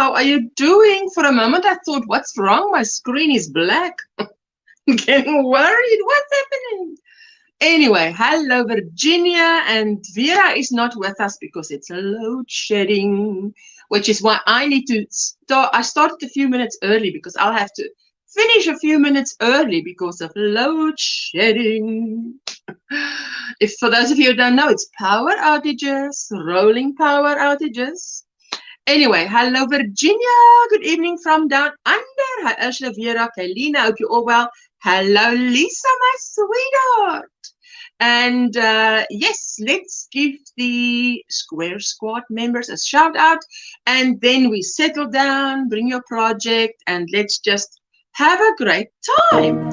how are you doing? For a moment I thought, what's wrong? My screen is black. I'm getting worried. What's happening? Anyway, hello Virginia, and Vera is not with us because it's a load shedding, which is why I need to start. I started a few minutes early because I'll have to finish a few minutes early because of load shedding. If for those of you who don't know, it's power outages, rolling power outages. Anyway, hello Virginia. Good evening from down under. Hi Ursula, Vera, Kaylina. I hope you're all well. Hello Lisa, my sweetheart. And yes, let's give the Square Squad members a shout out, and then we settle down, bring your project, and let's just have a great time.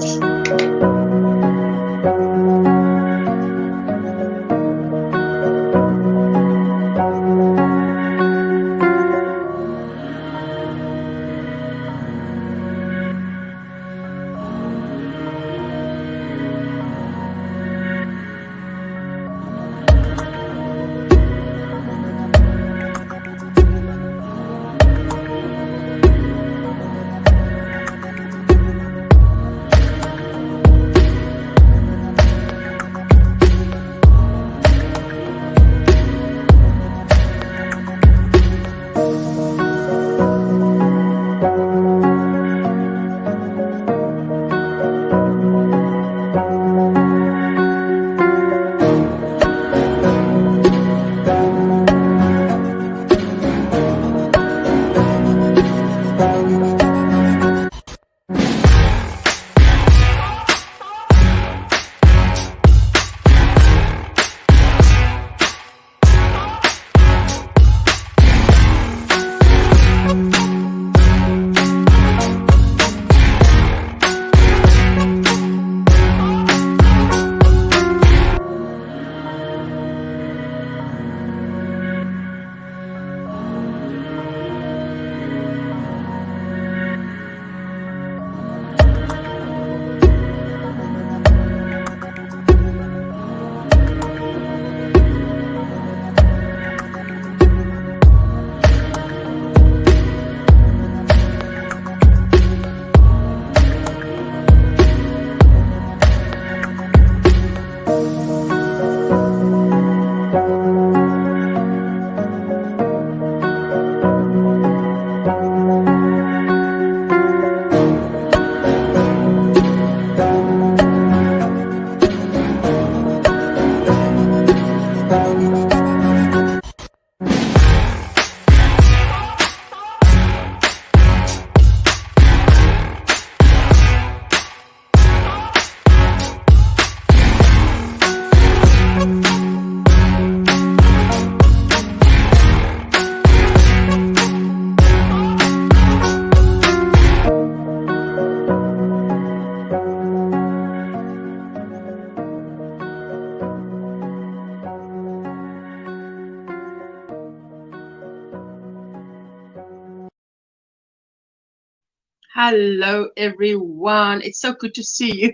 Hello everyone, it's so good to see you.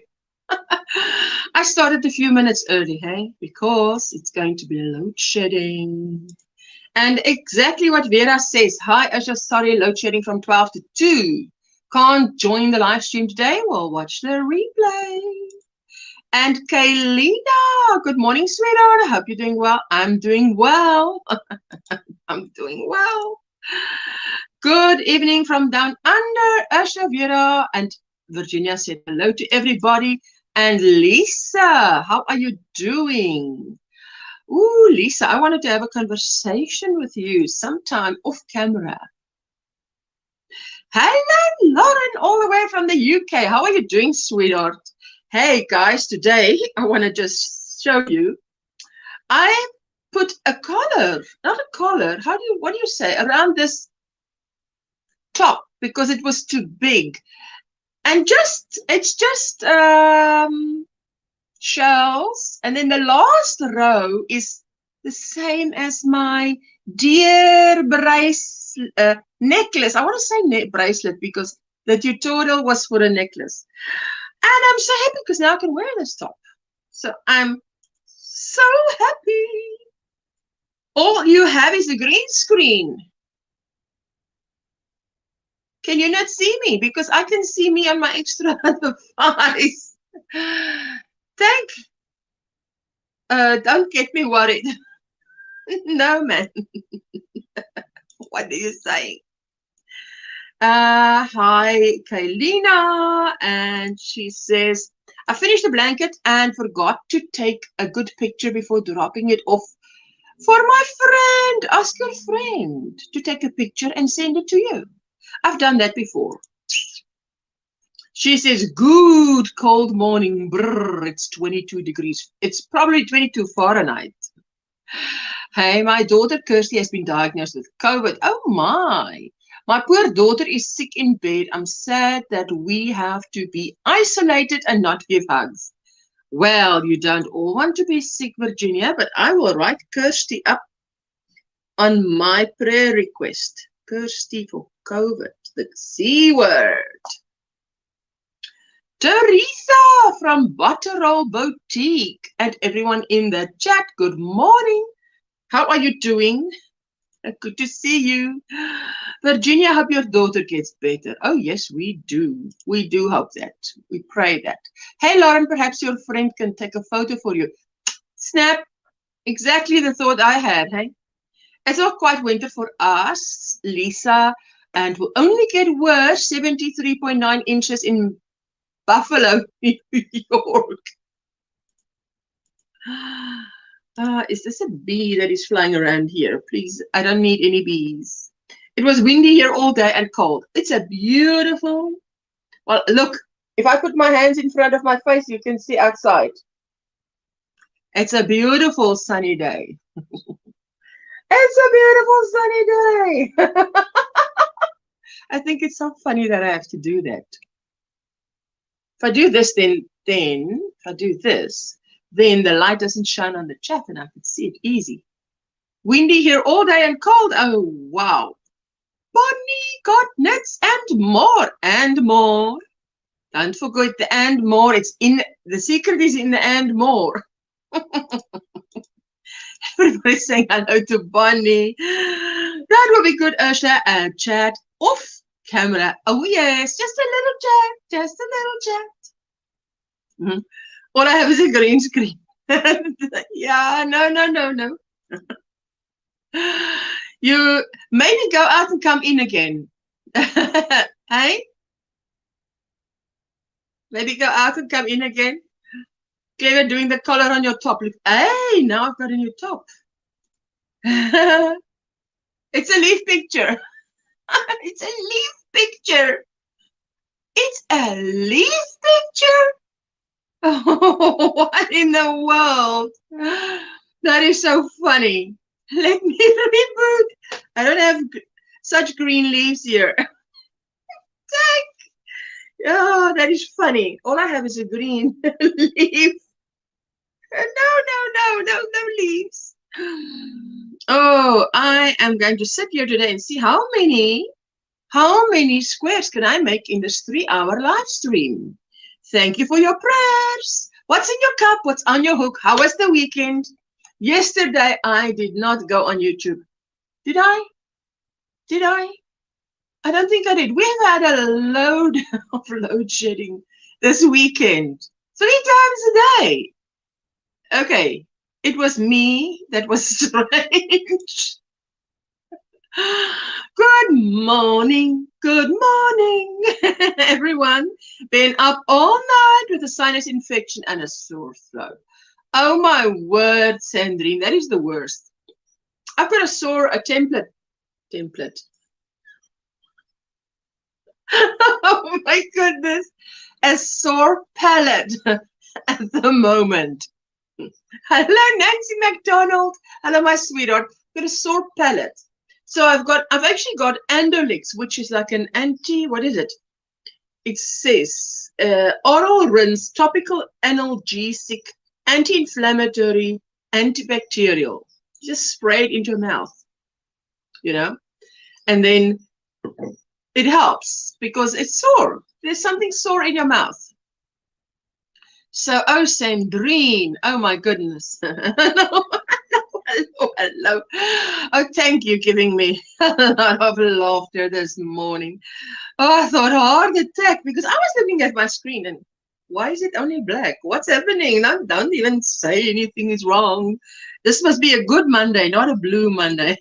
I started a few minutes early, hey, because it's going to be load shedding. And exactly what Vera says. Hi Asha, sorry, load shedding from 12 to 2. Can't join the live stream today? Well, watch the replay. And Kaylina, good morning, sweetheart. I hope you're doing well. I'm doing well. I'm doing well. Good evening from down under. Asha, Vera, and Virginia said hello to everybody. And Lisa, how are you doing? Ooh, Lisa, I wanted to have a conversation with you sometime off camera. Hello, Lauren, all the way from the UK. How are you doing, sweetheart? Hey, guys, today I want to just show you. I put a collar, not a collar. What do you say? Around this top because it was too big. And it's just shells, and then the last row is the same as my dear necklace. I want to say bracelet because the tutorial was for a necklace, and I'm so happy because now I can wear this top. So I'm so happy. All you have is a green screen. Can you not see me? Because I can see me on my extra device. Thank. Don't get me worried. No, man. What are you saying? Hi, Kailina. And she says, I finished the blanket and forgot to take a good picture before dropping it off for my friend. Ask your friend to take a picture and send it to you. I've done that before. She says, good cold morning. Brr, it's 22 degrees. It's probably 22 Fahrenheit. Hey, my daughter Kirsty has been diagnosed with COVID. Oh my. My poor daughter is sick in bed. I'm sad that we have to be isolated and not give hugs. Well, you don't all want to be sick, Virginia, but I will write Kirsty up on my prayer request. Kirsty for COVID, the C word. Teresa from Butterroll Boutique and everyone in the chat, good morning. How are you doing? Good to see you. Virginia, I hope your daughter gets better. Oh, yes, we do. We do hope that. We pray that. Hey, Lauren, perhaps your friend can take a photo for you. Snap. Exactly the thought I had, hey? It's not quite winter for us, Lisa, and will only get worse, 73.9 inches in Buffalo, New York. Is this a bee that is flying around here? Please, I don't need any bees. It was windy here all day and cold. It's a beautiful... Well, look, if I put my hands in front of my face, you can see outside. It's a beautiful sunny day. It's a beautiful sunny day. I think it's so funny that I have to do that. If I do this, then if I do this, then the light doesn't shine on the chat and I can see it easy. Windy here all day and cold. Oh, wow. Bonnie got nuts and more and more. Don't forget the and more. It's in the secret is in the and more. Everybody's saying hello to Bonnie. That will be good, Ursula. And chat off camera. Oh, yes. Just a little chat. Just a little chat. All I have is a green screen. Yeah, no. You maybe go out and come in again. Hey? Maybe go out and come in again. Clever doing the collar on your top. Look, hey, now I've got a new top. It's a leaf picture. It's a leaf picture. It's a leaf picture. Oh, what in the world? That is so funny. Let me reboot. I don't have such green leaves here. Oh, that is funny. All I have is a green leaf. No leaves. Oh, I am going to sit here today and see how many squares can I make in this 3-hour live stream. Thank you for your prayers. What's in your cup? What's on your hook? How was the weekend? Yesterday, I did not go on YouTube. Did I? I don't think I did. We've had a load of load shedding this weekend. 3 times a day. Okay. It was me that was strange. Good morning. Good morning, everyone. Been up all night with a sinus infection and a sore throat. Oh my word, Sandrine, that is the worst. I've got a template. Oh my goodness. A sore palate at the moment. Hello, Nancy McDonald. Hello, my sweetheart. I've got a sore palate. So I've actually got Andolix, which is like an what is it? It says oral rinse, topical analgesic, anti-inflammatory, antibacterial. Just spray it into your mouth, and then it helps because it's sore. There's something sore in your mouth. So, oh, Sandrine, oh my goodness. No, Hello, hello. Oh, thank you giving me a lot of laughter this morning. Oh, I thought heart attack because I was looking at my screen and why is it only black? What's happening? No, don't even say anything is wrong. This must be a good Monday, not a blue Monday.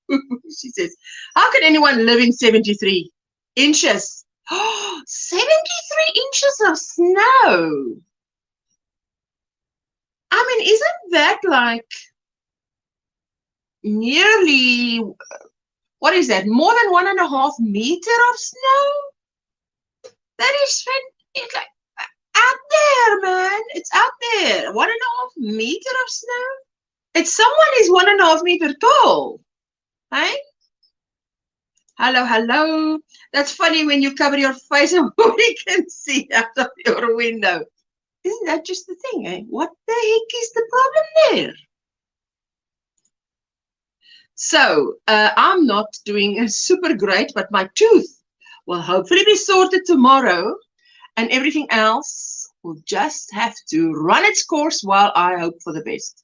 She says, how can anyone live in 73 inches? 73 inches of snow. I mean, isn't that like nearly, what is that? More than 1.5 meters of snow? That is, it's like out there, man. It's out there. 1.5 meters of snow. It's someone is 1.5 meters tall. Hey? Hello, hello. That's funny when you cover your face and we can see out of your window. Isn't that just the thing, eh? What the heck is the problem there? So, I'm not doing super great, but my tooth will hopefully be sorted tomorrow, and everything else will just have to run its course while I hope for the best.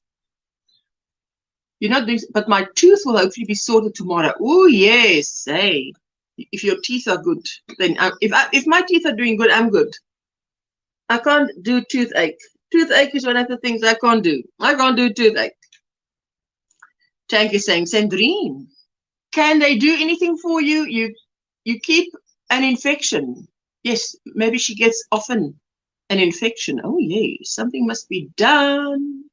You're not doing, but my tooth will hopefully be sorted tomorrow. Oh, yes, hey. If your teeth are good, then if my teeth are doing good, I'm good. I can't do toothache. Toothache is one of the things I can't do. I can't do toothache. Tank is saying, Sandrine, can they do anything for you? You keep an infection. Yes, maybe she gets often an infection. Oh, yes, something must be done.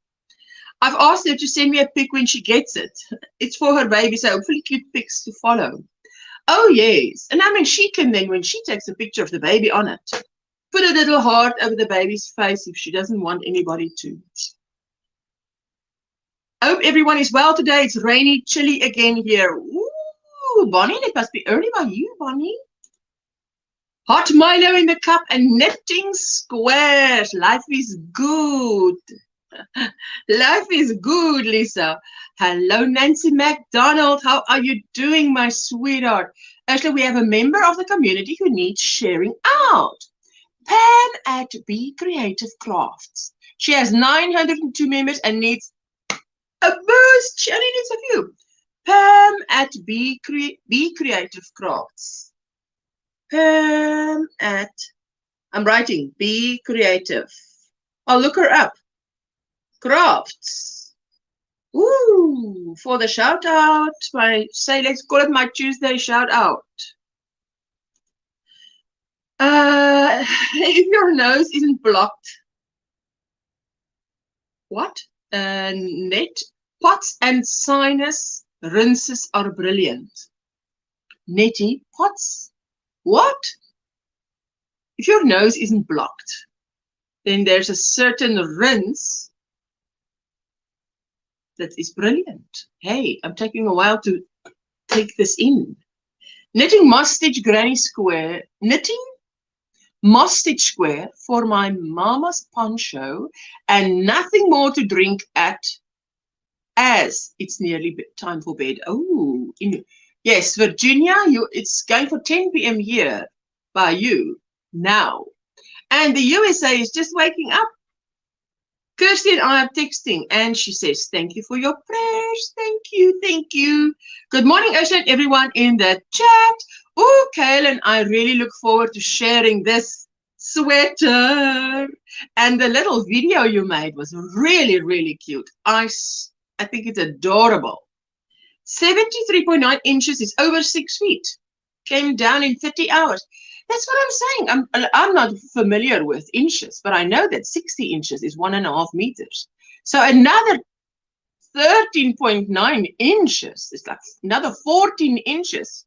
I've asked her to send me a pic when she gets it. It's for her baby, so hopefully cute pics to follow. Oh, yes. And I mean, she can then, when she takes a picture of the baby on it, put a little heart over the baby's face if she doesn't want anybody to. I hope everyone is well today. It's rainy, chilly again here. Ooh, Bonnie, it must be early by you, Bonnie. Hot Milo in the cup and knitting squares. Life is good. Life is good, Lisa. Hello, Nancy MacDonald. How are you doing, my sweetheart? Actually, we have a member of the community who needs sharing out. Pam at Be Creative Crafts. She has 902 members and needs a boost. She only needs a few. Pam at Be Creative Crafts. Pam at, I'm writing Be Creative. I'll look her up. Crafts. Ooh, for the shout out. Let's call it my Tuesday shout out. If your nose isn't blocked. What? Net pots and sinus rinses are brilliant. Netty pots? What? If your nose isn't blocked, then there's a certain rinse that is brilliant. Hey, I'm taking a while to take this in. Knitting moss stitch granny square. Knitting moss stitch square for my mama's poncho and nothing more to drink at as it's nearly time for bed. Oh, yes, Virginia, it's going for 10 p.m. here by you now. And the USA is just waking up. Kirsty and I are texting, and she says, thank you for your prayers. Thank you, thank you. Good morning, Ocean, everyone in the chat. Oh, Kaylin, I really look forward to sharing this sweater. And the little video you made was really, really cute. I think it's adorable. 73.9 inches is over 6 feet. Came down in 30 hours. That's what I'm saying. I'm not familiar with inches, but I know that 60 inches is 1.5 meters. So another 13.9 inches is like another 14 inches.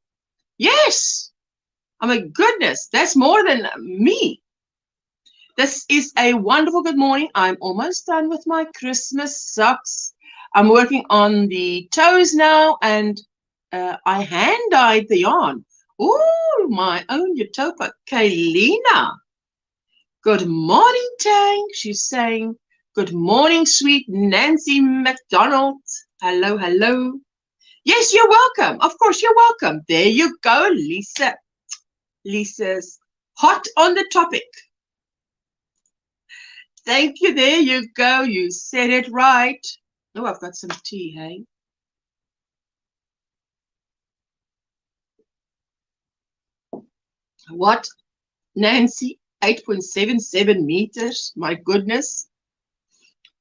Yes. Oh my goodness, that's more than me. This is a wonderful good morning. I'm almost done with my Christmas socks. I'm working on the toes now, and I hand dyed the yarn. Oh, my own Utopa, Kaylina. Good morning, Tang. She's saying, good morning, sweet Nancy MacDonald. Hello, hello. Yes, you're welcome. Of course, you're welcome. There you go, Lisa. Lisa's hot on the topic. Thank you. There you go. You said it right. Oh, I've got some tea, hey? What? Nancy, 8.77 meters. My goodness.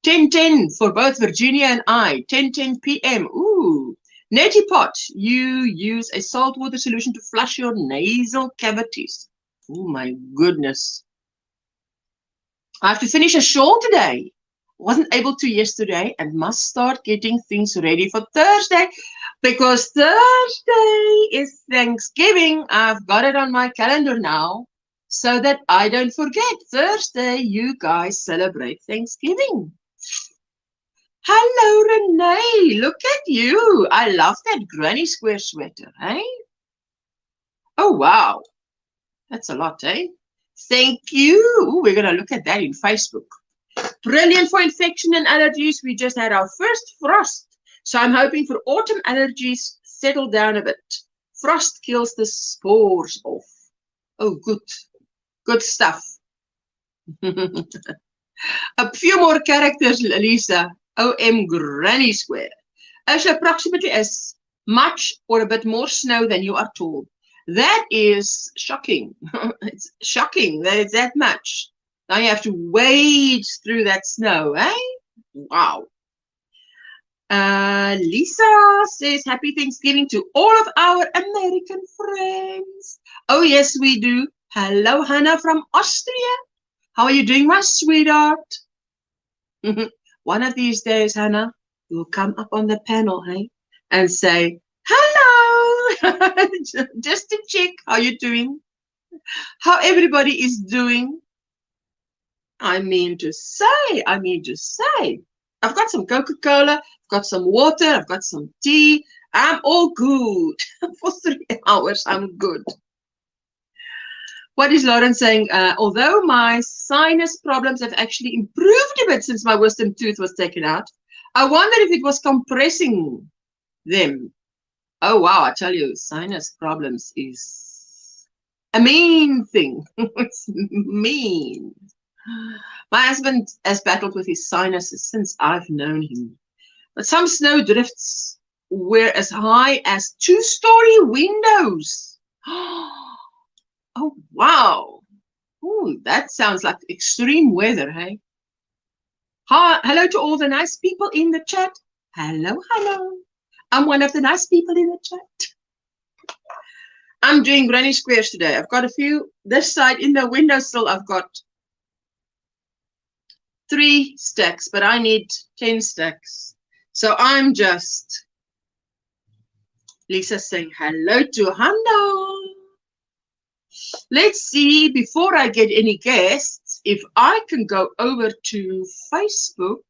10:10 for both Virginia and I. 10:10 p.m. Ooh. Nettie Pot, you use a saltwater solution to flush your nasal cavities. Oh my goodness. I have to finish a shawl today. Wasn't able to yesterday and must start getting things ready for Thursday because Thursday is Thanksgiving. I've got it on my calendar now so that I don't forget. Thursday, you guys celebrate Thanksgiving. Hello, Renee. Look at you. I love that granny square sweater, eh? Oh, wow. That's a lot, eh? Thank you. Ooh, we're going to look at that in Facebook. Brilliant for infection and allergies. We just had our first frost. So I'm hoping for autumn allergies settle down a bit. Frost kills the spores off. Oh, good. Good stuff. A few more characters, Lisa. OMGrannySquare. There's approximately as much or a bit more snow than you are told. That is shocking. It's shocking that it's that much. Now you have to wade through that snow, eh? Wow. Lisa says, happy Thanksgiving to all of our American friends. Oh, yes, we do. Hello, Hannah from Austria. How are you doing, my sweetheart? One of these days, Hannah, you'll come up on the panel, hey, and say, hello, just to check how you're doing, how everybody is doing. I mean to say, I've got some Coca-Cola, I've got some water, I've got some tea. I'm all good. For 3 hours, I'm good. What is Lauren saying? Although my sinus problems have actually improved a bit since my wisdom tooth was taken out, I wonder if it was compressing them. Oh, wow, I tell you, sinus problems is a mean thing. It's mean. My husband has battled with his sinuses since I've known him. But some snow drifts were as high as 2-story windows. Oh, wow. Ooh, that sounds like extreme weather, hey? Hi, hello to all the nice people in the chat. Hello, hello. I'm one of the nice people in the chat. I'm doing granny squares today. I've got a few this side in the windowsill. I've got 3 stacks, but I need 10 stacks. So I'm just Lisa saying hello to Hannah. Let's see, before I get any guests, if I can go over to Facebook.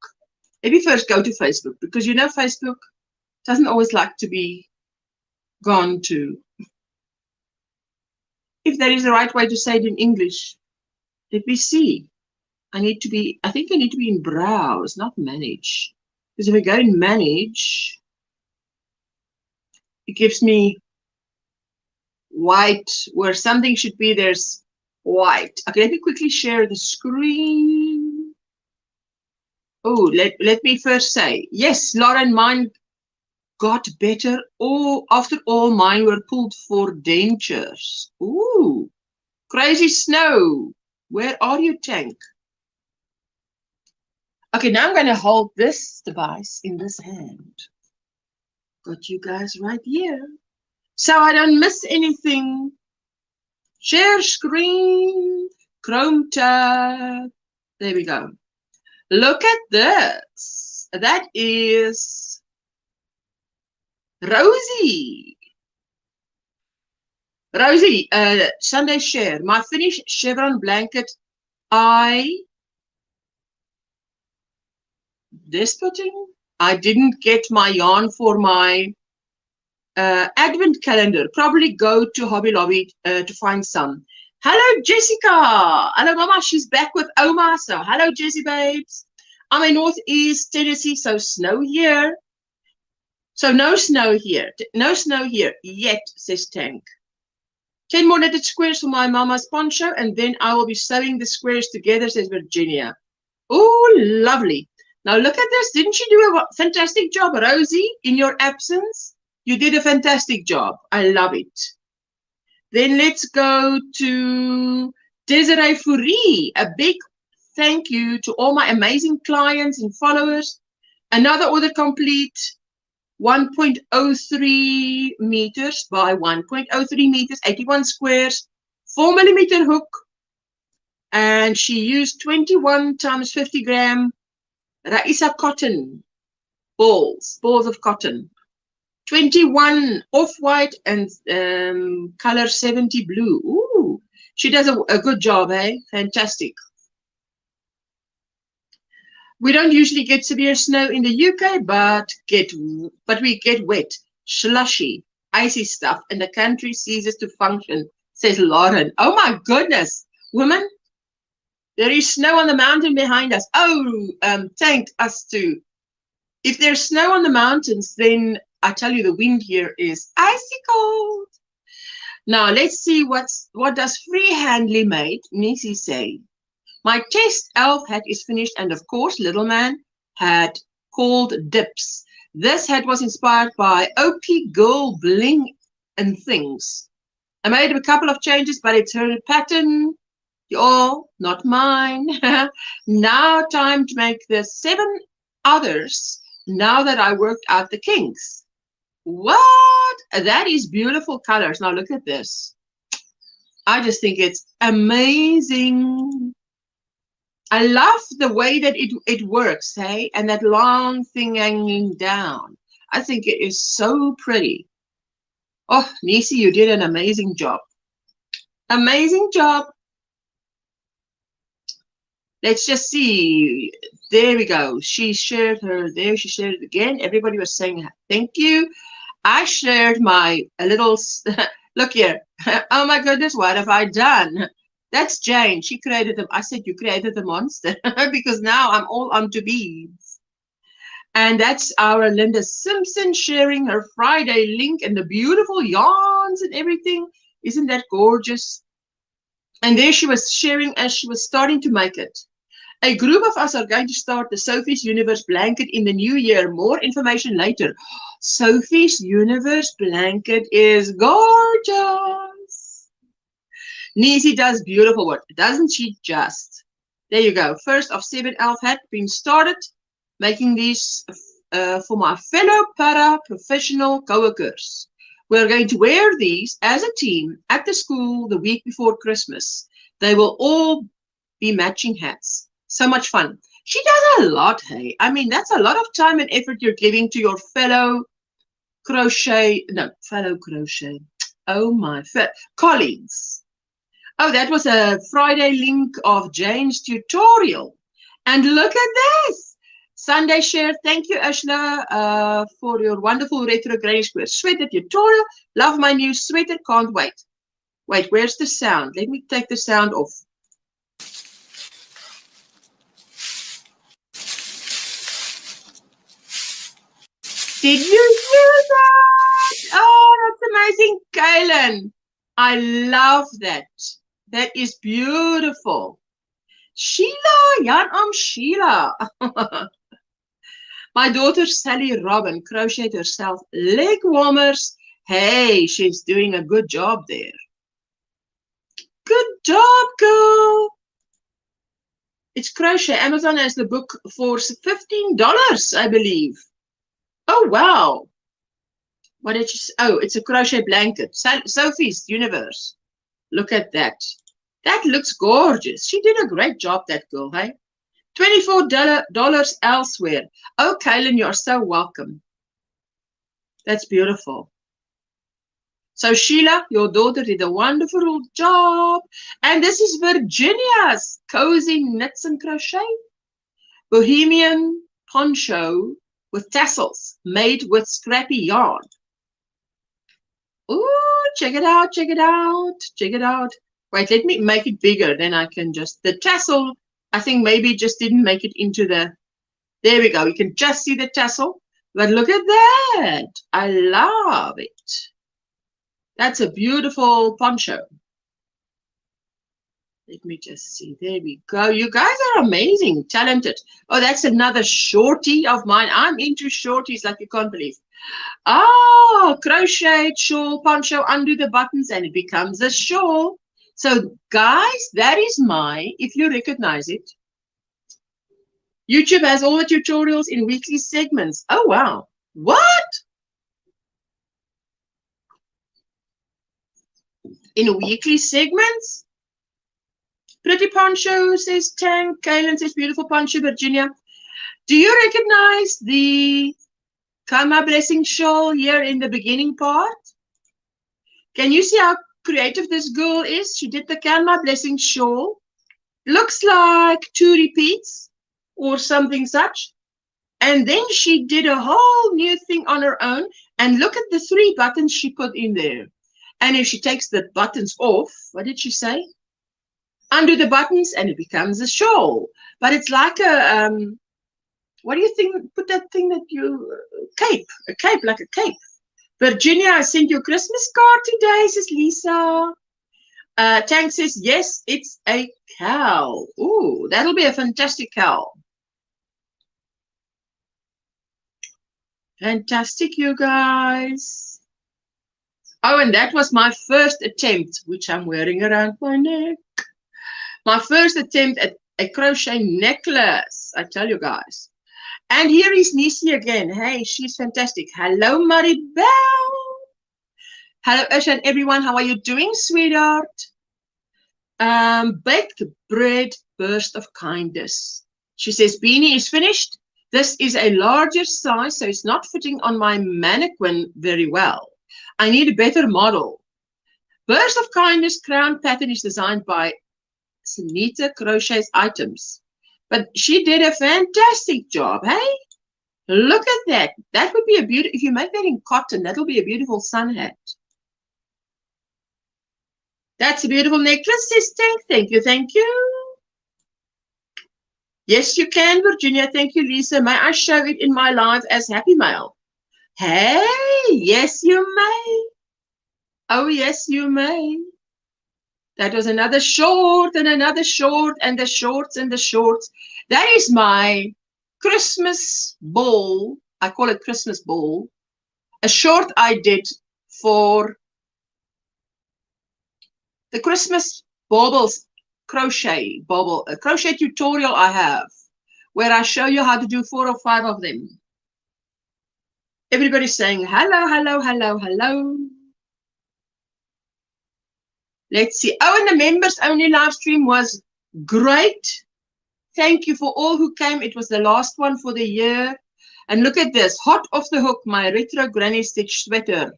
Maybe first go to Facebook, because you know Facebook doesn't always like to be gone to. If there is the right way to say it in English, let me see. I think I need to be in browse, not manage. Because if I go in manage, it gives me white, where something should be, there's white. Okay, let me quickly share the screen. Oh, let me first say, yes, Lauren, mine got better. Oh, after all, mine were pulled for dentures. Ooh, crazy snow. Where are you, Tank? Okay, now I'm going to hold this device in this hand. Got you guys right here. So I don't miss anything. Share screen, Chrome tab. There we go. Look at this. That is Rosie. Rosie, Sunday share. My finished chevron blanket. Despoting. I didn't get my yarn for my advent calendar. Probably go to Hobby Lobby to find some. Hello, Jessica. Hello, Mama. She's back with Oma. So, hello, Jessie babes. I'm in Northeast Tennessee, so snow here. So, no snow here. No snow here yet, says Tank. 10 more knitted squares for my mama's poncho, and then I will be sewing the squares together, says Virginia. Oh, lovely. Now look at this. Didn't you do a fantastic job, Rosie, in your absence? You did a fantastic job. I love it. Then let's go to Desiree Fourie. A big thank you to all my amazing clients and followers. Another order complete. 1.03 meters by 1.03 meters, 81 squares, 4mm hook. And she used 21 times 50 gram Raisa cotton balls of cotton. 21 off-white and color 70 blue. Ooh, she does a good job, eh? Fantastic. We don't usually get severe snow in the UK, but we get wet, slushy, icy stuff, and the country ceases to function, says Lauren. Oh my goodness, women, there is snow on the mountain behind us. Oh, thank us too. If there's snow on the mountains, then I tell you the wind here is icy cold. Now let's see what does Freehandly Made Nisi say. My test elf hat is finished, and of course, little man hat called Dips. This hat was inspired by OP Girl Bling and Things. I made a couple of changes, but it's her pattern. Y'all, not mine. Now time to make the 7 others now that I worked out the kinks. What? That is beautiful colors. Now look at this. I just think it's amazing. I love the way that it works, hey? And that long thing hanging down. I think it is so pretty. Oh, Nisi, you did an amazing job. Amazing job. Let's just see. There we go. She shared her there. She shared it again. Everybody was saying thank you. I shared my little, look here. Oh my goodness, what have I done? That's Jane. She created them. I said, you created the monster because now I'm all onto beads. And that's our Linda Simpson sharing her Friday link and the beautiful yarns and everything. Isn't that gorgeous? And there she was sharing as she was starting to make it. A group of us are going to start the Sophie's Universe blanket in the new year. More information later. Sophie's Universe blanket is gorgeous. Nisi does beautiful work, doesn't she just? There you go. First of 7 elf hat been started making these for my fellow para-professional co-workers. We're going to wear these as a team at the school the week before Christmas. They will all be matching hats. So much fun. She does a lot, hey? I mean, that's a lot of time and effort you're giving to your fellow crochet, oh my, colleagues. Oh, that was a Friday link of Jane's tutorial. And look at this. Sunday share. Thank you, Ashla, for your wonderful retro GrannySquare sweater tutorial. Love my new sweater. Can't wait. Wait, where's the sound? Let me take the sound off. Did you hear that? Oh, that's amazing, Kaylin. I love that. That is beautiful. Sheila, Jan Sheila. My daughter Sally Robin crocheted herself leg warmers. Hey, she's doing a good job there. Good job, girl. It's crochet. Amazon has the book for $15, I believe. Oh, wow. What did you say? Oh, it's a crochet blanket. Sophie's Universe. Look at that. That looks gorgeous. She did a great job, that girl, hey? $24 elsewhere. Oh, Kaylin, you're so welcome. That's beautiful. So, Sheila, your daughter did a wonderful job. And this is Virginia's Cozy Knits and Crochet. Bohemian poncho with tassels made with scrappy yarn. Ooh, check it out, check it out, check it out. Wait, let me make it bigger, then I can just, the tassel, I think maybe just didn't make it into the, there we go. You can just see the tassel, but look at that. I love it. That's a beautiful poncho. Let me just see. There we go. You guys are amazing, talented. Oh, that's another shorty of mine. I'm into shorties like you can't believe. Oh, crochet, shawl, poncho, undo the buttons, and it becomes a shawl. So, guys, that is my, if you recognize it, YouTube has all the tutorials in weekly segments. Oh, wow. What? In weekly segments? Pretty poncho, says Tank. Kaylin says beautiful poncho, Virginia. Do you recognize the Karma Blessing shawl here in the beginning part? Can you see how creative this girl is? She did the Karma Blessing shawl. Looks like 2 repeats or something such. And then she did a whole new thing on her own. And look at the 3 buttons she put in there. And if she takes the buttons off, what did she say? Undo the buttons and it becomes a shawl. But it's like a, what do you think? Put that thing that you, cape, like a cape. Virginia, I sent you a Christmas card today, says Lisa. Tank says, yes, it's a cow. Ooh, that'll be a fantastic cow. Fantastic, you guys. Oh, and that was my first attempt, which I'm wearing around my neck. My first attempt at a crochet necklace, I tell you guys. And here is Nisi again. Hey, she's fantastic. Hello, Maribel. Hello, Usha and everyone. How are you doing, sweetheart? Baked bread, burst of kindness. She says, beanie is finished. This is a larger size, so it's not fitting on my mannequin very well. I need a better model. Burst of kindness crown pattern is designed by Sunita Crochet's items. But she did a fantastic job, hey? Look at that. That would be a beautiful, if you make that in cotton, that'll be a beautiful sun hat. That's a beautiful necklace, sister. Thank you, thank you. Yes, you can, Virginia. Thank you, Lisa. May I show it in my live as Happy Mail? Hey, yes, you may. Oh, yes, you may. That was another short and another short and the shorts and the shorts. That is my Christmas ball. I call it Christmas ball. A short I did for the Christmas baubles crochet bauble, a crochet tutorial I have where I show you how to do 4 or 5 of them. Everybody's saying hello, hello, hello, hello. Let's see. Oh, and the members only live stream was great. Thank you for all who came. It was the last one for the year. And look at this, hot off the hook, my retro granny stitch sweater.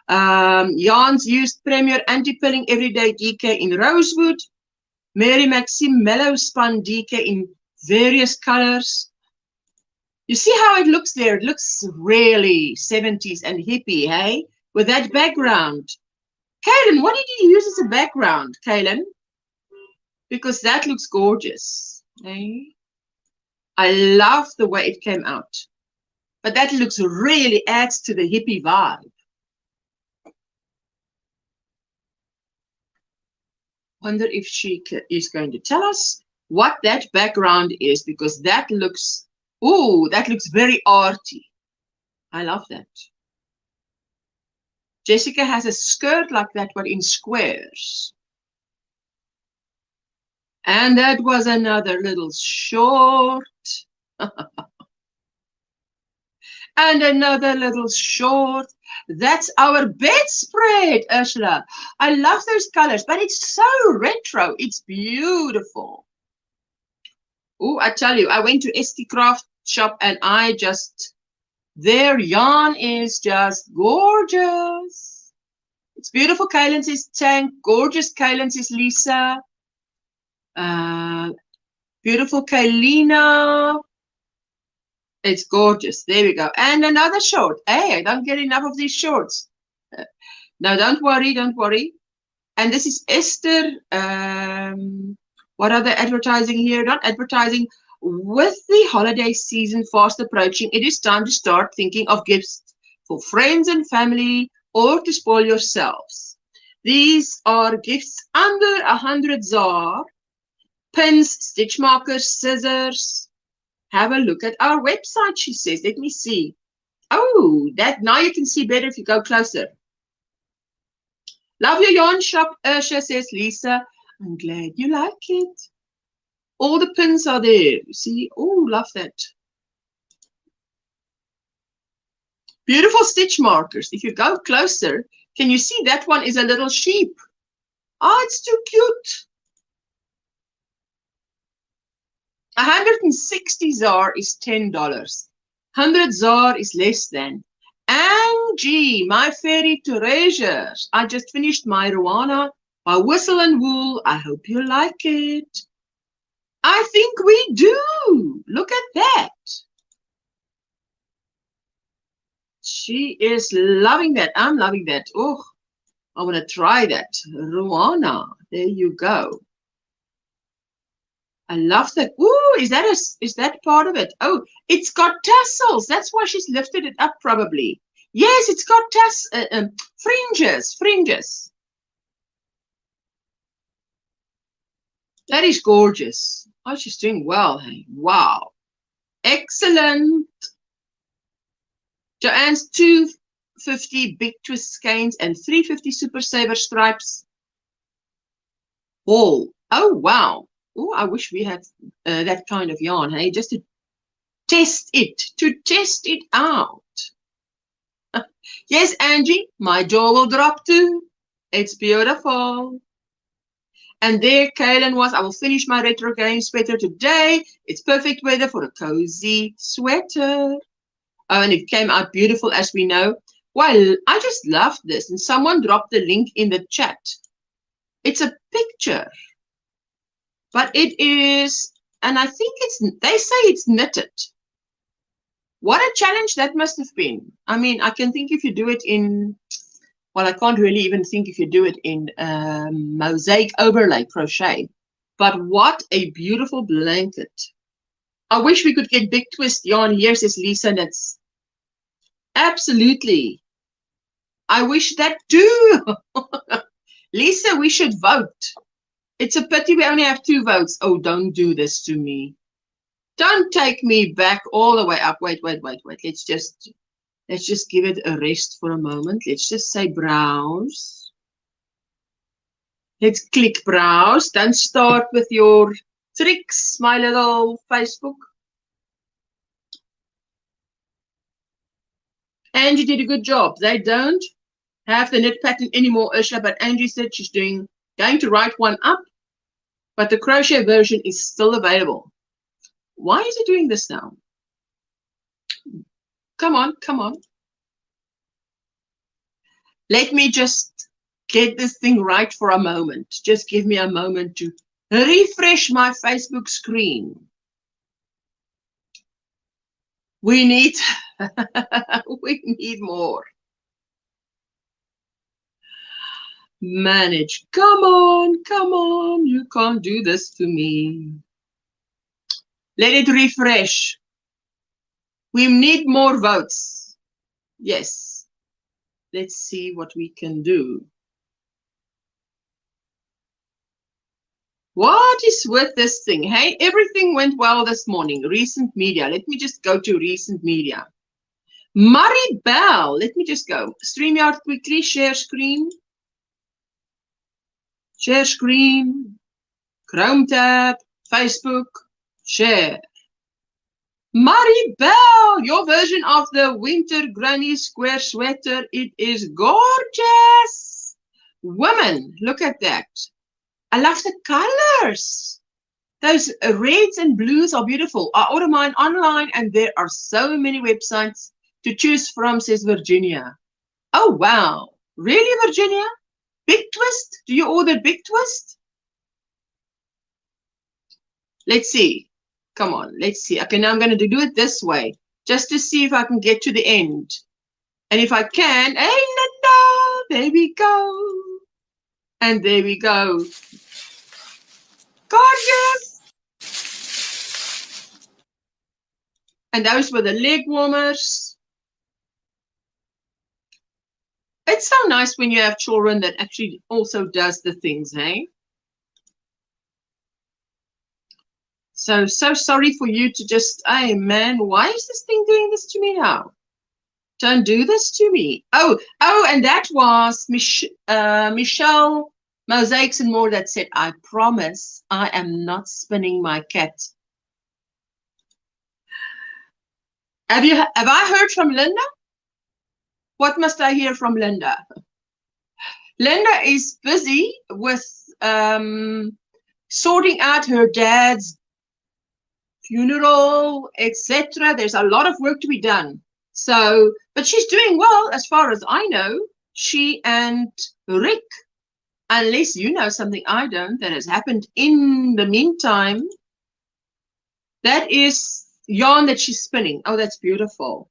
Yarns used Premier anti-pilling everyday DK in rosewood. Mary Maxim mellow spun DK in various colors. You see how it looks there? It looks really 70s and hippie, hey? With that background. Kaylin, what did you use as a background, Kaylin? Because that looks gorgeous. Eh? I love the way it came out. But that looks really adds to the hippie vibe. Wonder if she is going to tell us what that background is, because that looks, ooh, that looks very arty. I love that. Jessica has a skirt like that, but in squares. And that was another little short. And another little short. That's our bedspread, Ursula. I love those colors, but it's so retro. It's beautiful. Oh, I tell you, I went to ST Craft shop and I just, their yarn is just gorgeous. It's beautiful. Kaylin says Tank. Gorgeous. Kaylin says Lisa. Beautiful Kaylina. It's gorgeous. There we go. And another short. Hey, I don't get enough of these shorts. No, don't worry, don't worry. And this is Esther. What are they advertising here? Not advertising. With the holiday season fast approaching, it is time to start thinking of gifts for friends and family or to spoil yourselves. These are gifts under 100 ZAR. Pins, stitch markers, scissors. Have a look at our website, she says. Let me see. Oh, that now you can see better if you go closer. Love your yarn shop, Ursha, says Lisa. I'm glad you like it. All the pins are there. See? Oh, love that. Beautiful stitch markers. If you go closer, can you see that one is a little sheep? Oh, it's too cute. 160 ZAR is $10. 100 ZAR is less than. Angie, my fairy treasures. I just finished my Rwanda by Whistle and Wool. I hope you like it. I think we do. Look at that. She is loving that. I'm loving that. Oh, I want to try that. Rwanda. There you go. I love that. Ooh, is that part of it? Oh, it's got tassels. That's why she's lifted it up, probably. Yes, it's got fringes. That is gorgeous. Oh, she's doing well. Hey, wow, excellent. Joanne's 250 big twist skeins and 350 super saver stripes. Oh wow. Oh, I wish we had that kind of yarn, hey, just to test it out. Yes, Angie, my jaw will drop too. It's beautiful. And there Kaylin was. I will finish my retro game sweater today. It's perfect weather for a cozy sweater. Oh, and it came out beautiful, as we know. Well, I just love this. And someone dropped the link in the chat. It's a picture. But it is, and I think they say it's knitted. What a challenge that must have been. I mean, I can think if you do it in, well, I can't really even think if you do it in mosaic overlay crochet. But what a beautiful blanket. I wish we could get big twist yarn here, says Lisa. That's absolutely. I wish that too. Lisa, we should vote. It's a pity we only have 2 votes. Oh, don't do this to me. Don't take me back all the way up. Wait. Let's just give it a rest for a moment. Let's just say browse. Let's click browse. Don't start with your tricks, my little Facebook. Angie did a good job. They don't have the knit pattern anymore, Ursula, but Angie said she's going to write one up. But the crochet version is still available. Why is it doing this now? Come on. Let me just get this thing right for a moment. Just give me a moment to refresh my Facebook screen. We need, we need more. Manage. Come on. You can't do this to me. Let it refresh. We need more votes. Yes. Let's see what we can do. What is with this thing? Hey, everything went well this morning. Recent media. Let me just go to recent media. Maribel. Let me just go. StreamYard quickly. Share screen. Share screen. Chrome tab. Facebook. Share. Maribel, your version of the winter granny square sweater. It is gorgeous. Women, look at that. I love the colors. Those reds and blues are beautiful. I order mine online and there are so many websites to choose from, says Virginia. Oh, wow. Really, Virginia? Big twist? Do you order big twist? Let's see. Come on, let's see. Okay, now I'm going to do it this way, just to see if I can get to the end. And if I can, hey, Linda, there we go. And there we go. Gorgeous. And those were the leg warmers. It's so nice nice when you have children that actually also does the things, hey? So sorry for you to just, hey man, why is this thing doing this to me now? Don't do this to me. Oh, and that was Michelle Mosaics and More that said, I promise I am not spinning my cat. Have I heard from Linda? What must I hear from Linda? Linda is busy with sorting out her dad's funeral, etc. There's a lot of work to be done. So, but she's doing well as far as I know. She and Rick, unless you know something I don't that has happened in the meantime, that is yarn that she's spinning. Oh, that's beautiful.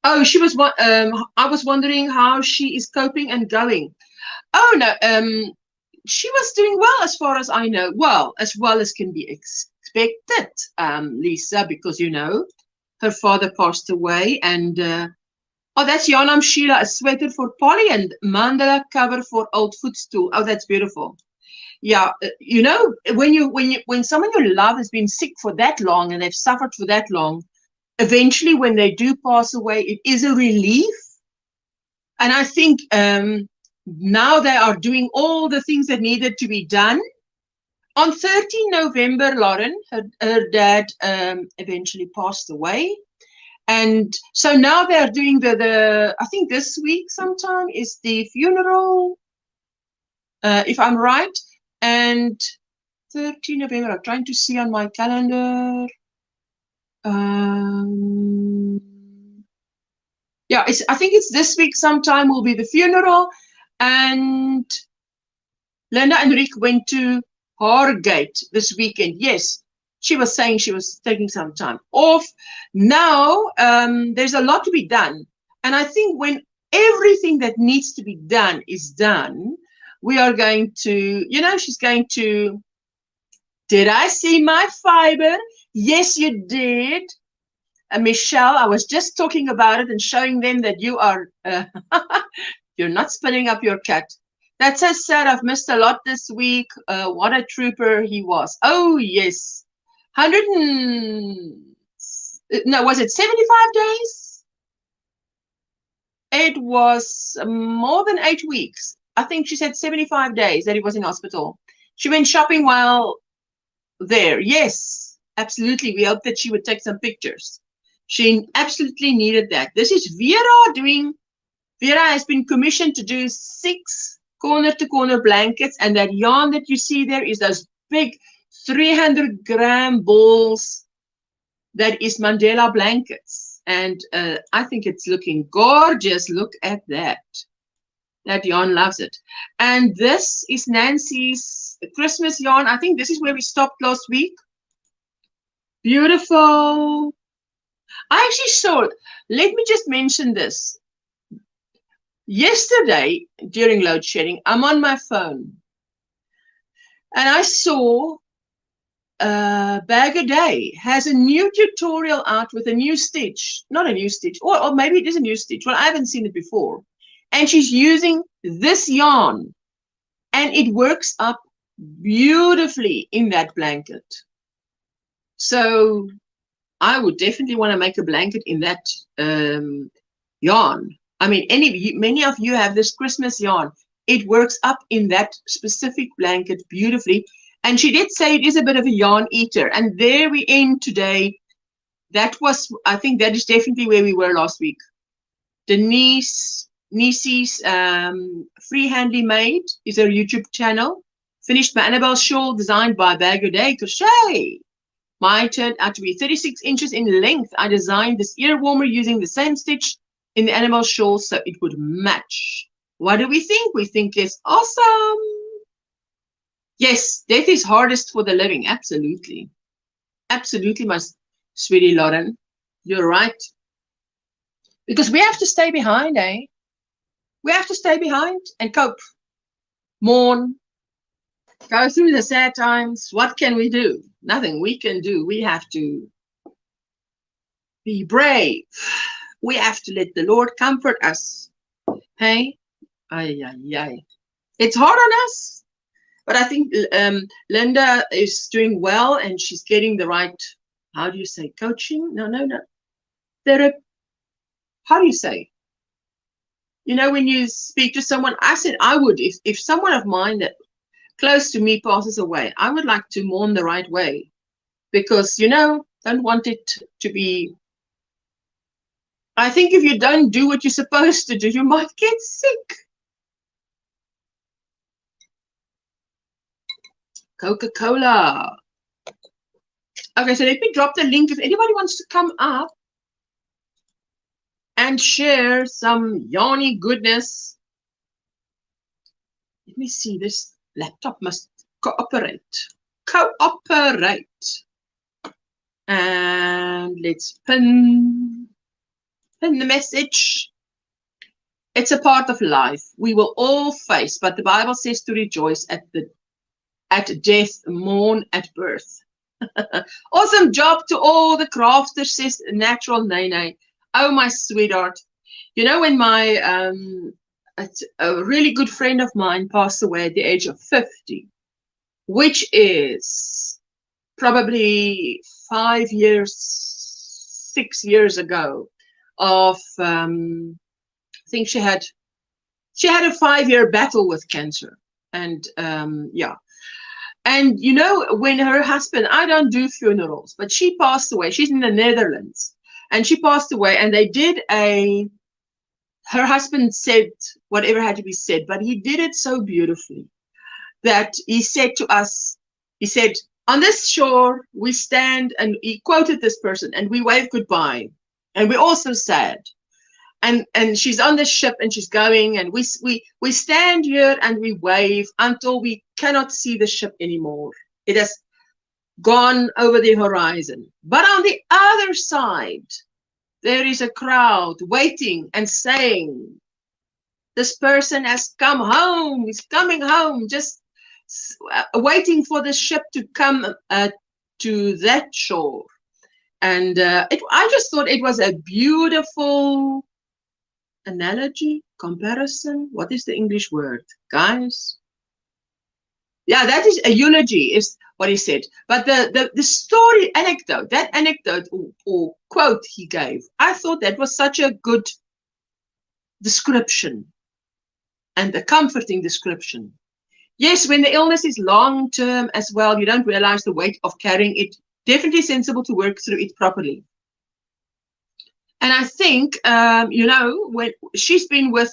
Oh, she was I was wondering how she is coping and going. Oh no, she was doing well as far as I know. Well as can be expected, Lisa, because you know her father passed away, and oh, that's Janam Sheila, a sweater for Polly, and mandala cover for Old Footstool. Oh, that's beautiful. Yeah, you know, when someone you love has been sick for that long and they've suffered for that long, eventually when they do pass away, it is a relief. And I think now they are doing all the things that needed to be done. On 13 November, Lauren, her dad eventually passed away. And so now they're doing the I think this week sometime is the funeral, if I'm right. And 13 November, I'm trying to see on my calendar. Yeah, I think it's this week sometime will be the funeral. And Linda and Rick went to Hargate this weekend. Yes, she was saying she was taking some time off. Now, there's a lot to be done. And I think when everything that needs to be done is done, we are going to, you know, she's going to, did I see my fiber? Yes, you did. Michelle, I was just talking about it and showing them that you are, you're not spinning up your cat. That's so sad. I've missed a lot this week. What a trooper he was. Oh, yes. 100 and, no, was it 75 days? It was more than 8 weeks. I think she said 75 days that he was in hospital. She went shopping while there. Yes, absolutely. We hoped that she would take some pictures. She absolutely needed that. This is Vera doing, Vera has been commissioned to do 6 corner-to-corner blankets, and that yarn that you see there is those big 300-gram balls that is Mandela blankets. And I think it's looking gorgeous. Look at that. That yarn loves it. And this is Nancy's Christmas yarn. I think this is where we stopped last week. Beautiful. I actually saw it. Let me just mention this. Yesterday, during load shedding, I'm on my phone. And I saw Bag a Day has a new tutorial out with a new stitch. Not a new stitch. Or maybe it is a new stitch. Well, I haven't seen it before. And she's using this yarn. And it works up beautifully in that blanket. So I would definitely want to make a blanket in that yarn. I mean, many of you have this Christmas yarn. It works up in that specific blanket beautifully. And she did say it is a bit of a yarn eater. And there we end today. That was, I think that is definitely where we were last week. Nisi's Freehandly Made is her YouTube channel. Finished by Annabelle Shawl, designed by Bag a Day Crochet. Mine turned out to be 36 inches in length. I designed this ear warmer using the same stitch in the animal shawl so it would match. What do we think? We think it's awesome. Yes, death is hardest for the living. Absolutely. Absolutely, my sweetie Lauren. You're right. Because we have to stay behind, eh? We have to stay behind and cope. Mourn. Go through the sad times. What can we do? Nothing we can do. We have to be brave. We have to let the Lord comfort us. Hey? Ay, ay, ay. It's hard on us, but I think Linda is doing well, and she's getting the right, how do you say, coaching? No. How do you say? You know, when you speak to someone, I said I would, if someone of mine that close to me passes away, I would like to mourn the right way, because, you know, don't want it to be. I think if you don't do what you're supposed to do, you might get sick. Coca-Cola. Okay, so let me drop the link if anybody wants to come up and share some yarny goodness. Let me see, this laptop must cooperate. Cooperate. And let's pin the message. It's a part of life. We will all face, but the Bible says to rejoice at death, mourn at birth. Awesome job to all the crafters, says Natural Nene. Oh, my sweetheart. You know, when my a really good friend of mine passed away at the age of 50, which is probably 5 years, 6 years ago, of I think she had a 5-year battle with cancer. And yeah. And, you know, when her husband, I don't do funerals, but she passed away. She's in the Netherlands. And she passed away, and they did her husband said whatever had to be said, but he did it so beautifully that he said to us, he said, on this shore we stand, and he quoted this person, and we wave goodbye. And we're all so sad. And she's on the ship, and she's going, and we stand here and we wave until we cannot see the ship anymore. It has gone over the horizon. But on the other side, there is a crowd waiting and saying, this person has come home, he's coming home, just waiting for the ship to come to that shore. And I just thought it was a beautiful analogy, comparison. What is the English word, guys? Yeah, that is a eulogy, is what he said. But the story, anecdote, that anecdote or quote he gave, I thought that was such a good description, and a comforting description. Yes, when the illness is long-term as well, you don't realize the weight of carrying it. Definitely sensible to work through it properly. And I think, you know, when she's been with,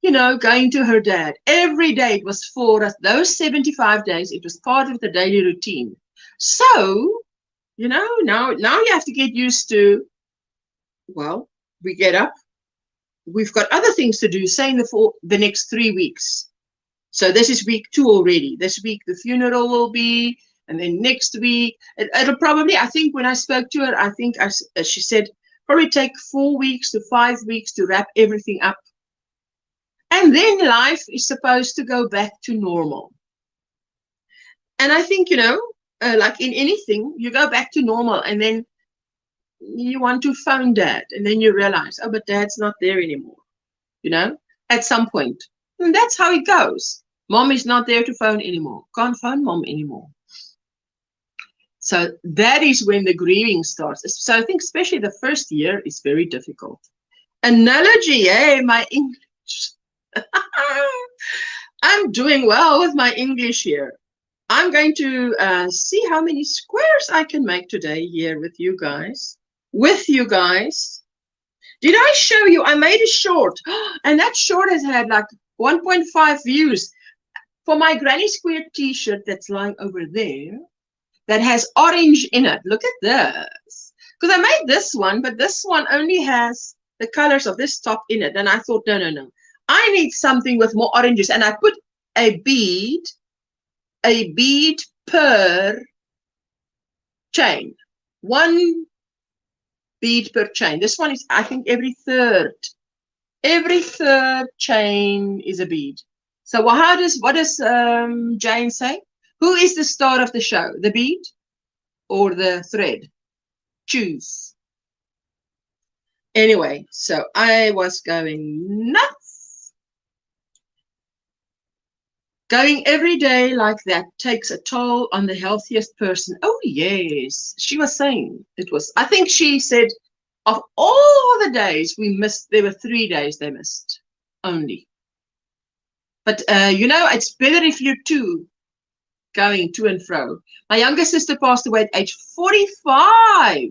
you know, going to her dad every day, it was for us, those 75 days, it was part of the daily routine. So, you know, now you have to get used to, well, we get up, we've got other things to do, say in the next 3 weeks. So this is week 2 already. This week the funeral will be, and then next week, it'll probably, I think when I spoke to her, I think she said, probably take 4 weeks to 5 weeks to wrap everything up. And then life is supposed to go back to normal. And I think, you know, like in anything, you go back to normal, and then you want to phone dad, and then you realize, oh, but dad's not there anymore, you know, at some point. And that's how it goes. Mom is not there to phone anymore. Can't phone mom anymore. So that is when the grieving starts. So I think especially the first year is very difficult. Analogy, hey, my English. I'm doing well with my English here. I'm going to see how many squares I can make today here with you guys. Did I show you? I made a short, and that short has had like 1.5 views for my GrannySquare t-shirt that's lying over there. That has orange in it. Look at this. Because I made this one, but this one only has the colors of this top in it. And I thought, no. I need something with more oranges. And I put a bead per chain. 1 bead per chain. This one is, I think, every third chain is a bead. So what does Jane say? Who is the star of the show? The bead or the thread? Choose. Anyway, so I was going nuts. Going every day like that takes a toll on the healthiest person. Oh, yes. She was saying it was, I think she said, of all the days we missed, there were 3 days they missed only. But, you know, it's better if you're two going to and fro. My younger sister passed away at age 45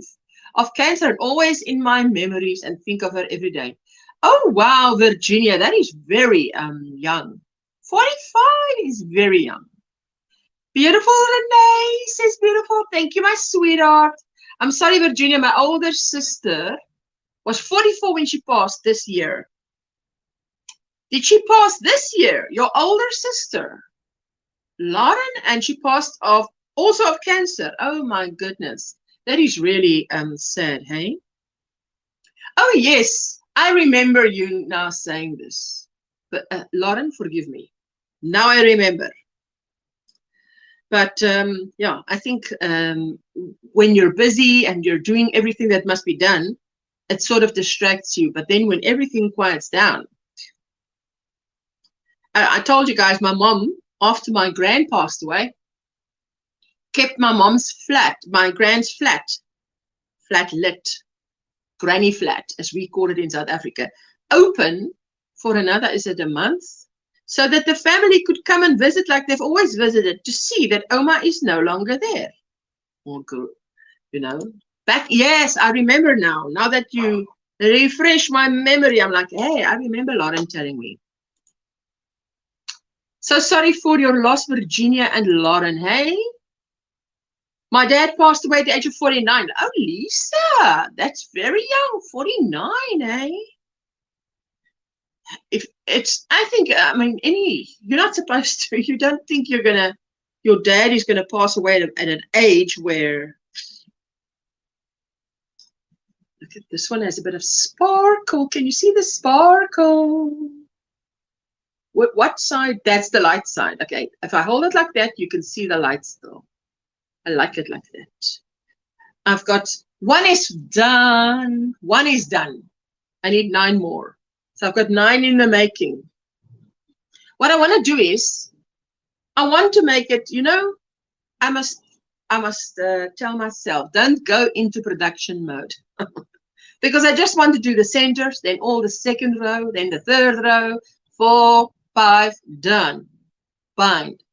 of cancer, always in my memories, and think of her every day. Oh, wow, Virginia, that is very young. 45 is very young. Beautiful, Renee says beautiful. Thank you, my sweetheart. I'm sorry, Virginia, my older sister was 44 when she passed this year. Did she pass this year? Your older sister, Lauren, and she passed off also of cancer. Oh my goodness. That is really sad, hey? Oh yes, I remember you now saying this. But Lauren, forgive me. Now I remember. But yeah, I think when you're busy and you're doing everything that must be done, it sort of distracts you. But then when everything quiets down, I told you guys, my mom, after my grand passed away, kept my mom's flat, my grand's flat lit, granny flat, as we call it in South Africa, open for another, is it a month? So that the family could come and visit like they've always visited, to see that Oma is no longer there. Or go, you know, back, yes, I remember now. Now that you refresh my memory, I'm like, hey, I remember Lauren telling me. So sorry for your loss, Virginia and Lauren, hey? My dad passed away at the age of 49. Oh, Lisa, that's very young, 49, hey? If it's, I think, I mean, you're not supposed to, you don't think you're gonna, your dad is gonna pass away at an age where, look at this one, has a bit of sparkle. Can you see the sparkle? What side? That's the light side. Okay, if I hold it like that, you can see the light still. I like it like that. I've got, one is done. One is done. I need 9 more. So I've got 9 in the making. What I want to do is, I want to make it, you know, I must tell myself, don't go into production mode. Because I just want to do the centers, then all the second row, then the third row, 4, 5, done, bind.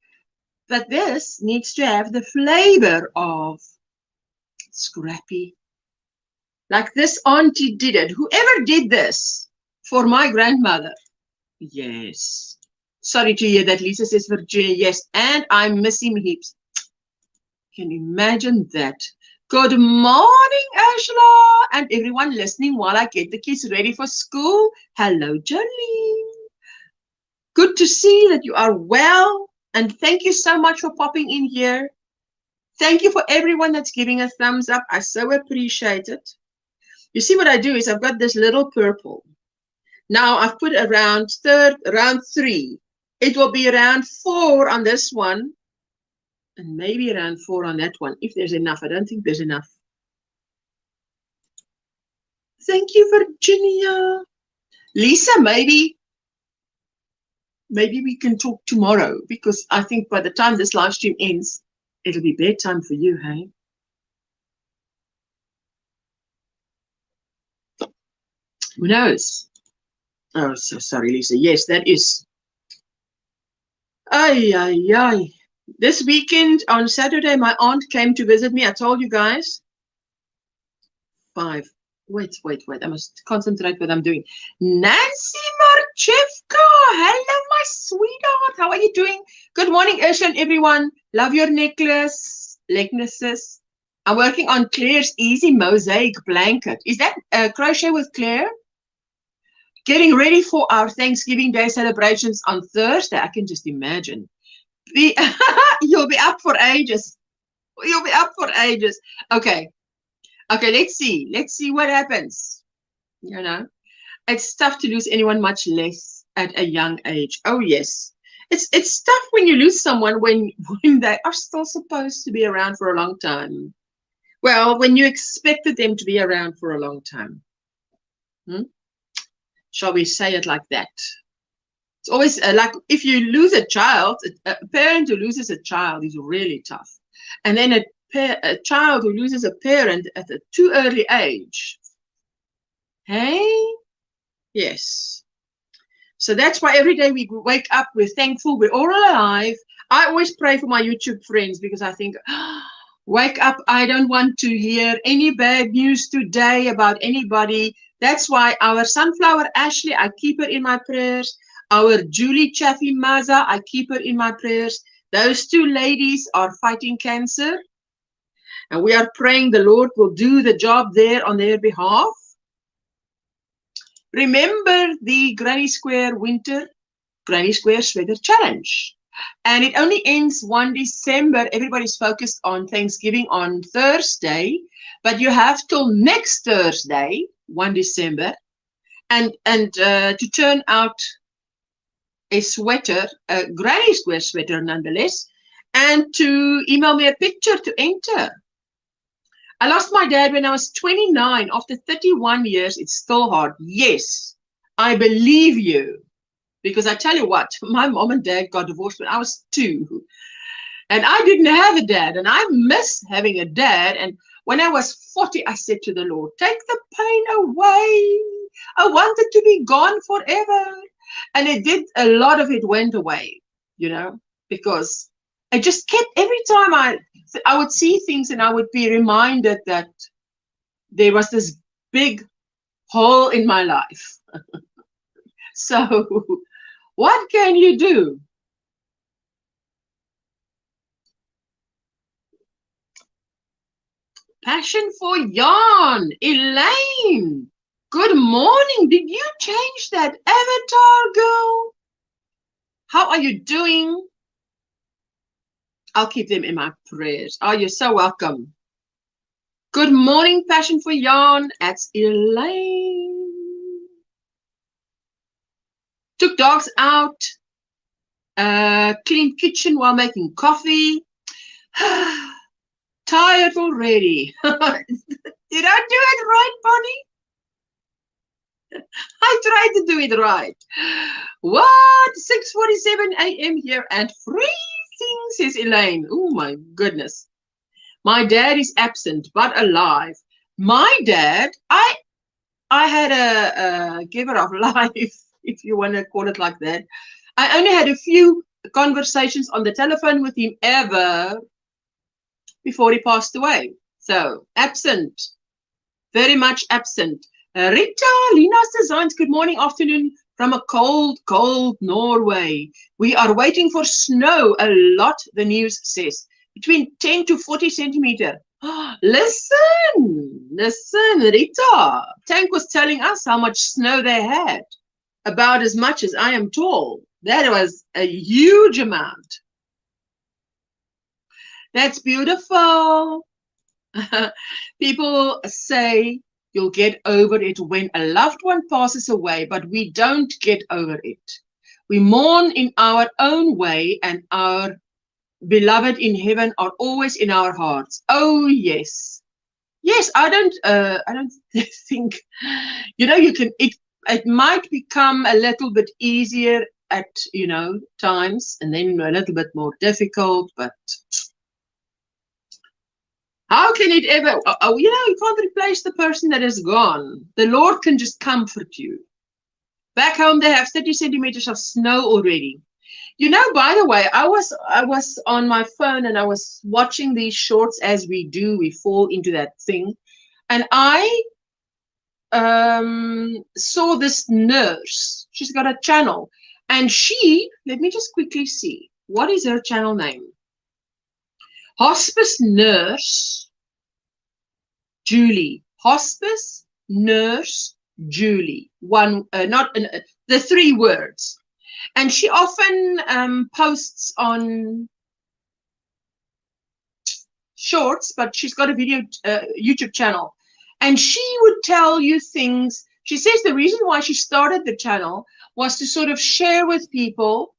But this needs to have the flavor of scrappy. Like this auntie did it. Whoever did this for my grandmother. Yes. Sorry to hear that, Lisa says, Virginia. Yes, and I miss him heaps. Can you imagine that? Good morning, Ursula, and everyone listening while I get the kids ready for school. Hello, Jolene. Good to see that you are well, and thank you so much for popping in here. Thank you for everyone that's giving a thumbs up. I so appreciate it. You see what I do is I've got this little purple. Now I've put around round 3. It will be around 4 on this one, and maybe around 4 on that one, if there's enough. I don't think there's enough. Thank you, Virginia. Lisa, maybe we can talk tomorrow, because I think by the time this live stream ends, it'll be bedtime for you, hey? Who knows? Oh, so sorry, Lisa. Yes, that is. Ay, ay, ay. This weekend, on Saturday, my aunt came to visit me. I told you guys. 5. Wait. I must concentrate what I'm doing. Nancy Marchevka. Hello, my sweetheart. How are you doing? Good morning, Ursula and everyone. Love your necklaces. I'm working on Claire's easy mosaic blanket. Is that crochet with Claire? Getting ready for our Thanksgiving Day celebrations on Thursday. I can just imagine. You'll be up for ages. You'll be up for ages. Okay, let's see. Let's see what happens. You know, it's tough to lose anyone, much less at a young age. Oh, yes. It's tough when you lose someone when they are still supposed to be around for a long time. Well, when you expected them to be around for a long time. Shall we say it like that? It's always like if you lose a child, a parent who loses a child is really tough. And then a child who loses a parent at a too early age. Hey? Yes. So that's why every day we wake up, we're thankful, we're all alive. I always pray for my YouTube friends because I think, oh, wake up, I don't want to hear any bad news today about anybody. That's why our sunflower Ashley, I keep her in my prayers. Our Julie Chaffee Maza, I keep her in my prayers. Those two ladies are fighting cancer. And we are praying the Lord will do the job there on their behalf. Remember the Granny Square Winter Granny Square Sweater Challenge. And it only ends 1 December. Everybody's focused on Thanksgiving on Thursday. But you have till next Thursday, 1 December, and to turn out a sweater, a Granny Square sweater nonetheless, and to email me a picture to enter. I lost my dad when I was 29. After 31 years, it's still hard. Yes, I believe you. Because I tell you what, my mom and dad got divorced when I was 2. And I didn't have a dad. And I miss having a dad. And when I was 40, I said to the Lord, take the pain away. I want it to be gone forever. And it did, a lot of it went away, you know, because I just kept, every time I would see things and I would be reminded that there was this big hole in my life. So what can you do? Passion for yarn, Elaine. Good morning. Did you change that avatar, girl? How are you doing? I'll keep them in my prayers. Oh, you're so welcome. Good morning, Passion for Yarn. That's Elaine. Took dogs out. Cleaned kitchen while making coffee. Tired already. Did I do it right, Bonnie? I tried to do it right. What? 6:47 a.m. here and freezing, says Elaine. Oh my goodness. My dad is absent but alive. My dad, I had a giver of life, if you want to call it like that. I only had a few conversations on the telephone with him ever before he passed away. So absent, very much absent. Rita, Lina's Designs, good morning, afternoon from a cold, cold Norway. We are waiting for snow a lot, the news says. Between 10 to 40 centimeter. Listen, Rita. Tank was telling us how much snow they had. About as much as I am tall. That was a huge amount. That's beautiful. People say you'll get over it when a loved one passes away, but we don't get over it. We mourn in our own way, and our beloved in heaven are always in our hearts. Oh yes, yes. I don't think, you know, you can. It might become a little bit easier at, you know, times, and then a little bit more difficult, but. How can it ever, you know, you can't replace the person that is gone. The Lord can just comfort you. Back home, they have 30 centimeters of snow already. You know, by the way, I was on my phone and I was watching these shorts as we do. We fall into that thing. And I saw this nurse. She's got a channel. And she, let me just quickly see. What is her channel name? Hospice Nurse Julie. Hospice Nurse Julie. The 3 words. And she often posts on shorts, but she's got a video YouTube channel. And she would tell you things. She says the reason why she started the channel was to sort of share with people,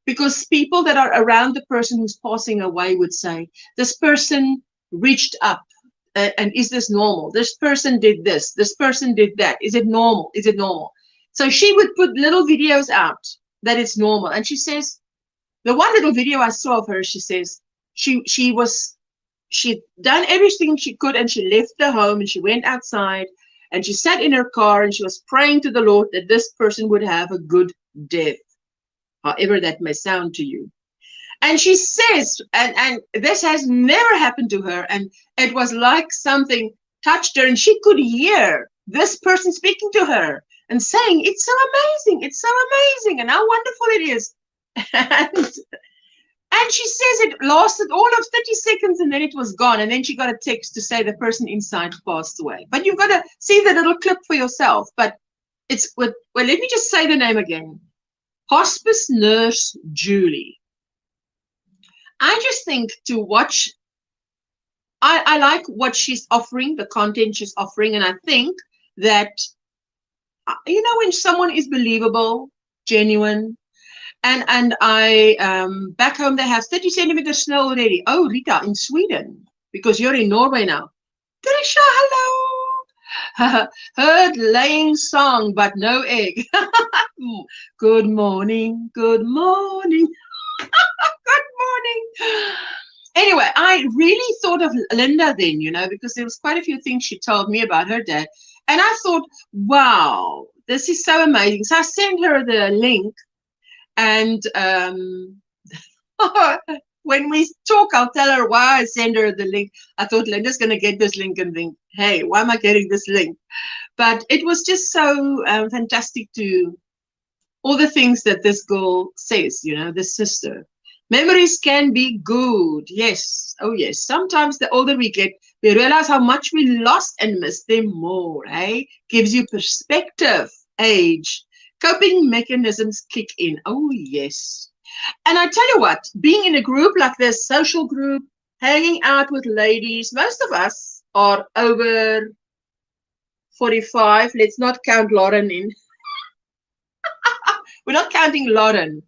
because people that are around the person who's passing away would say, this person reached up, and is this normal? This person did this person did that. Is it normal? Is it normal? So she would put little videos out that it's normal. And she says, the one little video I saw of her, she says she'd done everything she could, and she left the home and she went outside and she sat in her car and she was praying to the Lord that this person would have a good death, however that may sound to you. And she says, and this has never happened to her, and it was like something touched her, and she could hear this person speaking to her and saying, it's so amazing, and how wonderful it is. And she says it lasted all of 30 seconds and then it was gone. And then she got a text to say the person inside passed away. But you've got to see the little clip for yourself. But it's, well, let me just say the name again. Hospice Nurse Julie. I just think to watch, I like what she's offering, the content she's offering. And I think that, you know, when someone is believable, genuine, and I, back home, they have 30 centimeters snow already. Oh, Rita, in Sweden, because you're in Norway now. Trisha, hello. Heard laying song, but no egg. Good morning, good morning. Good morning. Anyway, I really thought of Linda then, you know, because there was quite a few things she told me about her dad. And I thought, wow, this is so amazing. So I sent her the link. And when we talk, I'll tell her why I send her the link. I thought Linda's going to get this link and think, hey, why am I getting this link? But it was just so fantastic to all the things that this girl says, you know, this sister. Memories can be good. Yes. Oh, yes. Sometimes the older we get, we realize how much we lost and miss them more. Hey, gives you perspective. Age. Coping mechanisms kick in. Oh, yes. And I tell you what, being in a group like this, social group, hanging out with ladies, most of us are over 45. Let's not count Lauren in. We're not counting Lauren.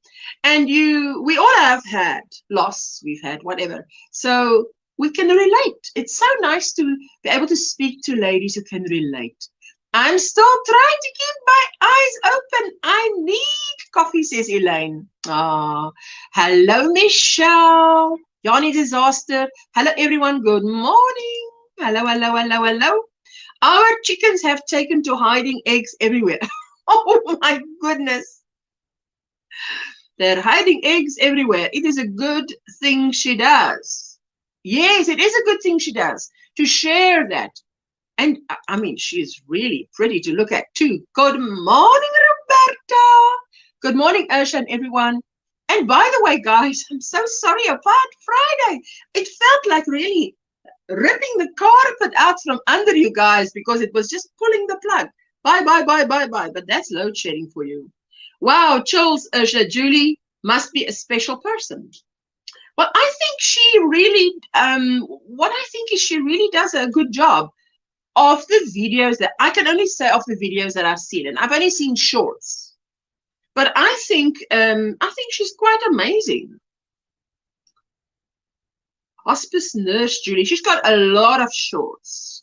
And we all have had loss. We've had whatever. So we can relate. It's so nice to be able to speak to ladies who can relate. I'm still trying to keep my eyes open. I need coffee, says Elaine. Ah, hello, Michelle. Yanni Disaster. Hello, everyone. Good morning. Hello, hello, hello, hello. Our chickens have taken to hiding eggs everywhere. Oh, my goodness. They're hiding eggs everywhere. It is a good thing she does. Yes, it is a good thing she does to share that. And I mean, she's really pretty to look at too. Good morning, Roberta. Good morning, Ursha and everyone. And by the way, guys, I'm so sorry about Friday. It felt like really ripping the carpet out from under you guys because it was just pulling the plug. Bye, bye, bye, bye, bye. But that's load shedding for you. Wow, Charles, Ursha, Julie must be a special person. Well, I think she really, what I think is she really does a good job of the videos that I can only say of the videos that I've seen, and I've only seen shorts, but I think she's quite amazing. Hospice Nurse Julie, she's got a lot of shorts.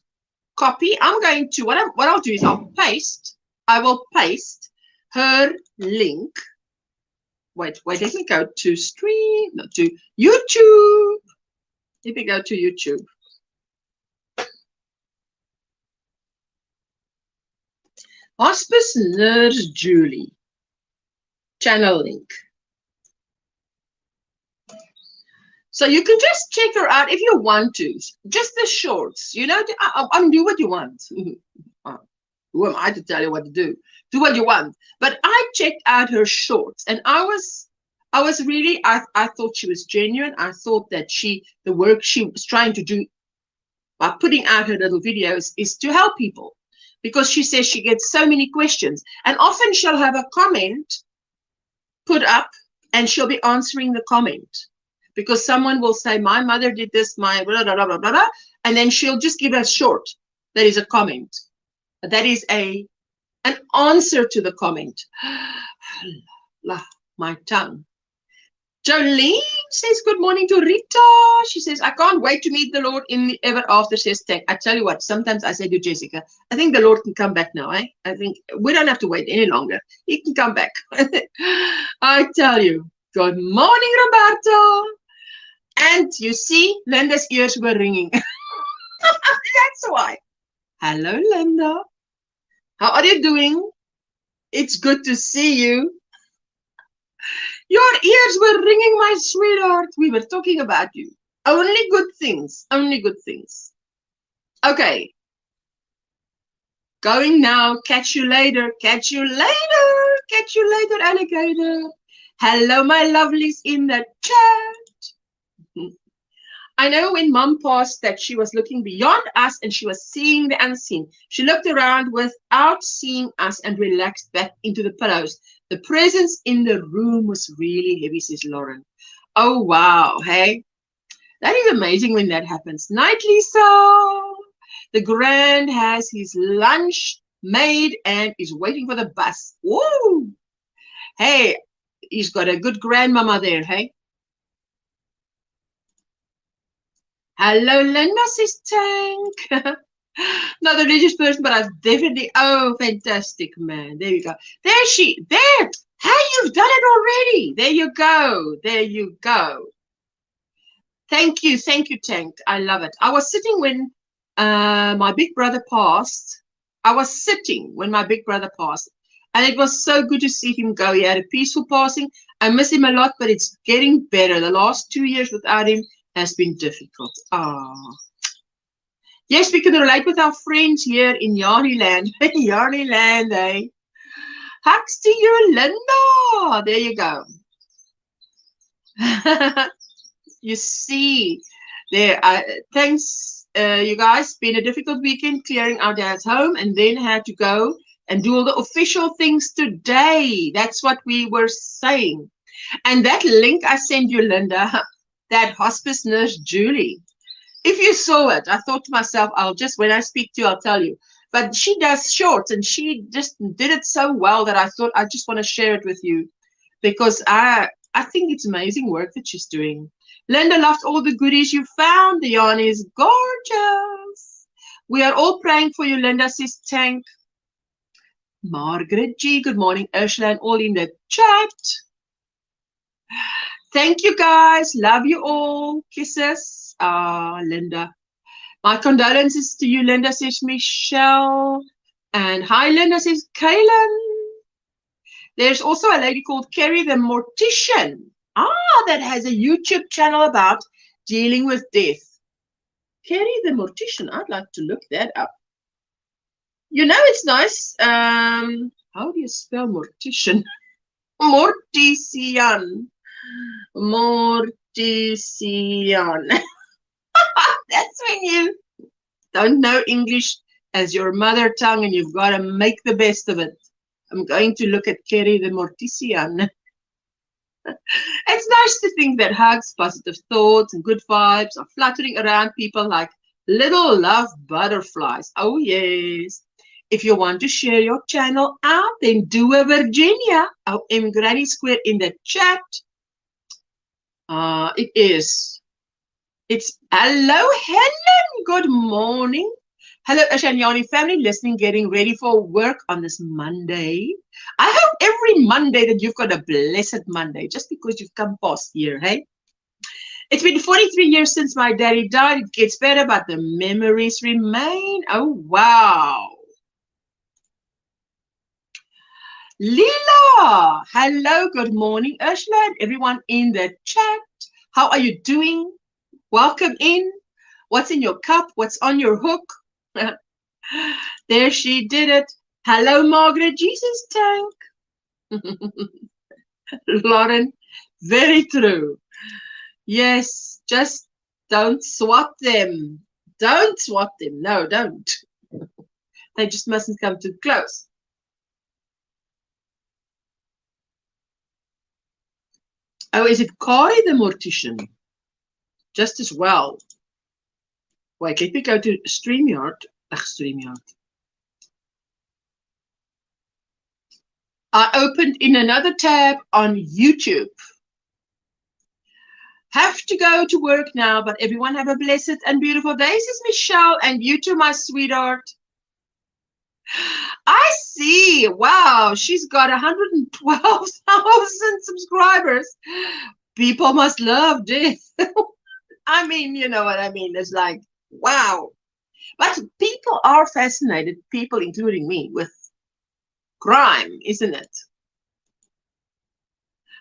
Copy. I'm going to what I'll do is I will paste her link. Wait, let me go to stream, not to YouTube. Let me go to YouTube. Hospice Nurse Julie, channel link. So you can just check her out if you want to. Just the shorts, you know. I mean, do what you want. Who am I to tell you what to do? Do what you want. But I checked out her shorts, and I was really. I thought she was genuine. I thought that the work she was trying to do by putting out her little videos is to help people. Because she says she gets so many questions, and often she'll have a comment put up and she'll be answering the comment because someone will say, my mother did this, my blah, blah, blah, blah, blah, and then she'll just give a short. That is a comment. That is an answer to the comment. My tongue. Jolene says good morning to Rita. She says, I can't wait to meet the Lord in the ever after, says Tank. I tell you what, sometimes I say to Jessica, I think the Lord can come back now. Eh? I think we don't have to wait any longer. He can come back. I tell you. Good morning, Roberta. And you see, Linda's ears were ringing. That's why. Hello, Linda. How are you doing? It's good to see you. Your ears were ringing, my sweetheart. We were talking about you. Only good things. Only good things. Okay. Going now. Catch you later. Catch you later. Catch you later, alligator. Hello, my lovelies in the chat. I know when Mum passed that she was looking beyond us and she was seeing the unseen. She looked around without seeing us and relaxed back into the pillows. The presence in the room was really heavy, says Lauren. Oh, wow. Hey, that is amazing when that happens. Night, Lisa. The Grand has his lunch made and is waiting for the bus. Woo! Hey, he's got a good grandmama there, hey? Hello, Linda, says Tank. Not a religious person, but I've definitely, oh, fantastic, man. There you go. There she, there. Hey, you've done it already. There you go. There you go. Thank you, Tank. I love it. I was sitting when my big brother passed. I was sitting when my big brother passed. And it was so good to see him go. He had a peaceful passing. I miss him a lot, but it's getting better. The last 2 years without him has been difficult. Oh. Yes, we can relate with our friends here in Yarnyland. Yarnyland, eh? Hugs to you, Linda. There you go. You see, there. Thanks, you guys. Been a difficult weekend clearing our dad's home, and then had to go and do all the official things today. That's what we were saying. And that link I sent you, Linda, that hospice nurse Julie. If you saw it, I thought to myself, when I speak to you, I'll tell you. But she does shorts, and she just did it so well that I thought I just want to share it with you, because I think it's amazing work that she's doing. Linda loved all the goodies you found. The yarn is gorgeous. We are all praying for you, Linda, says Tank. Margaret G, good morning, Ursula, and all in the chat. Thank you, guys. Love you all. Kisses. Linda. My condolences to you, Linda, says Michelle. And hi, Linda, says Kaylin. There's also a lady called Kerry the Mortician. That has a YouTube channel about dealing with death. Kerry the Mortician. I'd like to look that up. You know, it's nice. How do you spell mortician? Mortician. Mortician. That's when you don't know English as your mother tongue and you've got to make the best of it. I'm going to look at Kerry the Mortician. It's nice to think that hugs, positive thoughts, and good vibes are fluttering around people like little love butterflies. Oh, yes. If you want to share your channel out, then do a Virginia. OMGrannySquare in the chat. It's hello, Helen. Good morning. Hello, Ashanyani family, listening, getting ready for work on this Monday. I hope every Monday that you've got a blessed Monday, just because you've come past here, hey? It's been 43 years since my daddy died. It gets better, but the memories remain. Oh, wow. Lila, hello, good morning, Ursula, and everyone in the chat. How are you doing? Welcome in. What's in your cup? What's on your hook? There she did it. Hello, Margaret Jesus Tank. Lauren, very true. Yes, just don't swap them. Don't swap them. No, don't. They just mustn't come too close. Oh, is it Kari the Mortician? Just as well. Wait, let me go to StreamYard. StreamYard. I opened in another tab on YouTube. have to go to work now, but everyone have a blessed and beautiful day. This is Michelle, and you too, my sweetheart. I see. Wow, she's got 112,000 subscribers. People must love this. I mean, you know what I mean. It's like, wow. But people are fascinated, people including me, with crime, isn't it?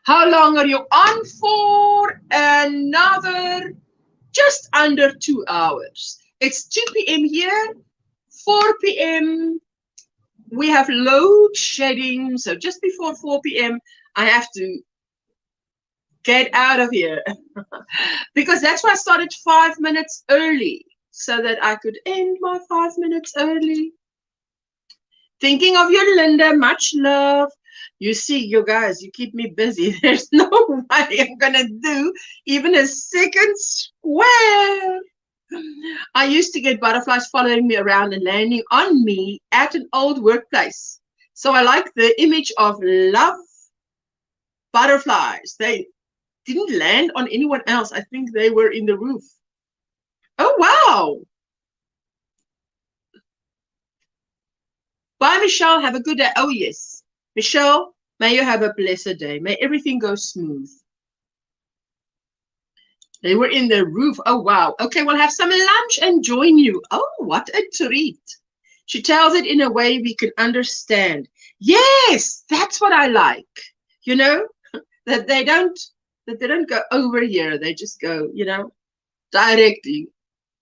How long are you on for? Another just under 2 hours. It's 2 p.m. here, 4 p.m. We have load shedding, so just before 4 p.m. I have to get out of here because that's why I started 5 minutes early, so that I could end my 5 minutes early. Thinking of you, Linda. Much love. You see, you guys, you keep me busy. There's no way I'm gonna do even a second square. I used to get butterflies following me around and landing on me at an old workplace. So I like the image of love butterflies. They didn't land on anyone else. I think they were in the roof. Oh, wow. Bye, Michelle. Have a good day. Oh, yes. Michelle, may you have a blessed day. May everything go smooth. They were in the roof. Oh, wow. Okay, we'll have some lunch and join you. Oh, what a treat. She tells it in a way we can understand. Yes, that's what I like. You know, that they don't go over here. They just go, you know, directly.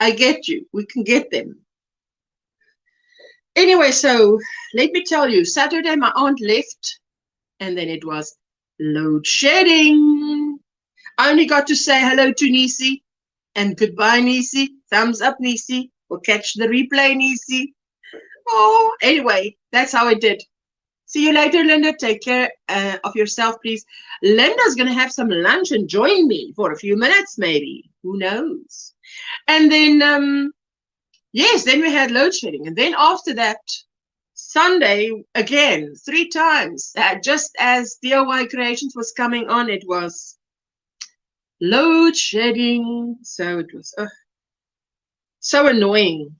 I get you. We can get them. Anyway, so let me tell you, Saturday my aunt left, and then it was load shedding. I only got to say hello to Nisi and goodbye, Nisi. Thumbs up, Nisi. We'll catch the replay, Nisi. Oh, anyway, that's how I did. See you later, Linda. Take care of yourself, please. Linda's going to have some lunch and join me for a few minutes, maybe. Who knows? And then, yes, then we had load shedding. And then after that, Sunday, again, 3 times. Just as DIY Creations was coming on, it was load shedding. So it was so annoying.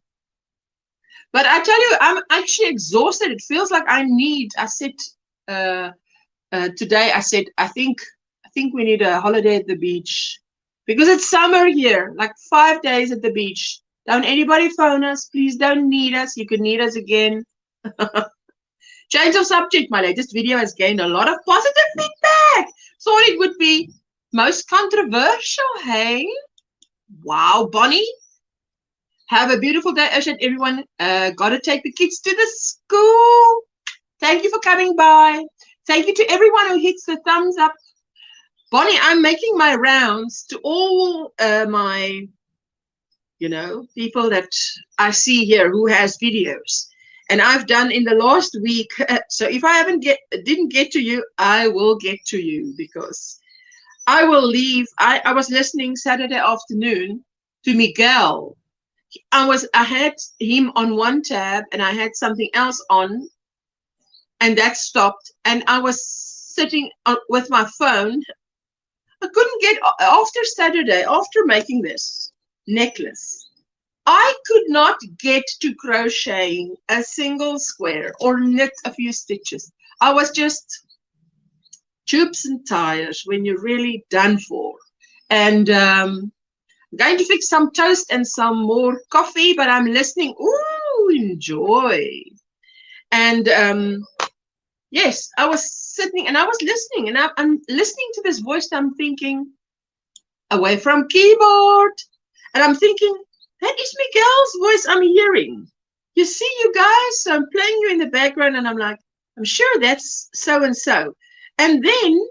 But I tell you, I'm actually exhausted. It feels like I said today, I said, I think we need a holiday at the beach because it's summer here, like 5 days at the beach. Don't anybody phone us. Please don't need us. You can need us again. Change of subject. My latest video has gained a lot of positive feedback. Thought it would be most controversial, hey? Wow, Bonnie. Have a beautiful day, Ocean. Everyone got to take the kids to the school. Thank you for coming by. Thank you to everyone who hits the thumbs up. Bonnie, I'm making my rounds to all my, you know, people that I see here who has videos. And I've done in the last week. So if I didn't get to you, I will get to you because I will leave. I was listening Saturday afternoon to Miguel. I had him on one tab and I had something else on and that stopped, and I was sitting with my phone. I couldn't get, after Saturday, after making this necklace, I could not get to crocheting a single square or knit a few stitches. I was just tubes and tires when you're really done for. And I'm going to fix some toast and some more coffee, but I'm listening. Ooh, enjoy. And yes, I was sitting and I was listening, and I'm listening to this voice. I'm thinking, away from keyboard. And I'm thinking, that is Miguel's voice I'm hearing. You see, you guys, so I'm playing you in the background, and I'm like, I'm sure that's so-and-so. And then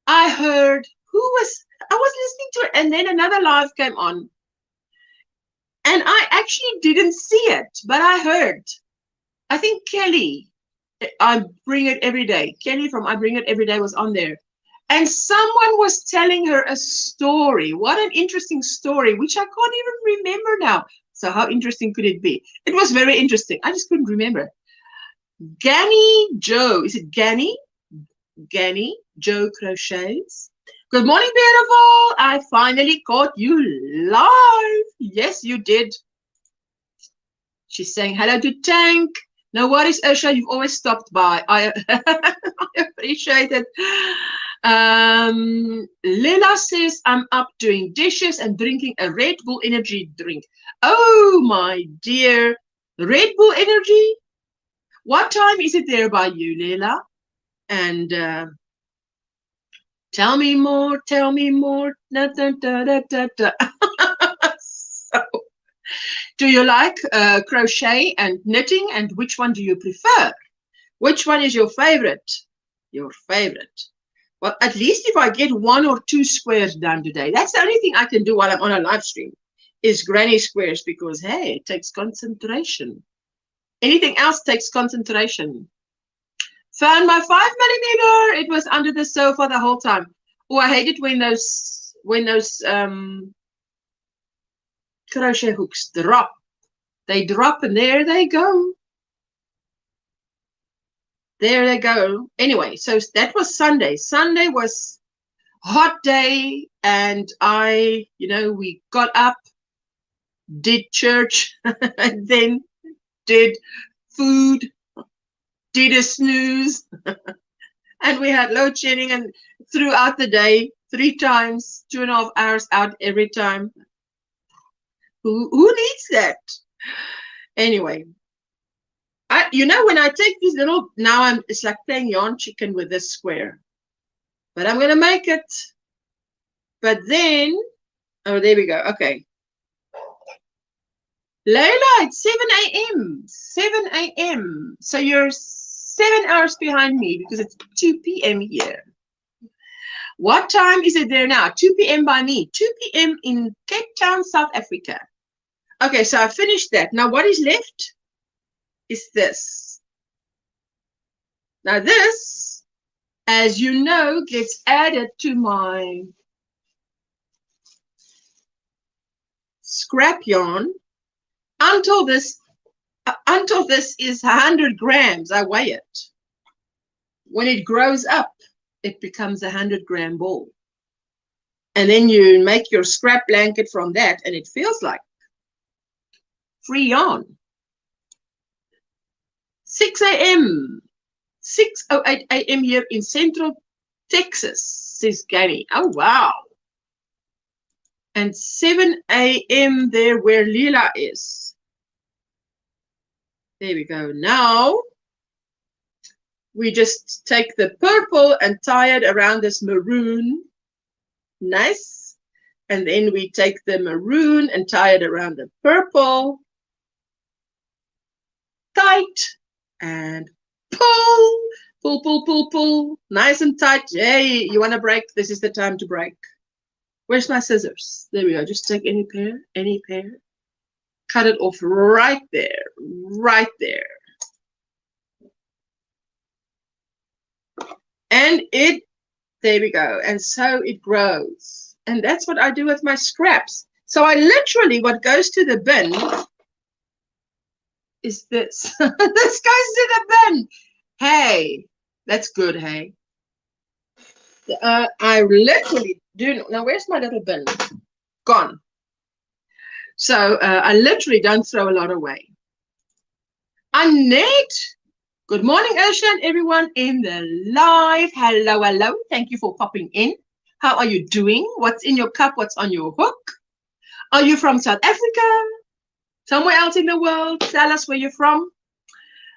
I heard I was listening to it, and then another live came on. And I actually didn't see it, but I heard, I think Kelly, I Bring It Every Day. Kelly from I Bring It Every Day was on there. And someone was telling her a story. What an interesting story, which I can't even remember now. So how interesting could it be? It was very interesting. I just couldn't remember. Ganny Joe. Is it Ganny? Ganny Joe Crochets. Good morning, beautiful. I finally caught you live. Yes, you did. She's saying hello to Tank. No worries, Ursula. You've always stopped by. I appreciate it. Lila says, I'm up doing dishes and drinking a Red Bull energy drink. Oh, my dear. Red Bull energy? What time is it there by you, Lila? And tell me more, tell me more. Da, da, da, da, da, da. So, do you like crochet and knitting, and which one do you prefer? Which one is your favorite? Your favorite. Well, at least if I get 1 or 2 squares done today, that's the only thing I can do while I'm on a live stream, is granny squares, because, hey, it takes concentration. Anything else takes concentration. Found my 5mm. It was under the sofa the whole time. Oh, I hate it when those crochet hooks drop. They drop and there they go. There they go. Anyway, so that was Sunday. Sunday was hot day, and we got up, did church, and then did food, did a snooze, and we had load shedding, and throughout the day, 3 times, 2.5 hours out every time. Who needs that? Anyway, when I take this little, now it's like playing yarn chicken with this square, but I'm gonna make it. But then, oh, there we go. Okay, Layla, it's 7 a.m. 7 a.m. So you're 7 hours behind me because it's 2 p.m. here. What time is it there now? 2 p.m. by me. 2 p.m. in Cape Town, South Africa. Okay, so I finished that. Now what is left is this. Now this, as you know, gets added to my scrap yarn until this is 100 grams. I weigh it. When it grows up, it becomes a 100-gram ball. And then you make your scrap blanket from that, and it feels like free yarn. 6 a.m. 6:08 a.m. here in Central Texas, says Gary. Oh, wow. And 7 a.m. there where Lila is. There we go. Now, we just take the purple and tie it around this maroon. Nice. And then we take the maroon and tie it around the purple. Tight. And pull. Pull, pull, pull, pull. Nice and tight. Hey, you want to break? This is the time to break. Where's my scissors? There we go. Just take any pair. Cut it off right there. Right there. And there we go. And so it grows. And that's what I do with my scraps. So I literally, what goes to the bin is this. This goes to the bin. Hey, that's good, hey. I literally do. Now, where's my little bin? Gone. So I literally don't throw a lot away. Annette. Good morning, Ocean, everyone in the live. Hello, hello. Thank you for popping in. How are you doing? What's in your cup? What's on your hook? Are you from South Africa? Somewhere else in the world? Tell us where you're from.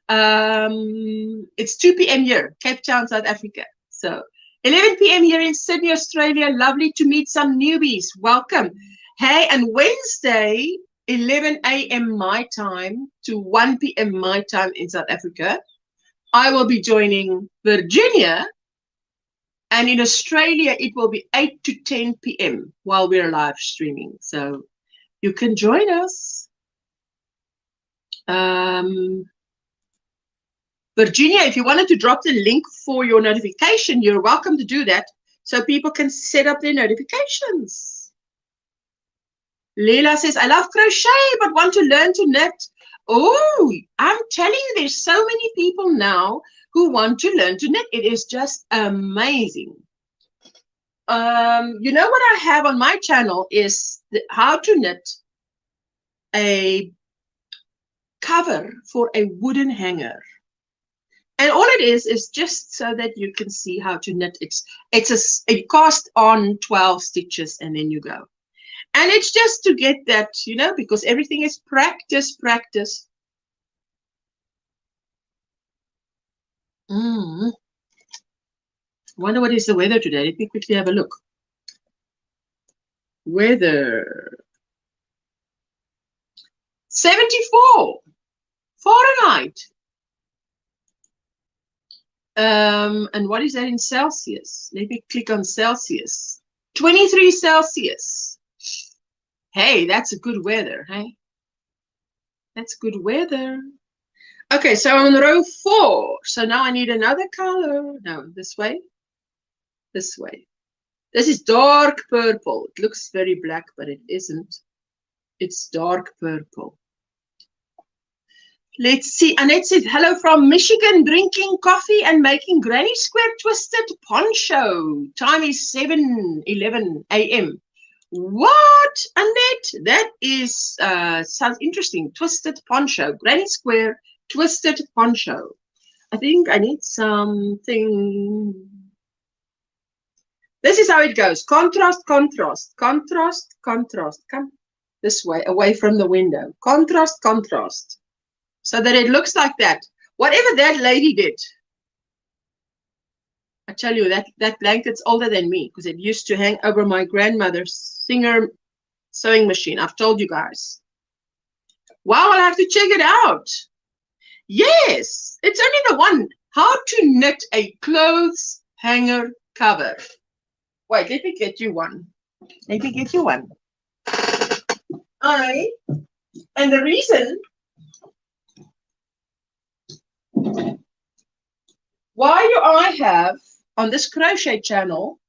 It's 2 p.m. here, Cape Town, South Africa. So 11 p.m. here in Sydney, Australia. Lovely to meet some newbies. Welcome. Hey, and Wednesday, 11 a.m. my time to 1 p.m. my time in South Africa, I will be joining Virginia, and in Australia it will be 8 to 10 p.m. while we're live streaming. So you can join us. Virginia, if you wanted to drop the link for your notification, you're welcome to do that so people can set up their notifications. Leila says, I love crochet but want to learn to knit. Oh, I'm telling you, there's so many people now who want to learn to knit. It is just amazing. You know what I have on my channel is how to knit a cover for a wooden hanger. And all it is just so that you can see how to knit. It cast on 12 stitches and then you go. And it's just to get that, you know, because everything is practice, practice. Wonder what is the weather today. Let me quickly have a look. Weather. 74 Fahrenheit. And what is that in Celsius? Let me click on Celsius. 23 Celsius. Hey, that's a good weather, hey? That's good weather. Okay, so I'm on row 4. So now I need another color. No, this way. This way. This is dark purple. It looks very black, but it isn't. It's dark purple. Let's see. Annette said, hello from Michigan, drinking coffee and making Granny Square twisted poncho. Time is 7:11 a.m. What, Annette? That is, sounds interesting. Twisted poncho. Granny Square twisted poncho. I think I need something. This is how it goes. Contrast, contrast, contrast, contrast. Come this way, away from the window. Contrast, contrast. So that it looks like that. Whatever that lady did, I tell you, that blanket's older than me because it used to hang over my grandmother's Singer sewing machine. I've told you guys. Wow, I'll have to check it out. Yes, it's only the one. How to knit a clothes hanger cover. Wait, let me get you one. Let me get you one. And the reason why do I have on this crochet channel,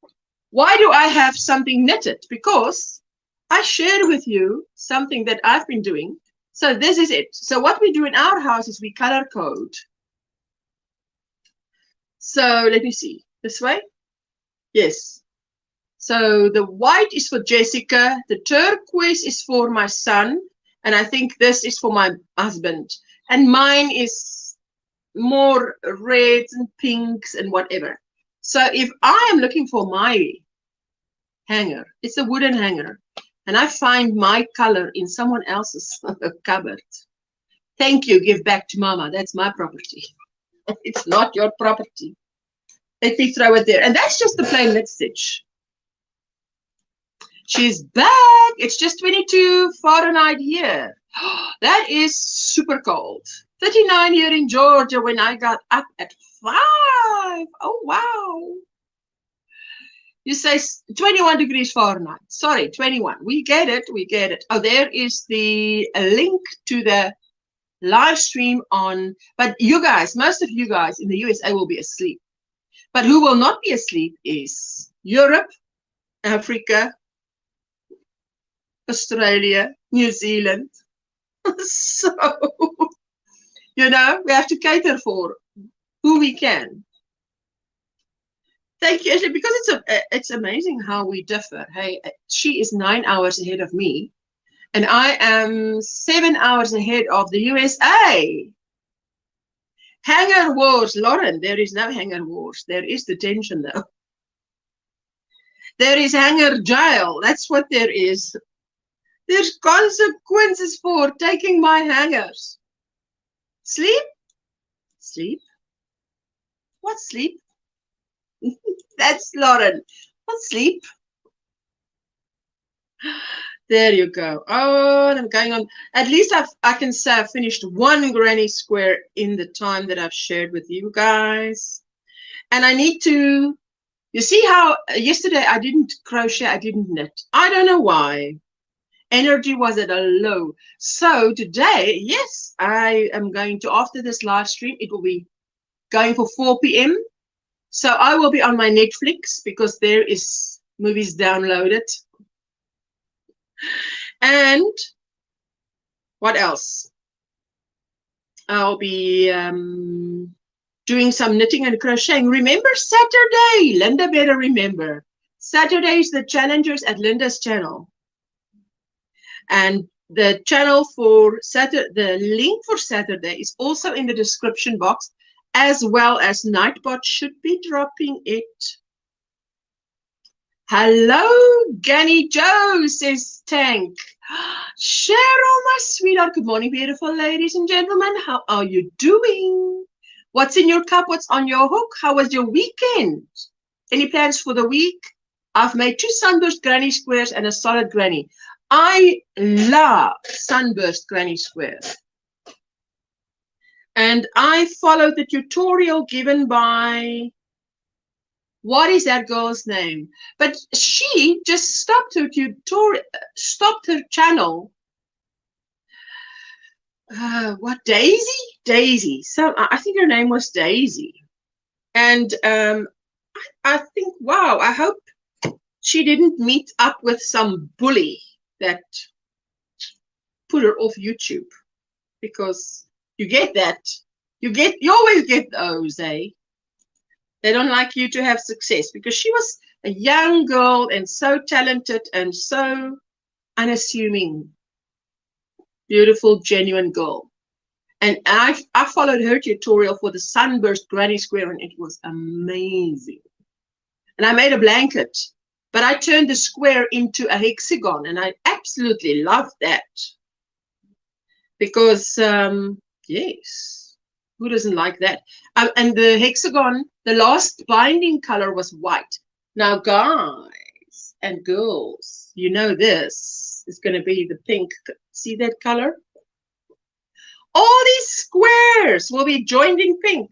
why do I have something knitted? Because I shared with you something that I've been doing. So this is it. So what we do in our house is we color code. So let me see. This way? Yes. So the white is for Jessica. The turquoise is for my son. And I think this is for my husband. And mine is more reds and pinks and whatever. So if I am looking for my hanger, it's a wooden hanger, and I find my color in someone else's cupboard, thank you, give back to mama. That's my property. It's not your property. Let me throw it there. And that's just the plain knit stitch. She's back. It's just 22 Fahrenheit here. That is super cold. 39 here in Georgia when I got up at 5. Oh, wow. You say 21 degrees Fahrenheit. Sorry, 21. We get it. We get it. Oh, there is the link to the live stream on. But you guys, most of you guys in the USA will be asleep. But who will not be asleep is Europe, Africa, Australia, New Zealand. So, you know, we have to cater for who we can. Thank you, Ashley, because it's amazing how we differ. Hey, she is 9 hours ahead of me, and I am 7 hours ahead of the USA. Hanger wars, Lauren. There is no hanger wars. There is detention, though. There is hanger jail. That's what there is. There's consequences for taking my hangers. Sleep? Sleep? What sleep? That's Lauren. What sleep? There you go. Oh, and I'm going on. At least I can say I've finished one granny square in the time that I've shared with you guys. And I need to, you see how yesterday I didn't crochet, I didn't knit. I don't know why. Energy was at a low. So today, yes, I am going to, after this live stream, it will be going for 4 p.m. So I will be on my Netflix because there is movies downloaded. And what else? I'll be doing some knitting and crocheting. Remember Saturday? Linda better remember. Saturday is the challengers at Linda's channel. And the channel for Saturday, the link for Saturday is also in the description box, as well as Nightbot should be dropping it. Hello, Ganny Joe, says Tank. Cheryl, my sweetheart. Good morning, beautiful ladies and gentlemen. How are you doing? What's in your cup? What's on your hook? How was your weekend? Any plans for the week? I've made 2 sunburst granny squares and a solid granny. I love sunburst granny squares. And I followed the tutorial given by, what is that girl's name? But she just stopped her tutorial, stopped her channel. What, Daisy? Daisy. So I think her name was Daisy. And I think, wow, I hope she didn't meet up with some bully that put her off YouTube, because you get that. You always get those, eh? They don't like you to have success, because she was a young girl and so talented and so unassuming, beautiful, genuine girl. And I followed her tutorial for the sunburst granny square, and it was amazing. And I made a blanket, but I turned the square into a hexagon, and I absolutely loved that. Because, yes, who doesn't like that? And the hexagon, the last binding color was white. Now, guys and girls, you know this is going to be the pink. See that color? All these squares will be joined in pink.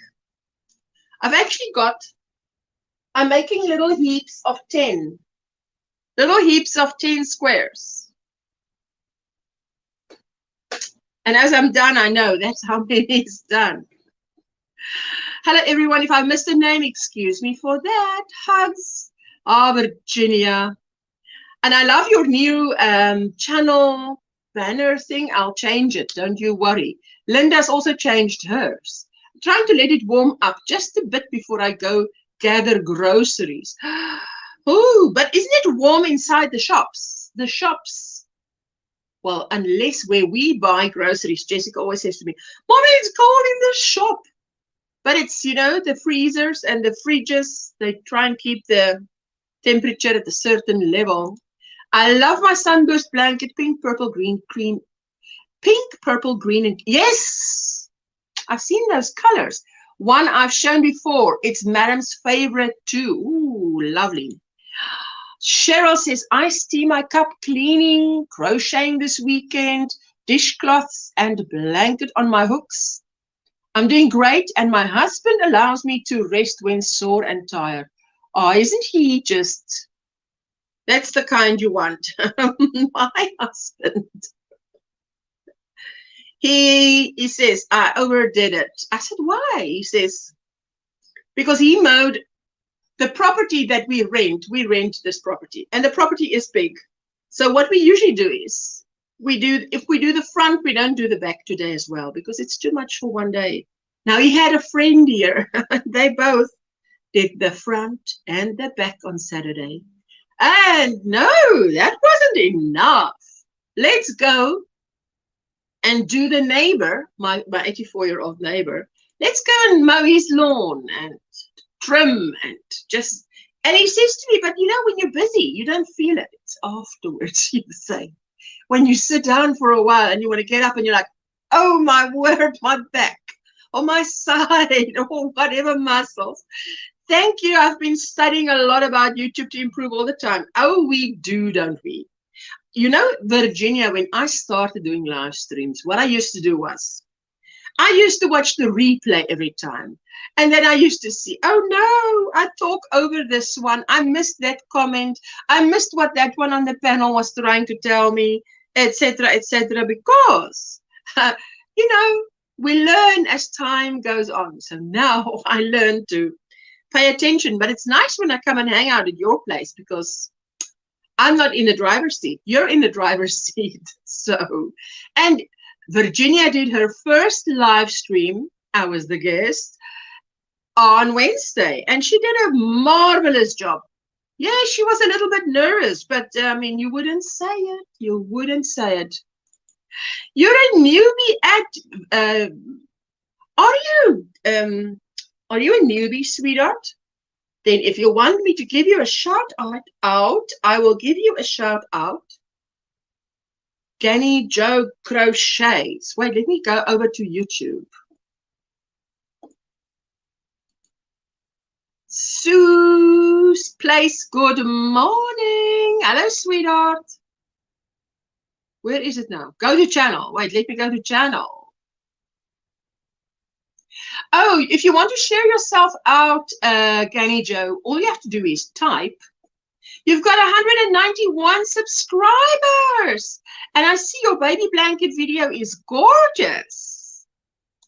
I've actually got, I'm making little heaps of 10. Little heaps of 10 squares. And as I'm done, I know that's how many is done. Hello, everyone. If I missed a name, excuse me for that. Hugs. Virginia. And I love your new channel banner thing. I'll change it. Don't you worry. Linda's also changed hers. I'm trying to let it warm up just a bit before I go gather groceries. Oh, but isn't it warm inside the shops? The shops. Well, unless where we buy groceries, Jessica always says to me, Mommy, it's cold in the shop. But it's, you know, the freezers and the fridges, they try and keep the temperature at a certain level. I love my sunburst blanket, pink, purple, green, cream. Pink, purple, green, and yes, I've seen those colors. One I've shown before. It's Madam's favorite too. Ooh, lovely. Cheryl says, iced tea, my cup, cleaning, crocheting this weekend, dishcloths and blanket on my hooks. I'm doing great, and my husband allows me to rest when sore and tired. Oh, isn't he just, that's the kind you want. My husband. He says, I overdid it. I said, why? He says, because he mowed the property that we rent this property, and the property is big. So what we usually do is, if we do the front, we don't do the back today as well, because it's too much for one day. Now, he had a friend here. They both did the front and the back on Saturday. And no, that wasn't enough. Let's go and do the neighbor, my 84-year-old neighbor. Let's go and mow his lawn and trim and just, and he says to me, but you know, when you're busy, you don't feel it. It's afterwards, you say. When you sit down for a while and you want to get up and you're like, oh my word, my back or my side or whatever muscles. Thank you. I've been studying a lot about YouTube to improve all the time. Oh, we do, don't we? You know, Virginia, when I started doing live streams, what I used to do was, I used to watch the replay every time. And then I used to see, oh no, I talk over this one. I missed that comment. I missed what that one on the panel was trying to tell me, etc., because, you know, we learn as time goes on. So now I learn to pay attention. But it's nice when I come and hang out at your place, because I'm not in the driver's seat. You're in the driver's seat. So, and Virginia did her first live stream. I was the guest on Wednesday, and she did a marvelous job. Yeah, she was a little bit nervous, but I mean, you wouldn't say it. You wouldn't say it. You're a newbie at. Are you? Are you a newbie, sweetheart? Then, if you want me to give you a shout out, I will give you a shout out. Granny Jo Crochets. Wait, let me go over to YouTube. Sue's Place, good morning. Hello, sweetheart. Where is it now? Go to channel. Wait, let me go to channel. Oh, if you want to share yourself out, Granny Jo, all you have to do is type. You've got 191 subscribers. And I see your baby blanket video is gorgeous.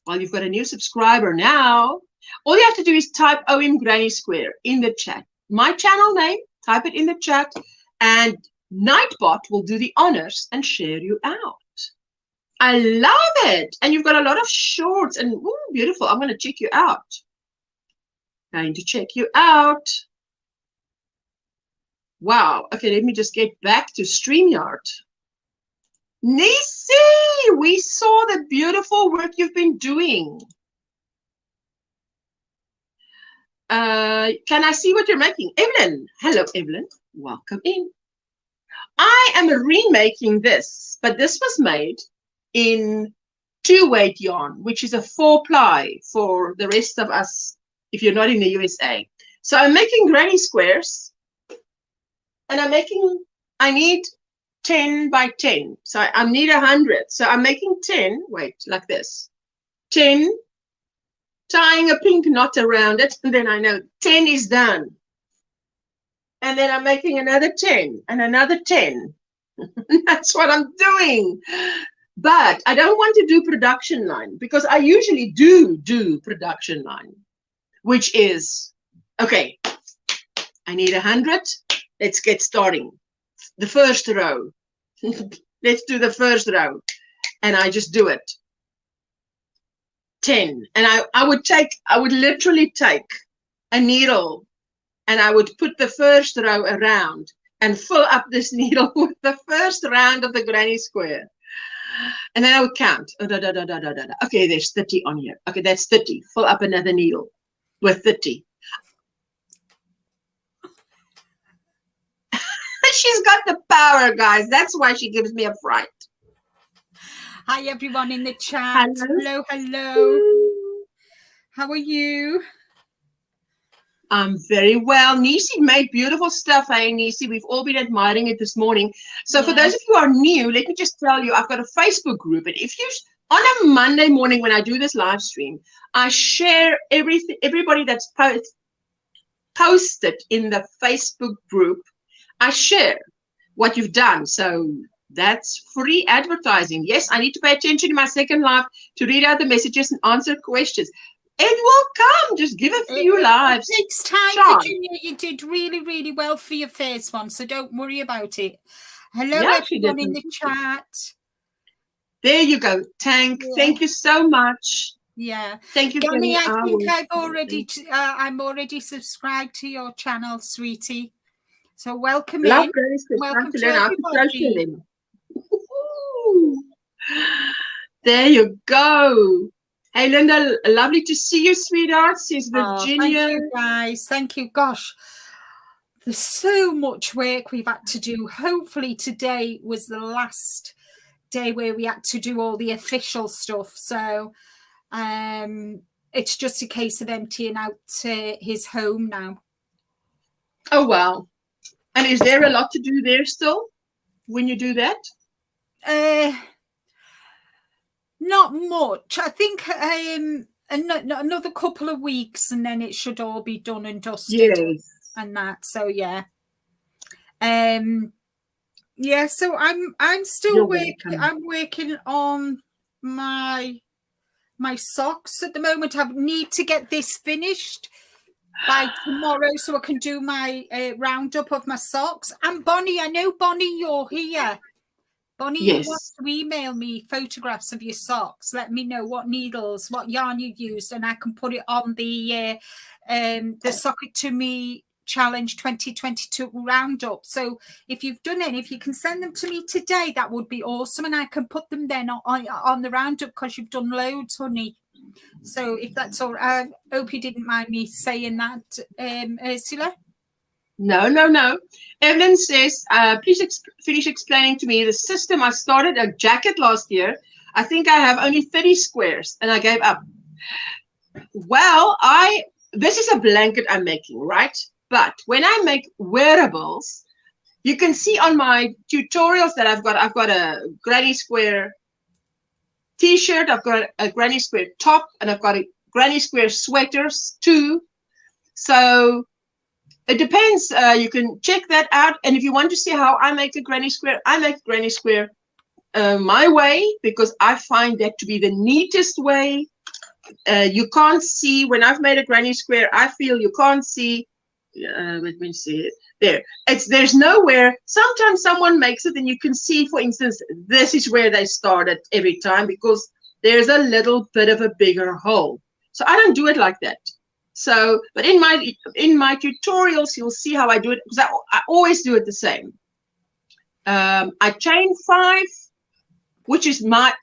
Well, you've got a new subscriber now. All you have to do is type OMGrannySquare in the chat. My channel name, type it in the chat, and Nightbot will do the honors and share you out. I love it. And you've got a lot of shorts and ooh, beautiful. I'm going to check you out. Going to check you out. Wow. Okay, let me just get back to StreamYard. Nisi, we saw the beautiful work you've been doing. Can I see what you're making? Evelyn. Hello, Evelyn. Welcome in. I am remaking this, but this was made in 2-weight yarn, which is a 4-ply for the rest of us if you're not in the USA. So I'm making granny squares, and I need 10 by 10. So I need 100. So I'm making 10, wait, like this. 10, tying a pink knot around it, and then I know 10 is done. And then I'm making another 10 and another 10. That's what I'm doing. But I don't want to do production line because I usually do production line, which is, okay, I need 100. Let's get starting. The first row. Let's do the first row. And I just do it. 10. And I would literally take a needle and I would put the first row around and fill up this needle with the first round of the granny square. And then I would count. Okay, there's 30 on here. Okay, that's 30. Fill up another needle with 30. She's got the power, guys. That's why she gives me a fright. Hi, everyone in the chat. Hello, hello. How are you? I'm very well. Nisi made beautiful stuff, hey, Nisi. We've all been admiring it this morning. So for those of you who are new, let me just tell you, I've got a Facebook group. And if you, on a Monday morning when I do this live stream, I share everything, everybody that's posted in the Facebook group, I share what you've done. So that's free advertising. Yes, I need to pay attention in my second live to read out the messages and answer questions. It will come. Just give a few lives. It takes time, Virginia. You did really, really well for your first one, so don't worry about it. Hello, everyone in the chat. There you go, Tank. Yeah. Thank you so much. Yeah. Thank you. Granny, I think I'm already subscribed to your channel, sweetie. So welcome in. Welcome to everybody. There you go. Hey, Linda, lovely to see you, sweetheart, says Virginia. Thank you, guys. Thank you. Gosh, there's so much work we've had to do. Hopefully today was the last day where we had to do all the official stuff. So it's just a case of emptying out his home now. Oh, wow. And is there a lot to do there still when you do that? Not much. I think another couple of weeks and then it should all be done and dusted. Yes. And that. So yeah. Yeah, so I'm still working. I'm working on my socks at the moment. I need to get this finished by tomorrow so I can do my roundup of my socks. And Bonnie, I know Bonnie, you're here. Bonnie, yes. You want to email me photographs of your socks. Let me know what needles, what yarn you used, and I can put it on the Sock It To Me Challenge 2022 roundup. So if you've done it, if you can send them to me today, that would be awesome, and I can put them then on the roundup, because you've done loads, honey. So if that's all, I hope you didn't mind me saying that, Ursula. No. Evelyn says, please finish explaining to me the system. I started a jacket last year. I think I have only 30 squares and I gave up. Well, this is a blanket I'm making, right? But when I make wearables, you can see on my tutorials that I've got a Granny Square t-shirt, I've got a Granny Square top, and I've got a Granny Square sweaters too. So it depends. You can check that out. And if you want to see how I make a Granny Square, I make Granny Square my way, because I find that to be the neatest way. You can't see when I've made a Granny Square. I feel you can't see. Let me see it. There. There's nowhere. Sometimes someone makes it and you can see, for instance, this is where they started every time, because there's a little bit of a bigger hole. So I don't do it like that. So, but in my tutorials, you'll see how I do it, because I always do it the same. I chain 5, which is why?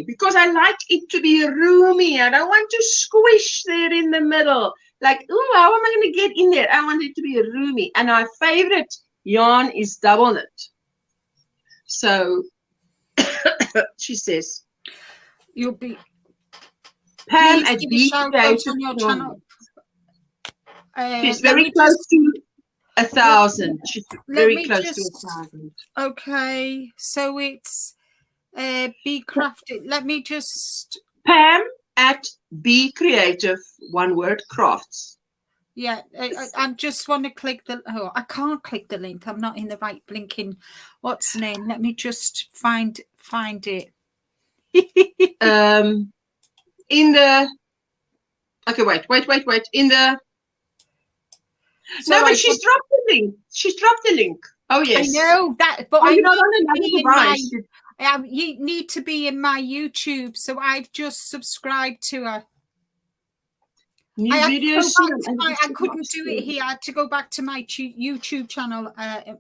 Because I like it to be roomy. I don't want to squish there in the middle. Like, oh, how am I going to get in there? I want it to be roomy. And my favorite yarn is double knit. So she says, you'll be Pam at B on your channel. She's very close to 1,000. She's very close to 1,000. Okay, so it's Be Crafted. Let me just Pam at Be Creative, one word, crafts. Yeah, I just want to click the. Oh, I can't click the link. I'm not in the right blinking. What's the name? Let me just find it. In the. Okay, wait. In the. So no, but she's dropped the link. She's dropped the link. Oh yes. I know that, but you're not on another device. You need to be in my YouTube, so I've just subscribed to her. New videos. I couldn't do it here. I had to go back to my YouTube channel where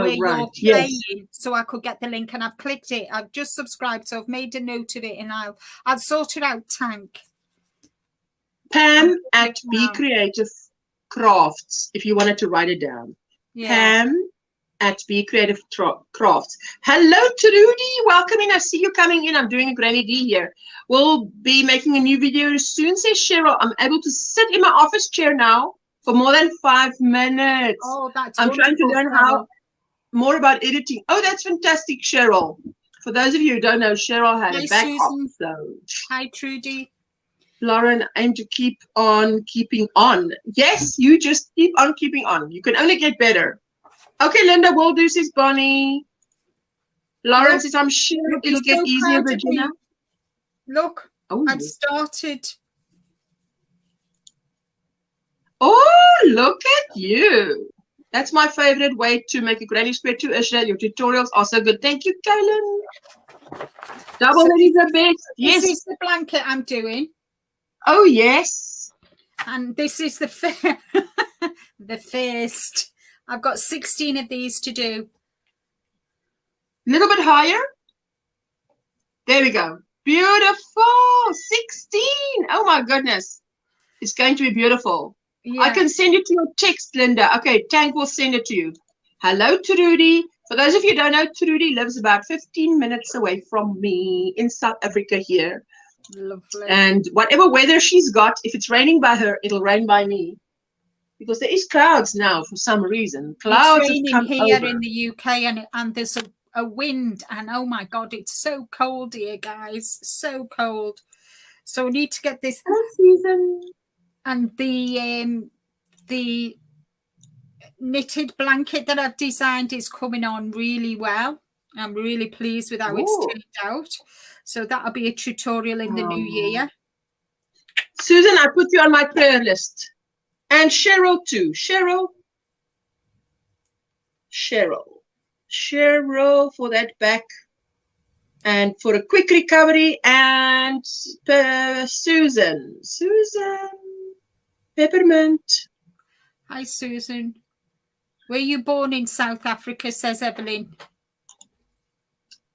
you're playing, yes. So I could get the link, and I've clicked it. I've just subscribed, so I've made a note of it, and I'll sort it out. Tank. Pam at Be Creative Crafts. If you wanted to write it down. Yeah. Pam at Be Creative Crafts. Hello, Trudy. Welcome in. I see you coming in. I'm doing a Granny D here. We'll be making a new video soon, says Cheryl. I'm able to sit in my office chair now for more than 5 minutes. Oh, that's I'm trying to learn more about editing. Oh, that's fantastic, Cheryl. For those of you who don't know, Cheryl had a back off. So. Hi, Trudy. Lauren, aim to keep on keeping on. Yes, you just keep on keeping on. You can only get better. Okay, Linda, will do, says Bonnie. Lauren says, I'm sure it'll get easier, Virginia. Look, I've started. Oh, look at you. That's my favorite way to make a Granny Square too, Ursula. Your tutorials are so good. Thank you, Kaylin. Double knit is the best. Yes. This is the blanket I'm doing. Oh, yes. And this is the first. I've got 16 of these to do. A little bit higher. There we go. Beautiful. 16. Oh, my goodness. It's going to be beautiful. Yeah. I can send it to your text, Linda. Okay, Tank will send it to you. Hello, Trudy. For those of you who don't know, Trudy lives about 15 minutes away from me in South Africa here. Lovely. And whatever weather she's got, if it's raining by her, it'll rain by me. Because there is clouds now for some reason. Clouds it's raining here in the UK, and there's a wind, and oh my God, it's so cold here, guys. So cold. So we need to get this season. And the knitted blanket that I've designed is coming on really well. I'm really pleased with how it's turned out. So that'll be a tutorial in the new year. Susan, I put you on my prayer list. And Cheryl too. Cheryl for that back and for a quick recovery. And Susan, Peppermint. Hi, Susan. Were you born in South Africa, says Evelyn?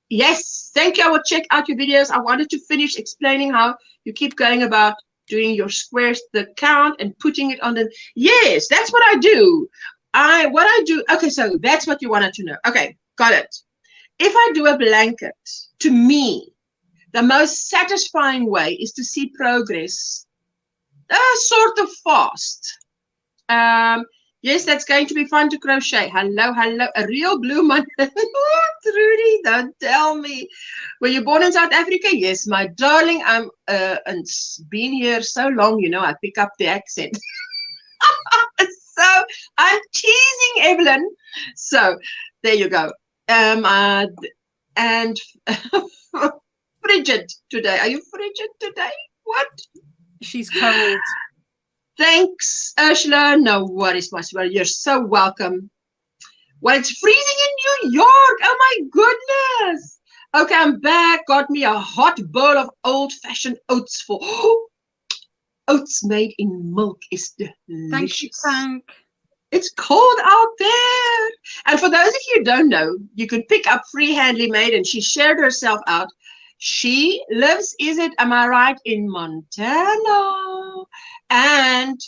Yes, thank you. I will check out your videos. I wanted to finish explaining how you keep going about doing your squares, the count, and putting it on the... Yes, that's what I do. Okay, so that's what you wanted to know. Okay, got it. If I do a blanket, to me, the most satisfying way is to see progress sort of fast. Yes, that's going to be fun to crochet. Hello, hello. A real blue man. Trudy, don't tell me. Were you born in South Africa? Yes, my darling. I'm and been here so long, you know, I pick up the accent. So I'm teasing Evelyn. So there you go. And frigid today. Are you frigid today? What? She's cold. Thanks, Ursula. No worries, my sweetheart. You're so welcome. Well, it's freezing in New York. Oh, my goodness. Okay, I'm back. Got me a hot bowl of old-fashioned oats for... Oats made in milk is delicious. Thank you, Frank. It's cold out there. And for those of you who don't know, you can pick up Free Handly Made, and she shared herself out. She lives, am I right, in Montana. And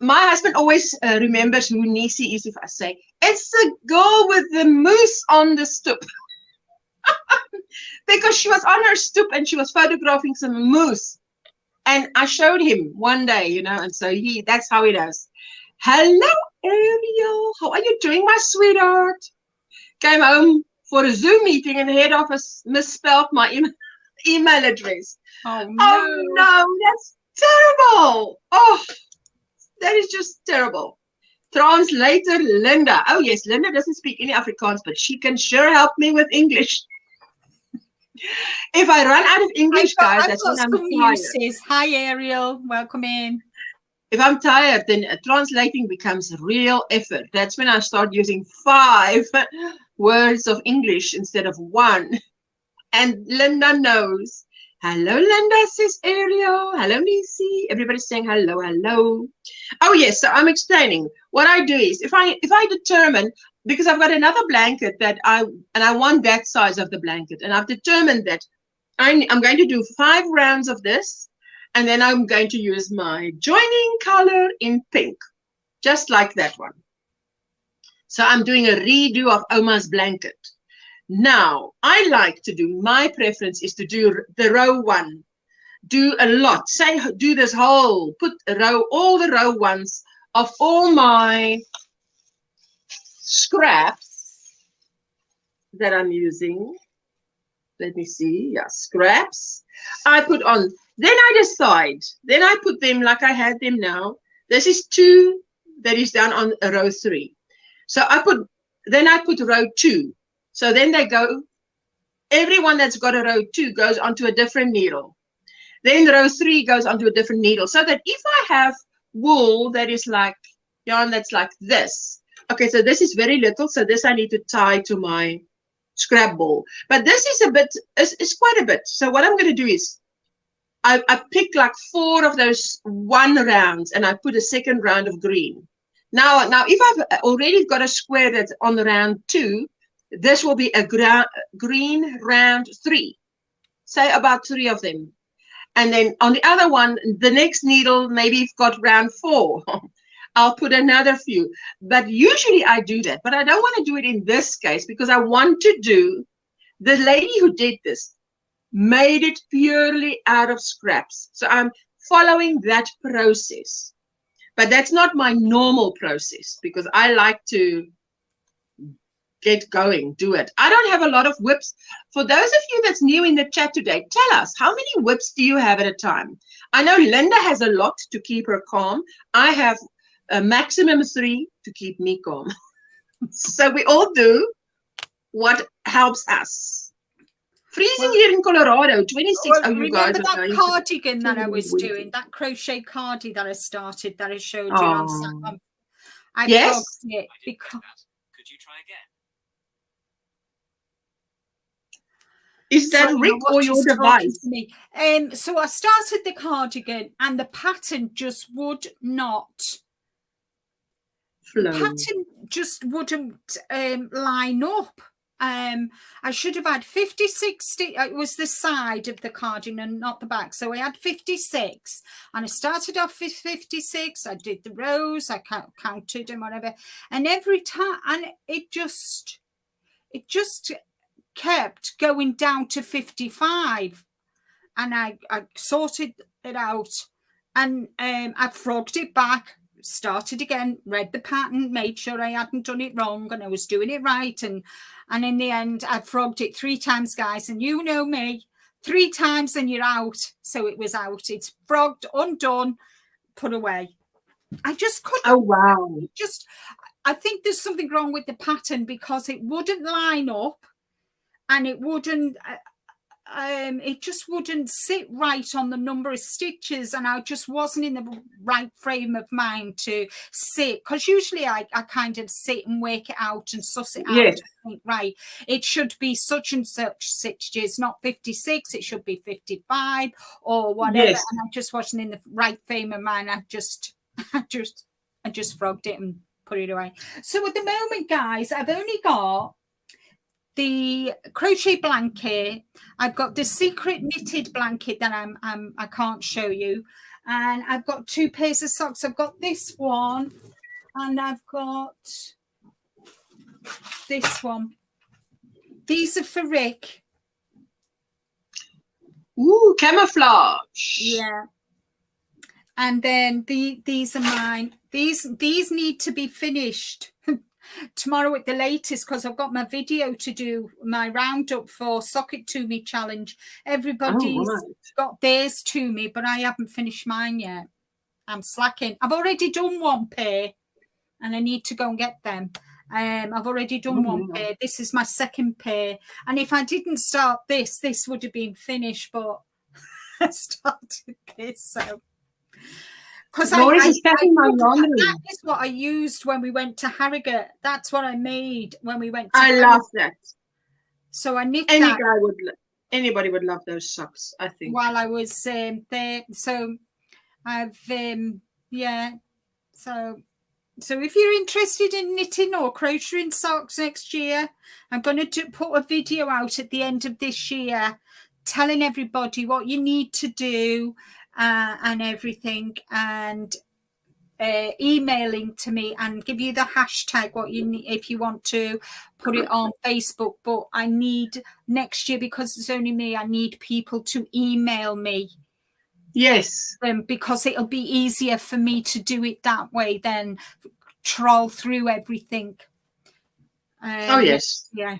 my husband always remembers who Nisi is if I say, it's the girl with the moose on the stoop. Because she was on her stoop and she was photographing some moose. And I showed him one day, you know, and so that's how he does. Hello, Ariel. How are you doing, my sweetheart? Came home for a Zoom meeting and the head office misspelled my email address. Oh, no. Oh, no, that's terrible. Oh, that is just terrible. Translator Linda. Oh, yes, Linda doesn't speak any Afrikaans, but she can sure help me with English. If I run out of English, guys, that's when I'm tired. Hi, Ariel. Welcome in. If I'm tired, then translating becomes a real effort. That's when I start using 5 words of English instead of 1. And Linda knows. Hello, Linda, says Ariel. Hello, Nisi. Everybody's saying hello, hello. Oh, yes, so I'm explaining. What I do is, if I determine, because I've got another blanket that I want that size of the blanket, and I've determined that I'm going to do 5 rounds of this, and then I'm going to use my joining color in pink, just like that one. So I'm doing a redo of Oma's blanket. Now, I like to do, my preference is to do the row 1. Do a lot. Say, do this whole, put a row, all the row 1s of all my scraps that I'm using. Let me see. Yeah, scraps. I put on, then I decide. Then I put them like I had them now. This is 2 that is down on row 3. So then I put row 2. So then they go, everyone that's got a row 2 goes onto a different needle. Then row 3 goes onto a different needle. So that if I have wool that is like, yarn that's like this. Okay, so this is very little. So this I need to tie to my scrap ball. But this is a bit, it's quite a bit. So what I'm going to do is, I pick like 4 of those 1 rounds and I put a second round of green. Now if I've already got a square that's on the round 2, this will be a green round 3. Say about 3 of them. And then on the other one, the next needle, maybe it's got round 4. I'll put another few. But usually I do that. But I don't want to do it in this case because I want to do, the lady who did this made it purely out of scraps. So I'm following that process. But that's not my normal process because I like to get going, do it. I don't have a lot of whips. For those of you that's new in the chat today, tell us, how many whips do you have at a time? I know Linda has a lot to keep her calm. I have a maximum 3 to keep me calm. So we all do what helps us. Freezing here in Colorado, 26. Oh, you guys remember that cardigan that I was doing, that crochet cardi that I started, that I showed you on. I yes. It because. Could you try again? Is that Rick or your device? So I started the cardigan and the pattern just would not the pattern just wouldn't line up. I should have had 56. It was the side of the cardigan and not the back. So I had 56, and I started off with 56. I did the rows, I counted and whatever, and every time, and it just kept going down to 55, and I sorted it out, and I frogged it back, started again, read the pattern, made sure I hadn't done it wrong and I was doing it right, and in the end I frogged it 3 times, guys, and you know me, 3 times and you're out. So it was out, it's frogged, undone, put away. I just couldn't. Oh wow. I think there's something wrong with the pattern, because it wouldn't line up, and it wouldn't it just wouldn't sit right on the number of stitches, and I just wasn't in the right frame of mind to sit, because usually I kind of sit and work it out and suss it out. Yes. And think, right, it should be such and such stitches, not 56, it should be 55 or whatever. Yes. And I just wasn't in the right frame of mind. I just frogged it and put it away. So at the moment, guys, I've only got the crochet blanket. I've got the secret knitted blanket that I can't show you, and I've got 2 pairs of socks. I've got this one, and I've got this one. These are for Rick. Ooh, camouflage. Yeah. And then these are mine. These need to be finished tomorrow at the latest, because I've got my video to do, my roundup for Sock It To Me challenge. Everybody's got theirs to me, but I haven't finished mine yet. I'm slacking. I've already done 1 pair, and I need to go and get them. I've already done 1 pair. This is my 2nd pair, and if I didn't start this would have been finished, but I started this, so. Because that is what I used when we went to Harrogate. That's what I made when we went to Harrogate. Love that. So I knit anybody would love those socks, I think. While I was there. So I've, yeah. So if you're interested in knitting or crocheting socks next year, I'm going to put a video out at the end of this year telling everybody what you need to do, and everything, and emailing to me, and give you the hashtag what you need if you want to put it on Facebook. But I need next year, because it's only me, I need people to email me. Yes. Because it'll be easier for me to do it that way than troll through everything. Oh yes. Yeah.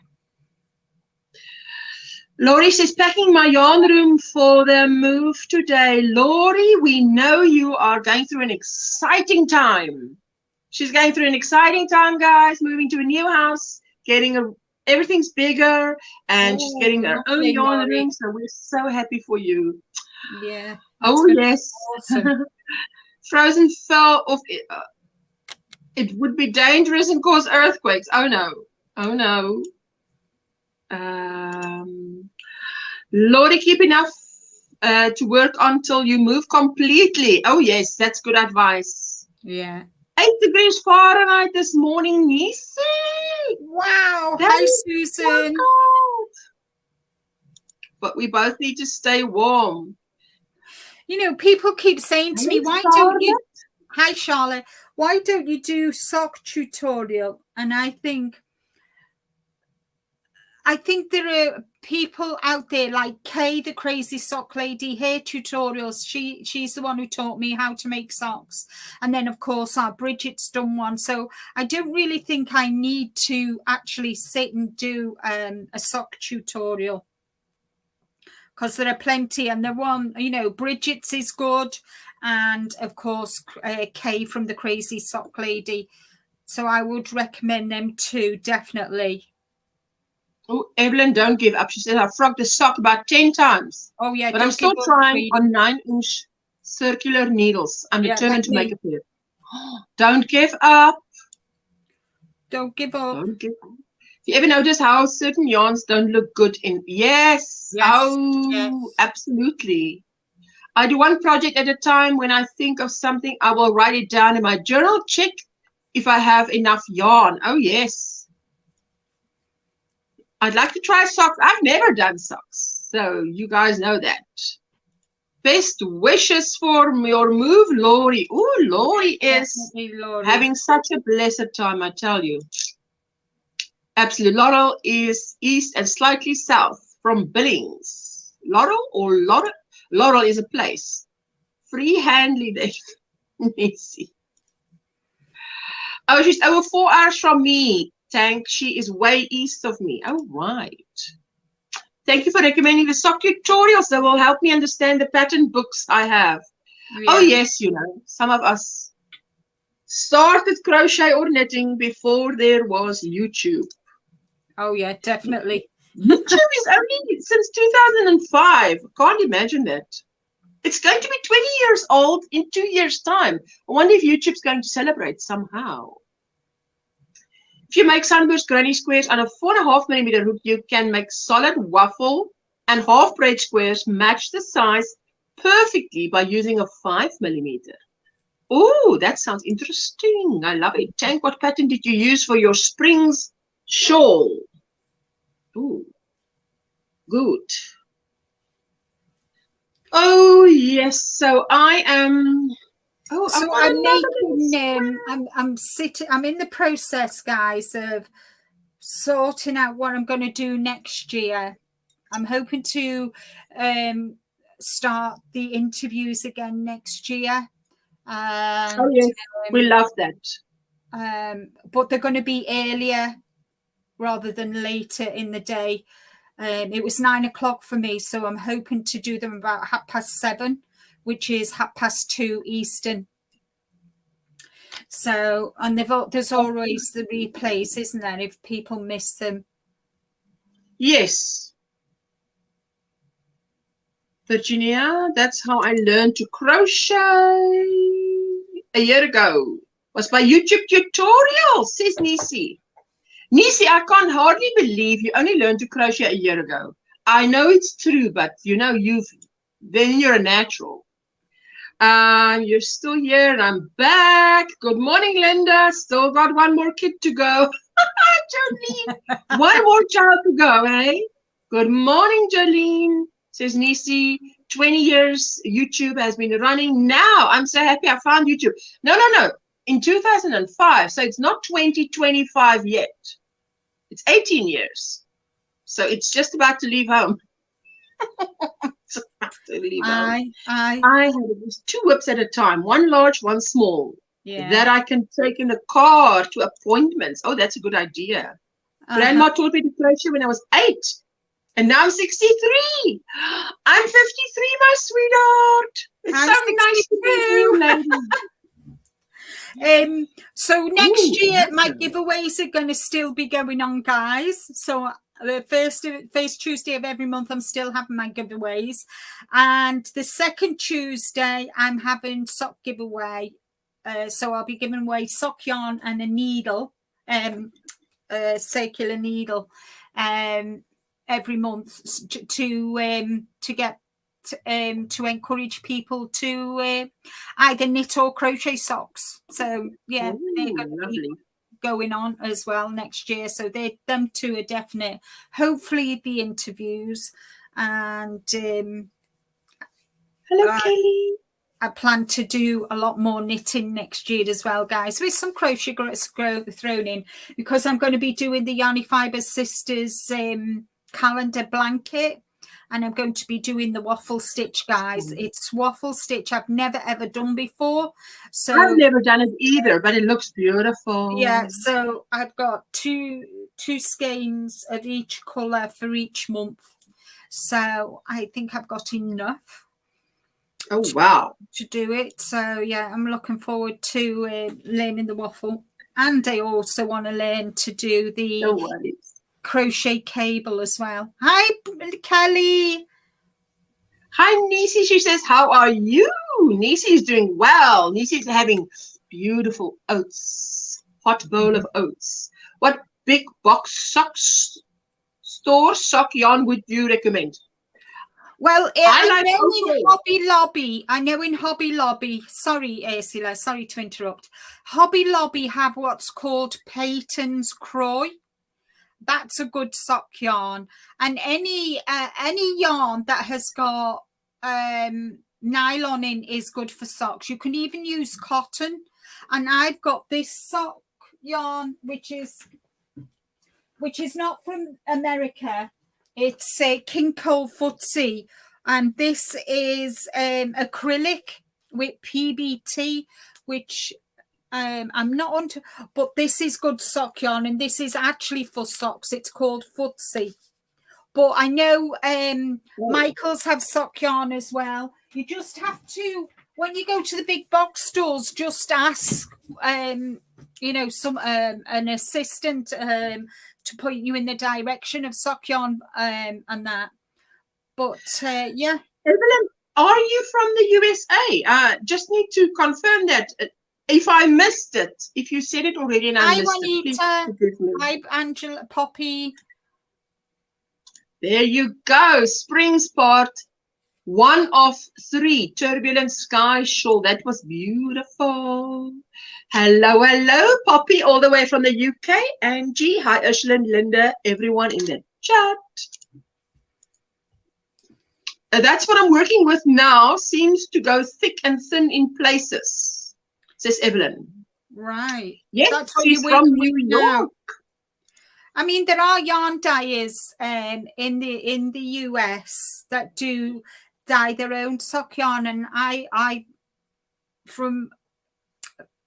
Laurie says, packing my yarn room for the move today. Laurie, we know you are going through an exciting time. She's going through an exciting time, guys, moving to a new house, everything's bigger, and she's getting her own yarn room. So we're so happy for you. Yeah. Oh, yes. Awesome. Frozen fell off. It would be dangerous and cause earthquakes. Oh, no. Oh, no. Laurie, keep enough to work on till you move completely. Oh yes, that's good advice. Yeah. 8 degrees Fahrenheit this morning, Nisi. Wow. Hi, Susan. But we both need to stay warm. You know, people keep saying to me, why don't you? Hi, Charlotte. Why don't you do sock tutorial? And I think there are people out there like Kay, the crazy sock lady, her tutorials. She's the one who taught me how to make socks. And then, of course, Bridget's done one. So I don't really think I need to actually sit and do a sock tutorial, because there are plenty. And the one, you know, Bridget's is good. And, of course, Kay from the crazy sock lady. So I would recommend them too, definitely. Oh, Evelyn, don't give up. She said, I've frogged the sock about 10 times. Oh, yeah. But I'm still trying on 9-inch circular needles. I'm determined to make a pair. Don't give up. Don't give up. Don't give up. If you ever notice how certain yarns don't look good in... Yes. Yes. Absolutely. I do one project at a time. When I think of something, I will write it down in my journal. Check if I have enough yarn. Oh, yes. I'd like to try socks. I've never done socks, so you guys know that. Best wishes for your move, Lori. Oh, Lori is having such a blessed time, I tell you. Absolutely. Laurel is east and slightly south from Billings. Laurel or Laurel? Laurel is a place. Freehandly, Nancy. Oh, she's over 4 hours from me. Tank, she is way east of me. Oh, right. Thank you for recommending the sock tutorials that will help me understand the pattern books I have. Yeah. Oh, yes, you know, some of us started crochet or knitting before there was YouTube. Oh, yeah, definitely. YouTube is only since 2005. Can't imagine that. It's going to be 20 years old in 2 years' time. I wonder if YouTube's going to celebrate somehow. If you make sunburst granny squares on a 4.5mm hook, you can make solid waffle and half braid squares match the size perfectly by using a 5mm. Oh, that sounds interesting. I love it. Tank, what pattern did you use for your springs shawl? Oh, good. Oh, yes. So I am... Oh, so I'm making, I'm in the process, guys, of sorting out what I'm going to do next year. I'm hoping to start the interviews again next year. And, oh, yes, we love that. But they're going to be earlier rather than later in the day. It was 9 o'clock for me, so I'm hoping to do them about 7:30, which is 2:30 Eastern. So, and there's always the replays, isn't there, if people miss them? Yes. Virginia, that's how I learned to crochet a year ago. Was by YouTube tutorial, says Nisi. Nisi, I can't hardly believe you only learned to crochet a year ago. I know it's true, but you know, then you're a natural. You're still here and I'm back. Good morning, Linda. Still got one more kid to go. Jolene, one more child to go, eh? Good morning, Jolene, says Nisi. 20 years YouTube has been running. Now I'm so happy I found YouTube. No. In 2005, so it's not 2025 yet. It's 18 years. So it's just about to leave home. I had two whips at a time, one large, one small, that I can take in the car to appointments. Oh, that's a good idea. Grandma taught me to crochet when I was 8, and now I'm 63. I'm 53, my sweetheart. It's so nice to meet you, lady. So next year, my giveaways are going to still be going on, guys. So the first Tuesday of every month, I'm still having my giveaways. And the second Tuesday, I'm having sock giveaway. So I'll be giving away sock yarn and a needle, circular needle, every month to encourage people to either knit or crochet socks. So yeah, they're going to be going on as well next year. So them two are definite. Hopefully the interviews, and hello, Kelly. I plan to do a lot more knitting next year as well, guys, with some crochet thrown in, because I'm going to be doing the Yarny Fibers Sisters calendar blanket, and I'm going to be doing the waffle stitch, guys. It's waffle stitch I've never ever done before. So I've never done it either, but it looks beautiful. Yeah, so I've got two skeins of each colour for each month. So I think I've got enough. Oh, wow. To do it. So yeah, I'm looking forward to learning the waffle. And I also want to learn to do the crochet cable as well. Hi, Kelly. Hi, Nisi. She says, how are you? Nisi is doing well. Nisi is having beautiful oats, hot bowl of oats. What big box sock yarn would you recommend? Well, I know in Hobby Lobby, sorry, Ursula, sorry to interrupt. Hobby Lobby have what's called Peyton's Croy. That's a good sock yarn. And any yarn that has got nylon in is good for socks. You can even use cotton. And I've got this sock yarn, which is not from America. It's a King Cole Footsie, and this is acrylic with PBT, which I'm not onto, but this is good sock yarn, and this is actually for socks. It's called Footsie. But I know Michael's have sock yarn as well. You just have to, when you go to the big box stores, just ask, you know, an assistant to point you in the direction of sock yarn and that. But yeah. Evelyn, are you from the USA? Just need to confirm that. If I missed it, if you said it already and I missed it, please forgive me. Hi, Angela, Poppy. There you go. Spring Spot, 1 of 3. Turbulent Sky Shawl. That was beautiful. Hello, hello, Poppy, all the way from the UK. Angie, hi, Ursula and Linda, everyone in the chat. That's what I'm working with now. Seems to go thick and thin in places, says Evelyn. Right. Yes, that's what she's from New York. I mean, there are yarn dyers in the US that do dye their own sock yarn, and I from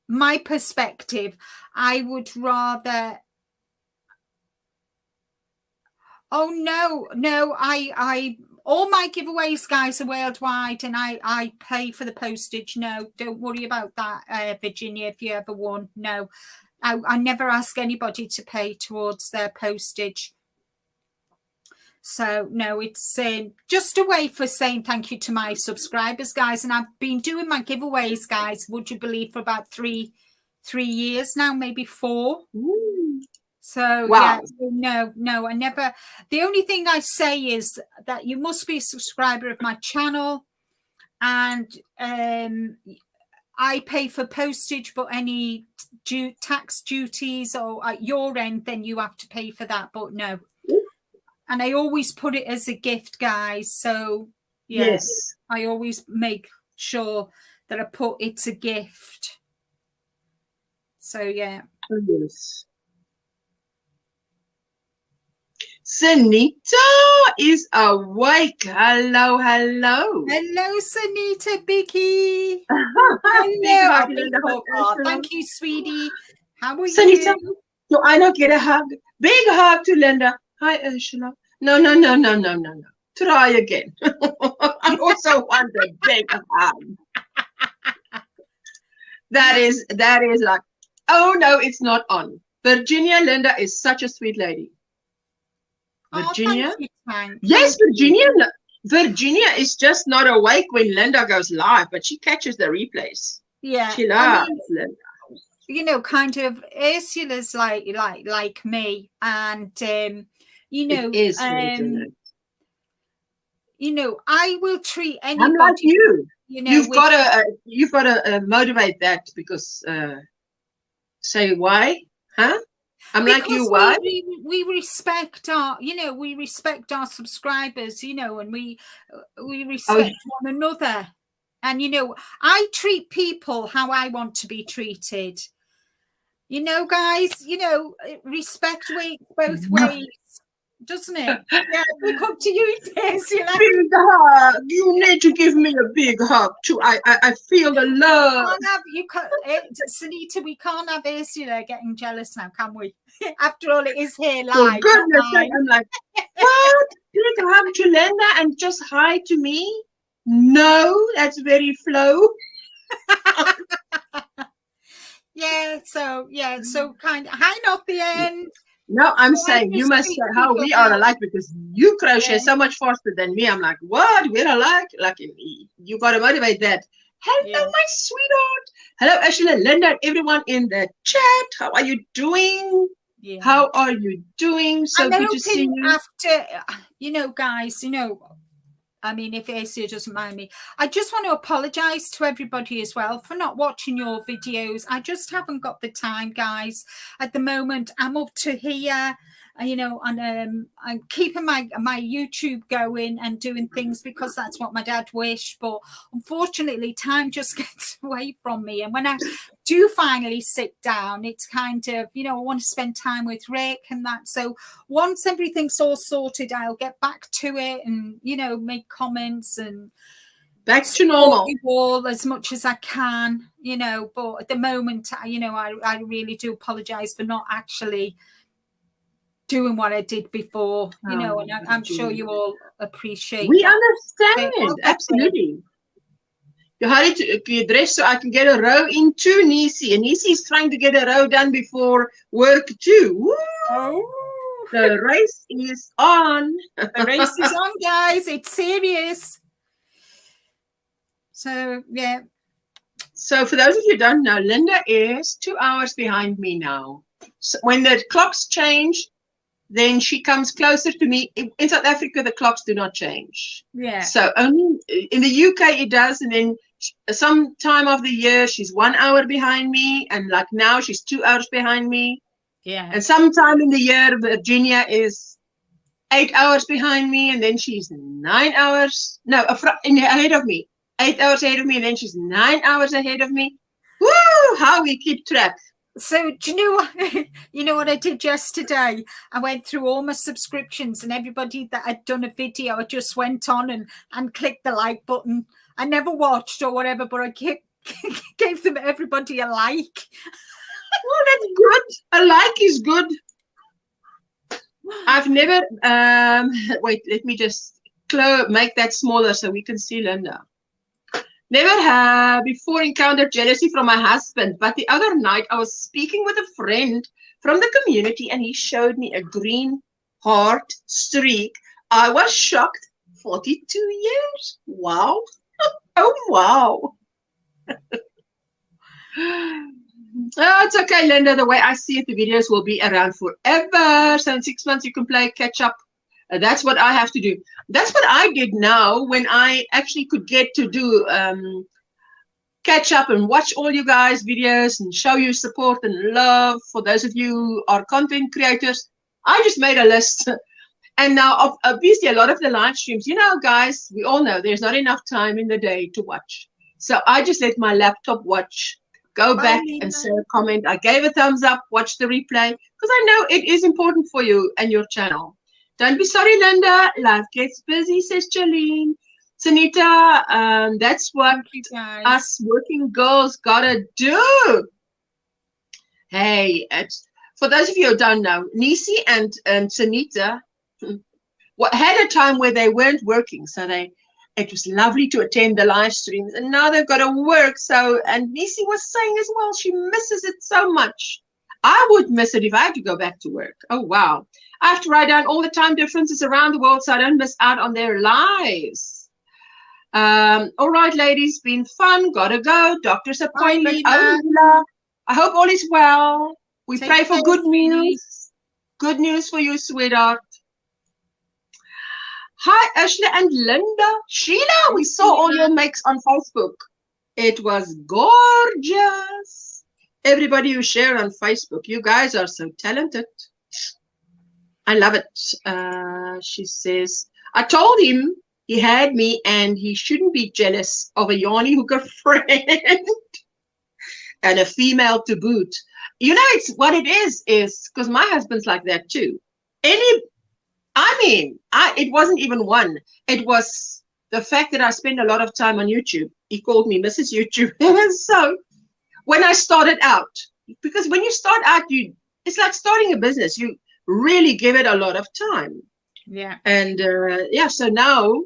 my perspective, I would rather. Oh no, I all my giveaways, guys, are worldwide, and I pay for the postage. No, don't worry about that, Virginia. If you ever won, no, I never ask anybody to pay towards their postage. So no, it's just a way for saying thank you to my subscribers, guys. And I've been doing my giveaways, guys, would you believe, for about three years now, maybe 4. Ooh. So wow. Yeah, no, I never. The only thing I say is that you must be a subscriber of my channel, and I pay for postage, but any tax duties or at your end, then you have to pay for that. But no. And I always put it as a gift, guys. So yeah, yes, I always make sure that I put it's a gift. So yeah. Oh, yes. Sunita is awake. Hello, hello. Hello, Sunita Biggie. Hello. Thank you, sweetie. How are Sunita, you? do I not get a hug? Big hug to Linda. Hi, Ursula. No. Try again. I also want a big hug. That is like, oh no, it's not on. Virginia Linda is such a sweet lady. Virginia? Thank you. Yes, Virginia is just not awake when Linda goes live, but she catches the replays. Yeah. She loves Linda. You know, kind of Ursula's like me, and you know, you know, I will treat anybody. I'm like you. You know, you've got to motivate that, because say why, huh? I'm because like you. Why? We respect our, you know, we respect our subscribers, you know, and we respect one another, and you know, I treat people how I want to be treated. You know, guys, you know, respect works both ways, doesn't it? Yeah, we come to you, Ursula. Big hug. You need to give me a big hug too. I feel the love. Sunita, we can't have Ursula getting jealous now, can we? After all, it is here live. For goodness sake, I'm like, what? Big hug to Linda and just hi to me? No, that's very flow. So kind of high not the end. No, I'm saying you must say how we are alike, because you crochet so much faster than me. I'm like, what? We're alike? Like, you got to motivate that. Hello, my sweetheart. Hello, Ursula, Linda, everyone in the chat. How are you doing? Yeah. How are you doing? So good to see you. After, you know, guys, you know, I mean, if Asia doesn't mind me, I just want to apologize to everybody as well for not watching your videos. I just haven't got the time, guys. At the moment, I'm up to here, you know, and I'm keeping my YouTube going and doing things because that's what my dad wished. But unfortunately, time just gets away from me. And when I do finally sit down, it's kind of, you know, I want to spend time with Rick and that. So once everything's all sorted, I'll get back to it and, you know, make comments and back to normal you all as much as I can, you know. But at the moment, you know, I really do apologize for not actually doing what I did before, you know, and I'm sure you all appreciate we that. understand, absolutely. You hurry to dress so I can get a row in too, Nisi. And Nisi is trying to get a row done before work too. Woo! Oh. The race is on. The race is on, guys. It's serious. So, yeah. So for those of you who don't know, Linda is 2 hours behind me now. So when the clocks change, then she comes closer to me. In South Africa, the clocks do not change. Yeah. So only in the UK it does, and then some time of the year she's 1 hour behind me, and like now she's 2 hours behind me. Yeah. And sometime in the year Virginia is 8 hours behind me, and then she's 9 hours. No, ahead of me. 8 hours ahead of me, and then she's 9 hours ahead of me. Woo! How we keep track. So do you know what? You know what I did yesterday? I went through all my subscriptions and everybody that had done a video. I just went on and clicked the like button. I never watched or whatever, but I gave them everybody a like. Oh, that's good. A like is good. I've never. Wait, let me just make that smaller so we can see Linda. Never have before encountered jealousy from my husband, but the other night I was speaking with a friend from the community and he showed me a green heart streak. I was shocked. 42 years. Wow. Oh, wow. Oh, it's okay, Linda. The way I see it, the videos will be around forever. So in 6 months, you can play catch up. That's what I have to do. That's what I did now when I actually could get to do catch up and watch all you guys' videos and show you support and love. For those of you who are content creators, I just made a list. And now, obviously, a lot of the live streams, you know, guys, we all know there's not enough time in the day to watch. So I just let my laptop watch, go back and say a comment. I gave a thumbs up, watch the replay, because I know it is important for you and your channel. Don't be sorry, Linda. Life gets busy, says Jolene. Sunita, that's what us working girls gotta do. Hey, for those of you who don't know, Nisi and Sunita had a time where they weren't working, so it was lovely to attend the live streams, and now they've got to work. So, and Nisi was saying as well, she misses it so much. I would miss it if I had to go back to work. Oh, wow. I have to write down all the time differences around the world so I don't miss out on their lives. All right, ladies, been fun. Gotta go. Doctor's appointment. Oh, I hope all is well. We pray for good news. Good news for you, sweetheart. Hi, Ashley and Linda. Sheila, we saw all your makes on Facebook. It was gorgeous. Everybody who shared on Facebook, you guys are so talented. I love it. She says, I told him he had me and he shouldn't be jealous of a yarny hooker friend and a female to boot. You know, it's what it is because my husband's like that too. It wasn't even one. It was the fact that I spend a lot of time on YouTube. He called me Mrs. YouTube. So when I started out, because when you start out, it's like starting a business. You really give it a lot of time. Yeah. And so now,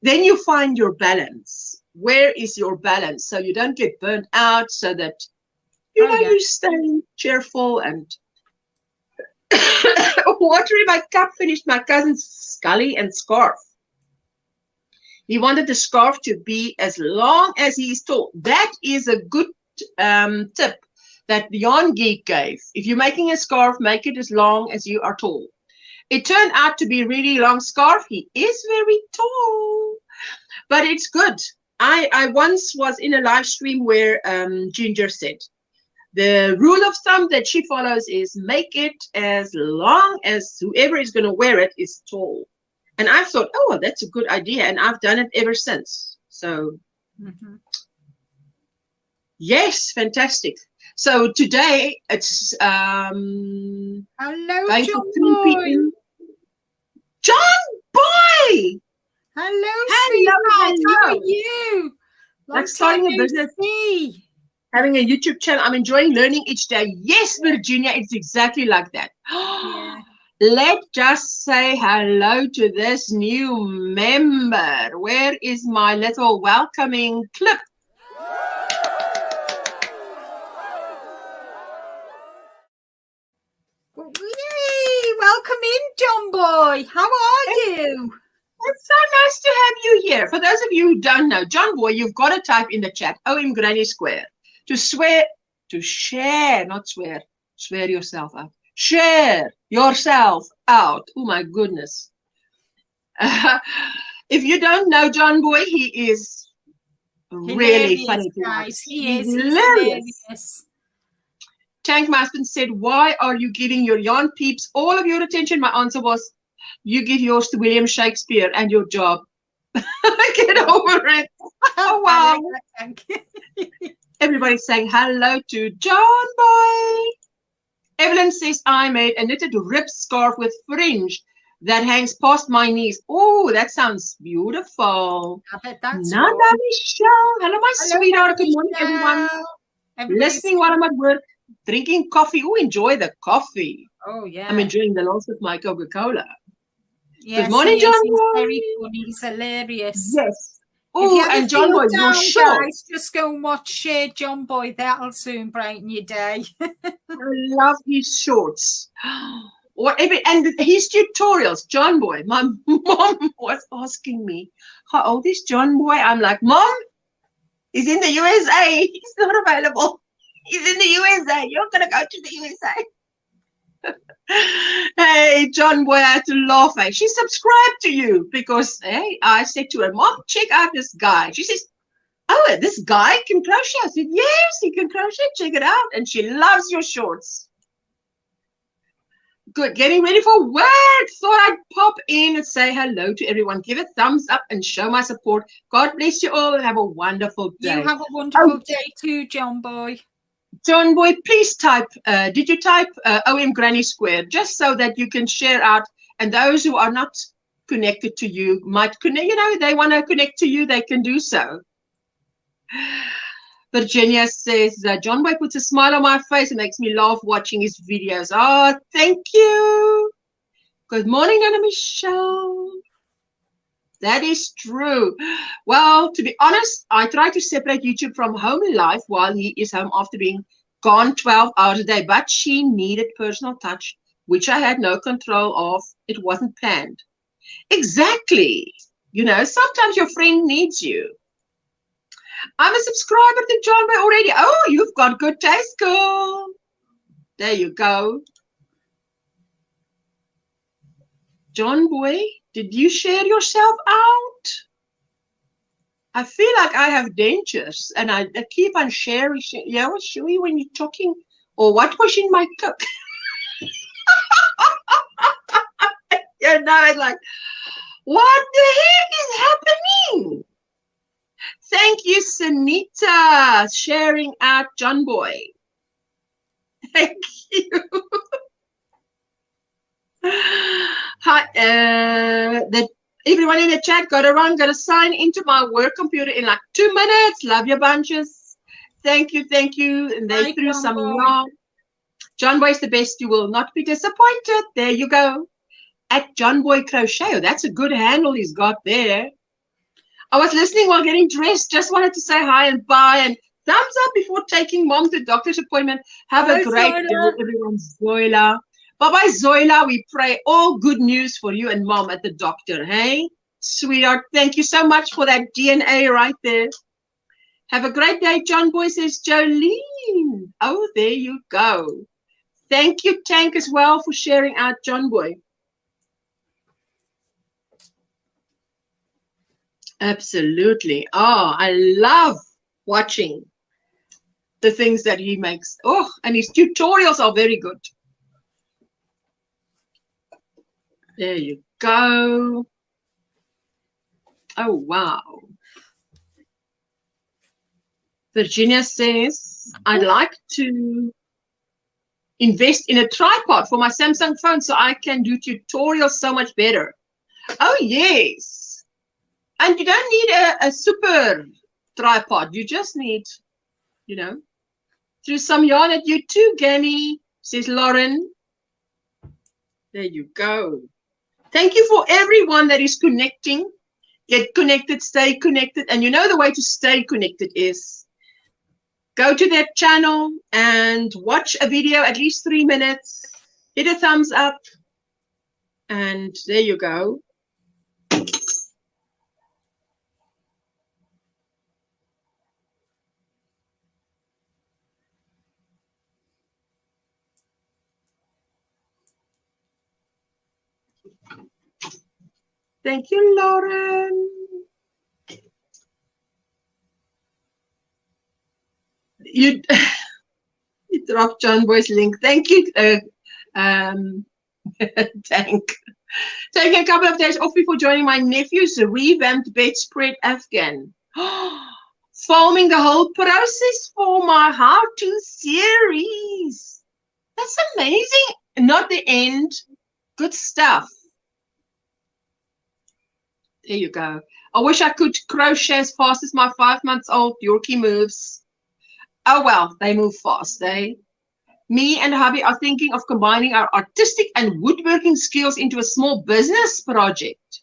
then you find your balance. Where is your balance? So you don't get burnt out, so that, you stay cheerful and watering my cup finished my cousin's scully and scarf. He wanted the scarf to be as long as he is tall. That is a good tip that the Yarn Geek gave. If you're making a scarf, make it as long as you are tall. It turned out to be a really long scarf. He is very tall. But it's good. I once was in a live stream where Ginger said, the rule of thumb that she follows is make it as long as whoever is going to wear it is tall. And I thought, oh, that's a good idea. And I've done it ever since. So, yes, fantastic. So today it's hello, John Boy. John Boy. Hello, sweetheart. How are you? Like starting a business, having a YouTube channel. I'm enjoying learning each day. Yes, Virginia, it's exactly like that. Yeah. Let's just say hello to this new member. Where is my little welcoming clip? Yay! Welcome in, John Boy. How are you? It's so nice to have you here. For those of you who don't know, John Boy, you've got to type in the chat, OMGrannySquare, to share, not swear. Swear yourself out. Share yourself out. Oh, my goodness. If you don't know John Boy, he is really funny. Guys. He is hilarious. Tank Maspin said, why are you giving your yarn peeps all of your attention? My answer was, you give yours to William Shakespeare and your job. Get over it. Oh, wow. Everybody's saying hello to John Boy. Evelyn says, I made a knitted rib scarf with fringe that hangs past my knees. Oh, that sounds beautiful. I bet that's Nana Michelle. Hello, my sweetheart. Good morning, everyone. Listening while I'm at work, drinking coffee. Oh, enjoy the coffee. Oh, yeah. I'm enjoying the loss of my Coca-Cola. Yes, good morning, John Boy. He's very funny. He's hilarious. Yes. Oh, and John Boy, your show. Guys, just go and watch John Boy. That'll soon brighten your day. I love his shorts. Whatever, and his tutorials. John Boy. My mom was asking me, how old is John Boy? I'm like, Mom, he's in the USA. He's not available. He's in the USA. You're going to go to the USA. Hey, John Boy, I had to laugh. She subscribed to you because, hey, I said to her, Mom, check out this guy. She says, oh, this guy can crochet. I said, yes, he can crochet. Check it out. And she loves your shorts. Good. Getting ready for work. Thought I'd pop in and say hello to everyone. Give a thumbs up and show my support. God bless you all and have a wonderful day. You have a wonderful day too, John Boy. John Boy, please type, did you type OMGrannySquare, just so that you can share out, and those who are not connected to you might connect, you know, they want to connect to you, they can do so. Virginia says, John Boy puts a smile on my face and makes me laugh watching his videos. Oh, thank you. Good morning, Anna Michelle. That is true. Well, to be honest, I try to separate YouTube from home life while he is home after being gone 12 hours a day. But she needed personal touch, which I had no control of. It wasn't planned. Exactly. You know, sometimes your friend needs you. I'm a subscriber to John Boy already. Oh, you've got good taste, girl. There you go. John Boy, did you share yourself out? I feel like I have dentures and I keep on sharing. Yeah, I'll show you when you're talking. Or what was in my cup? You know, it's like, what the heck is happening? Thank you, Sunita, sharing out John Boy. Thank you. Hi, everyone in the chat, got to sign into my work computer in like 2 minutes. Love your bunches. Thank you, thank you. And they threw some yarn. John Boy is the best. You will not be disappointed. There you go. At John Boy Crochet. Oh, that's a good handle he's got there. I was listening while getting dressed. Just wanted to say hi and bye and thumbs up before taking Mom to doctor's appointment. Have a great day, everyone. Zoila. Bye-bye, Zoila. We pray all good news for you and Mom at the doctor. Hey, sweetheart. Thank you so much for that DNA right there. Have a great day, John Boy, says Jolene. Oh, there you go. Thank you, Tank, as well, for sharing out John Boy. Absolutely. Oh, I love watching the things that he makes. Oh, and his tutorials are very good. There you go. Oh, wow. Virginia says, I'd like to invest in a tripod for my Samsung phone so I can do tutorials so much better. Oh, yes. And you don't need a super tripod. You just need, you know, through some yarn at you too, Ganny, says Lauren. There you go. Thank you for everyone that is connecting. Get connected, stay connected. And you know the way to stay connected is go to that channel and watch a video at least 3 minutes. Hit a thumbs up. And there you go. Thank you, Lauren. You dropped John Boy's link. Thank you, Tank. Taking a couple of days off before joining my nephew's revamped bedspread Afghan. Filming the whole process for my how-to series. That's amazing. Not the end. Good stuff. There you go. I wish I could crochet as fast as my 5-month-old Yorkie moves. Oh, well, they move fast, eh? Me and hubby are thinking of combining our artistic and woodworking skills into a small business project.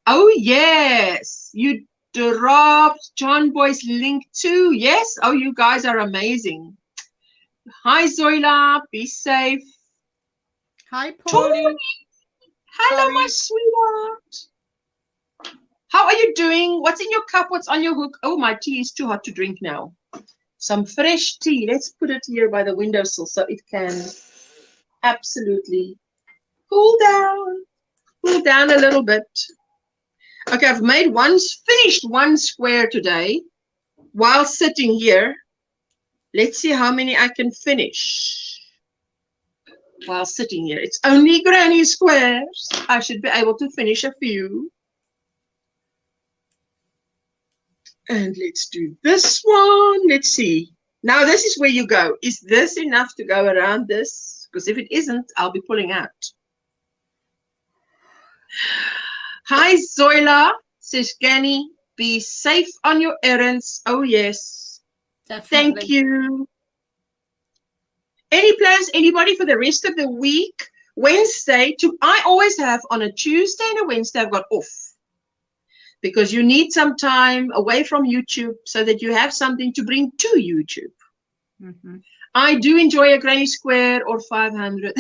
Oh, yes. You dropped John Boy's link too. Yes. Oh, you guys are amazing. Hi, Zoila. Be safe. Hi, Pauline. Hello, Sorry. my sweetheart. How are you doing? What's in your cup? What's on your hook? Oh, my tea is too hot to drink now. Some fresh tea. Let's put it here by the windowsill so it can absolutely cool down a little bit. Okay, I've made finished one square today while sitting here. Let's see how many I can finish while sitting here. It's only granny squares. I should be able to finish a few. And let's do this one. Let's see. Now this is where you go. Is this enough to go around this? Because if it isn't, I'll be pulling out. Hi, Zoila, says Ganny. Be safe on your errands. Oh, yes. Definitely. Thank you. Any plans, anybody, for the rest of the week? Wednesday, I always have on a Tuesday and a Wednesday, I've got off. Because you need some time away from YouTube so that you have something to bring to YouTube. Mm-hmm. I do enjoy a granny square or 500.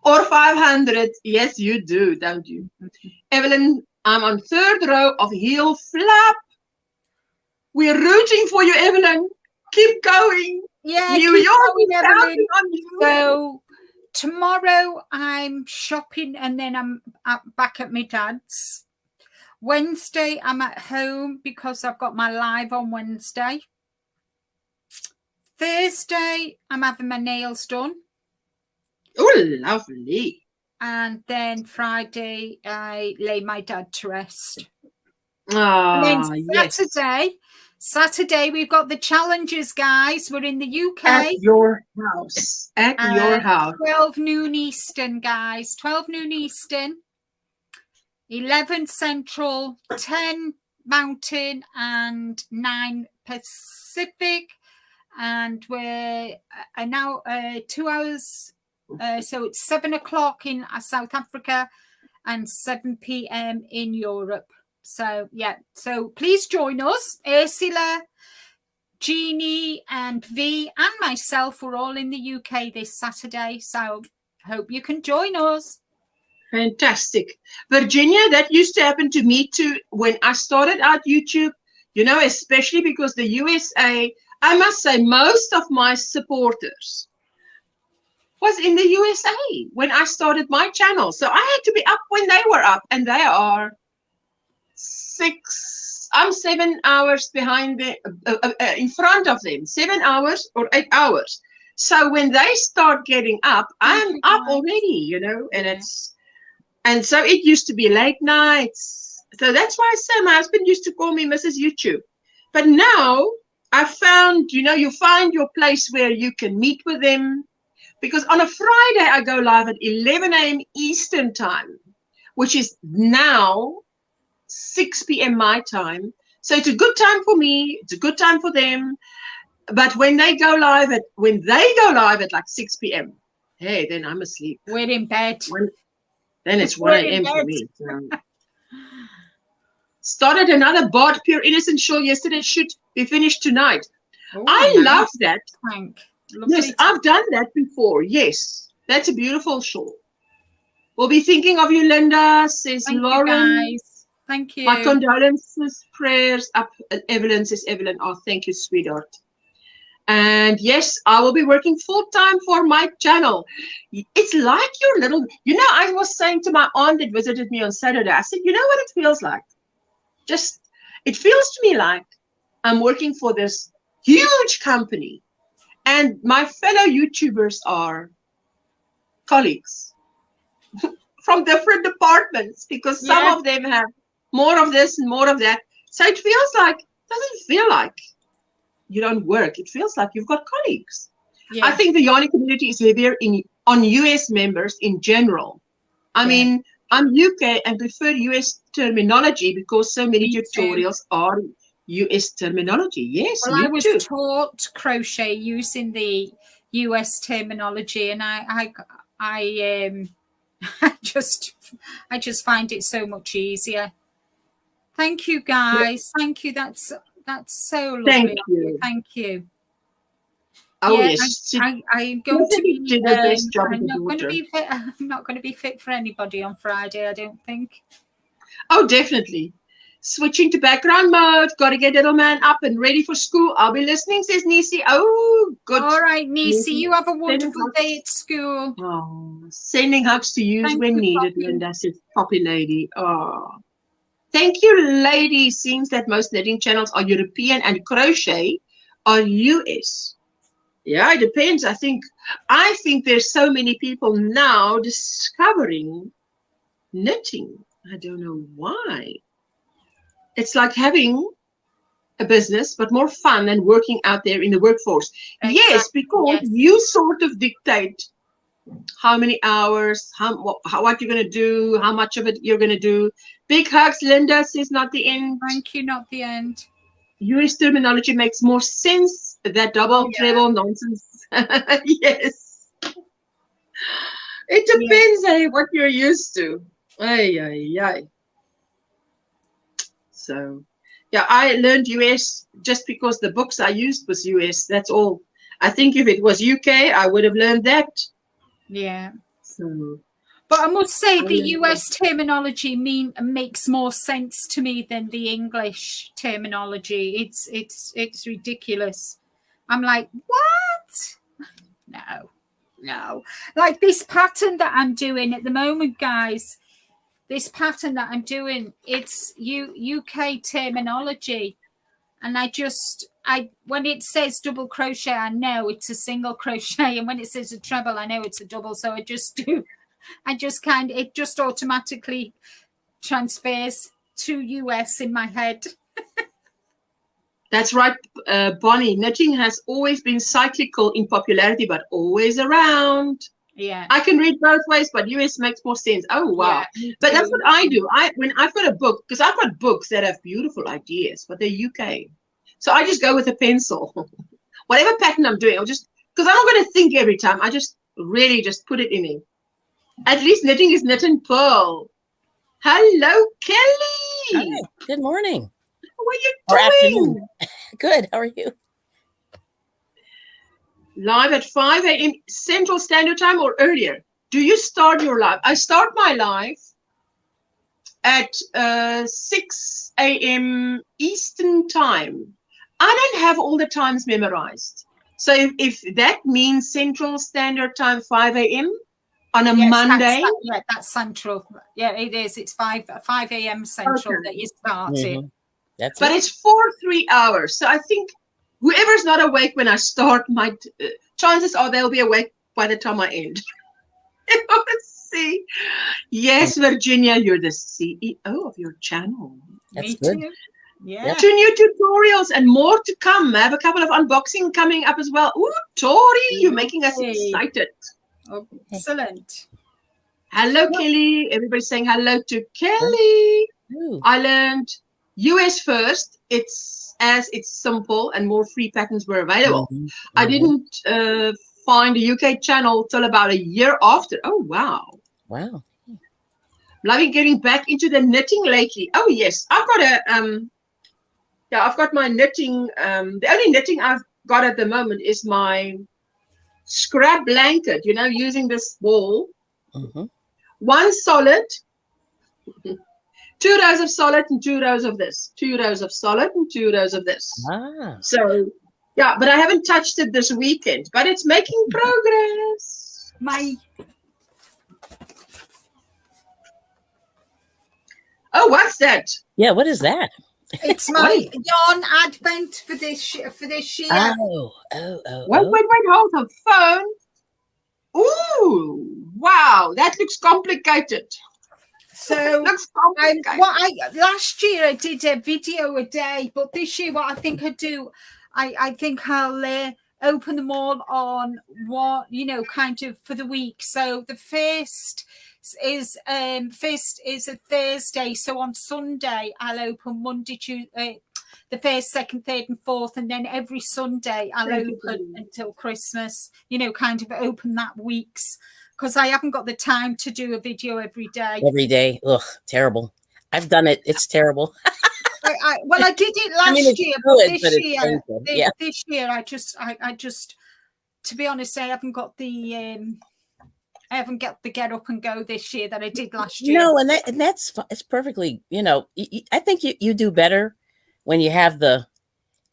Or 500. Yes, you do, don't you? Mm-hmm. Evelyn, I'm on 3rd row of heel flap. We're rooting for you, Evelyn. Keep going. Yeah, New York is counting on you. So tomorrow I'm shopping and then I'm back at my dad's. Wednesday I'm at home because I've got my live on Wednesday. Thursday I'm having my nails done. Oh, lovely. And then Friday I lay my dad to rest. Ah, and then Saturday we've got the challenges, guys. We're in the UK. At your house. At your house. 12 noon Eastern, guys. 12 noon Eastern. 11 Central, 10 Mountain, and 9 Pacific. And we're now 2 hours. So it's 7 o'clock in South Africa and 7 p.m. in Europe. So, yeah. So please join us. Ursula, Jeannie, and V, and myself were all in the UK this Saturday. So hope you can join us. Fantastic. Virginia, that used to happen to me too when I started out YouTube, you know, especially because the USA, I must say most of my supporters was in the USA when I started my channel. So I had to be up when they were up, and they are I'm 7 hours behind in front of them, 7 hours or 8 hours. So when they start getting up, I'm up already, you know, and so it used to be late nights. So that's why I say my husband used to call me Mrs. YouTube. But now I found, you know, you find your place where you can meet with them. Because on a Friday, I go live at 11 a.m. Eastern time, which is now 6 p.m. my time. So it's a good time for me. It's a good time for them. But when they go live at like 6 p.m., hey, then I'm asleep. We're in bed. Then it's 1 a.m. for me. So. Started another Bod Pure Innocent show yesterday. Should be finished tonight. Oh, I love that. Yes, I've done that before. Yes, that's a beautiful show. We'll be thinking of you, Linda, says Lauren. You guys. Thank you. My condolences, prayers up. Evelyn says, Evelyn, oh, thank you, sweetheart. And yes, I will be working full-time for my channel. It's like your little, you know, I was saying to my aunt that visited me on Saturday, I said, you know what it feels like? It feels to me like I'm working for this huge company. And my fellow YouTubers are colleagues from different departments, because some of them have more of this and more of that. So it doesn't feel like you don't work. It feels like you've got colleagues. Yeah. I think the Yanni community is heavier on US members in general. I mean, I'm UK and prefer US terminology because so many tutorials are US terminology. Yes. Well, I was taught crochet using the US terminology, and I just find it so much easier. Thank you, guys. Yeah. Thank you. That's so lovely. Thank you. Thank you. Oh yes, I'm going to be. I'm not going to be fit for anybody on Friday, I don't think. Oh, definitely. Switching to background mode. Got to get little man up and ready for school. I'll be listening, says Nisi. Oh, good. All right, Nisi, you have a wonderful day at school. Oh, sending hugs to you when needed, Linda, says Poppy Lady. Oh, thank you, lady. Seems that most knitting channels are European and crochet are US. Yeah, it depends. I think there's so many people now discovering knitting. I don't know why. It's like having a business, but more fun than working out there in the workforce. Exactly. Yes, because you sort of dictate how many hours, what you're going to do, how much of it you're going to do. Big hugs, Linda says not the end. Thank you, not the end. US terminology makes more sense. That double, treble nonsense. Yes. It depends what you're used to. Ay. So, yeah, I learned US just because the books I used was US. That's all. I think if it was UK, I would have learned that. Yeah. So, but I must say the US terminology makes more sense to me than the English terminology. It's ridiculous. I'm like, what? No. Like this pattern that I'm doing at the moment, guys. This pattern that I'm doing, it's UK terminology. And when it says double crochet, I know it's a single crochet. And when it says a treble, I know it's a double. So it just automatically transfers to US in my head. That's right, Bonnie. Knitting has always been cyclical in popularity, but always around. Yeah, I can read both ways, but US makes more sense. Oh wow! Yeah, but that's what I do. When I've got a book, because I've got books that have beautiful ideas, but they're UK, so I just go with a pencil. Whatever pattern I'm doing, because I'm not going to think every time. I just really just put it in me. At least knitting is knit and purl. Hello, Kelly. Hi. Good morning. How are you doing? Good. How are you? Live at 5 a.m. Central Standard Time or earlier? Do you start your live? I start my live at 6 a.m. Eastern Time. I don't have all the times memorized. So if that means Central Standard Time, 5 a.m. on a yes, Monday. That's Central. Yeah, it is. It's 5 a.m. Central that you started. That's but it. it's for 3 hours. So I think whoever's not awake when I start might, chances are they'll be awake by the time I end. Let's see. Yes, Virginia, you're the CEO of your channel. That's Me good. too. Yeah. Yep. 2 new tutorials and more to come. I have a couple of unboxing coming up as well. Ooh, Tori, you're making us excited. Oh, excellent. Hello, Kelly. Everybody's saying hello to Kelly. Ooh. I learned US first. It's simple and more free patterns were available. I didn't find a UK channel till about a year after. Oh, wow. Wow. Loving getting back into the knitting lately. Oh, yes. I've got I've got my knitting. The only knitting I've got at the moment is my scrap blanket, you know, using this ball. One solid, 2 rows of solid and 2 rows of this. 2 rows of solid and 2 rows of this. So, yeah, but I haven't touched it this weekend, but it's making progress. Oh, what's that? Yeah, what is that? It's my yarn advent for this year. Wait, hold the phone. Ooh, wow, that looks complicated. So last year I did a video a day, but this year what I think I do, I think I'll open them all on what, you know, kind of for the week. So the first is a Thursday. So on Sunday I'll open Monday, Tuesday, the first, second, third, and fourth, and then every Sunday I'll open until Christmas. You know, kind of open that week's, because I haven't got the time to do a video every day. Every day, ugh, terrible. I've done it. It's terrible. I did it last year, but this year I just, to be honest, I haven't got the get up and go this year that I did last year. No, and that's it's perfectly, you know, I think you do better when you have the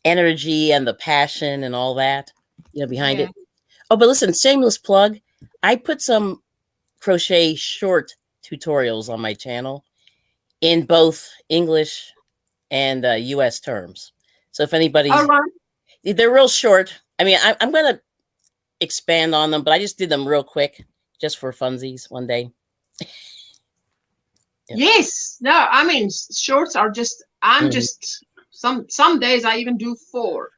energy and the passion and all that, you know, behind it. Oh, but listen, shameless plug. I put some crochet short tutorials on my channel in both English and US terms. So if anybody's, they're real short. I mean, I'm going to expand on them, but I just did them real quick just for funsies one day. Yes. No, I mean, shorts are just, I'm just, some days I even do 4.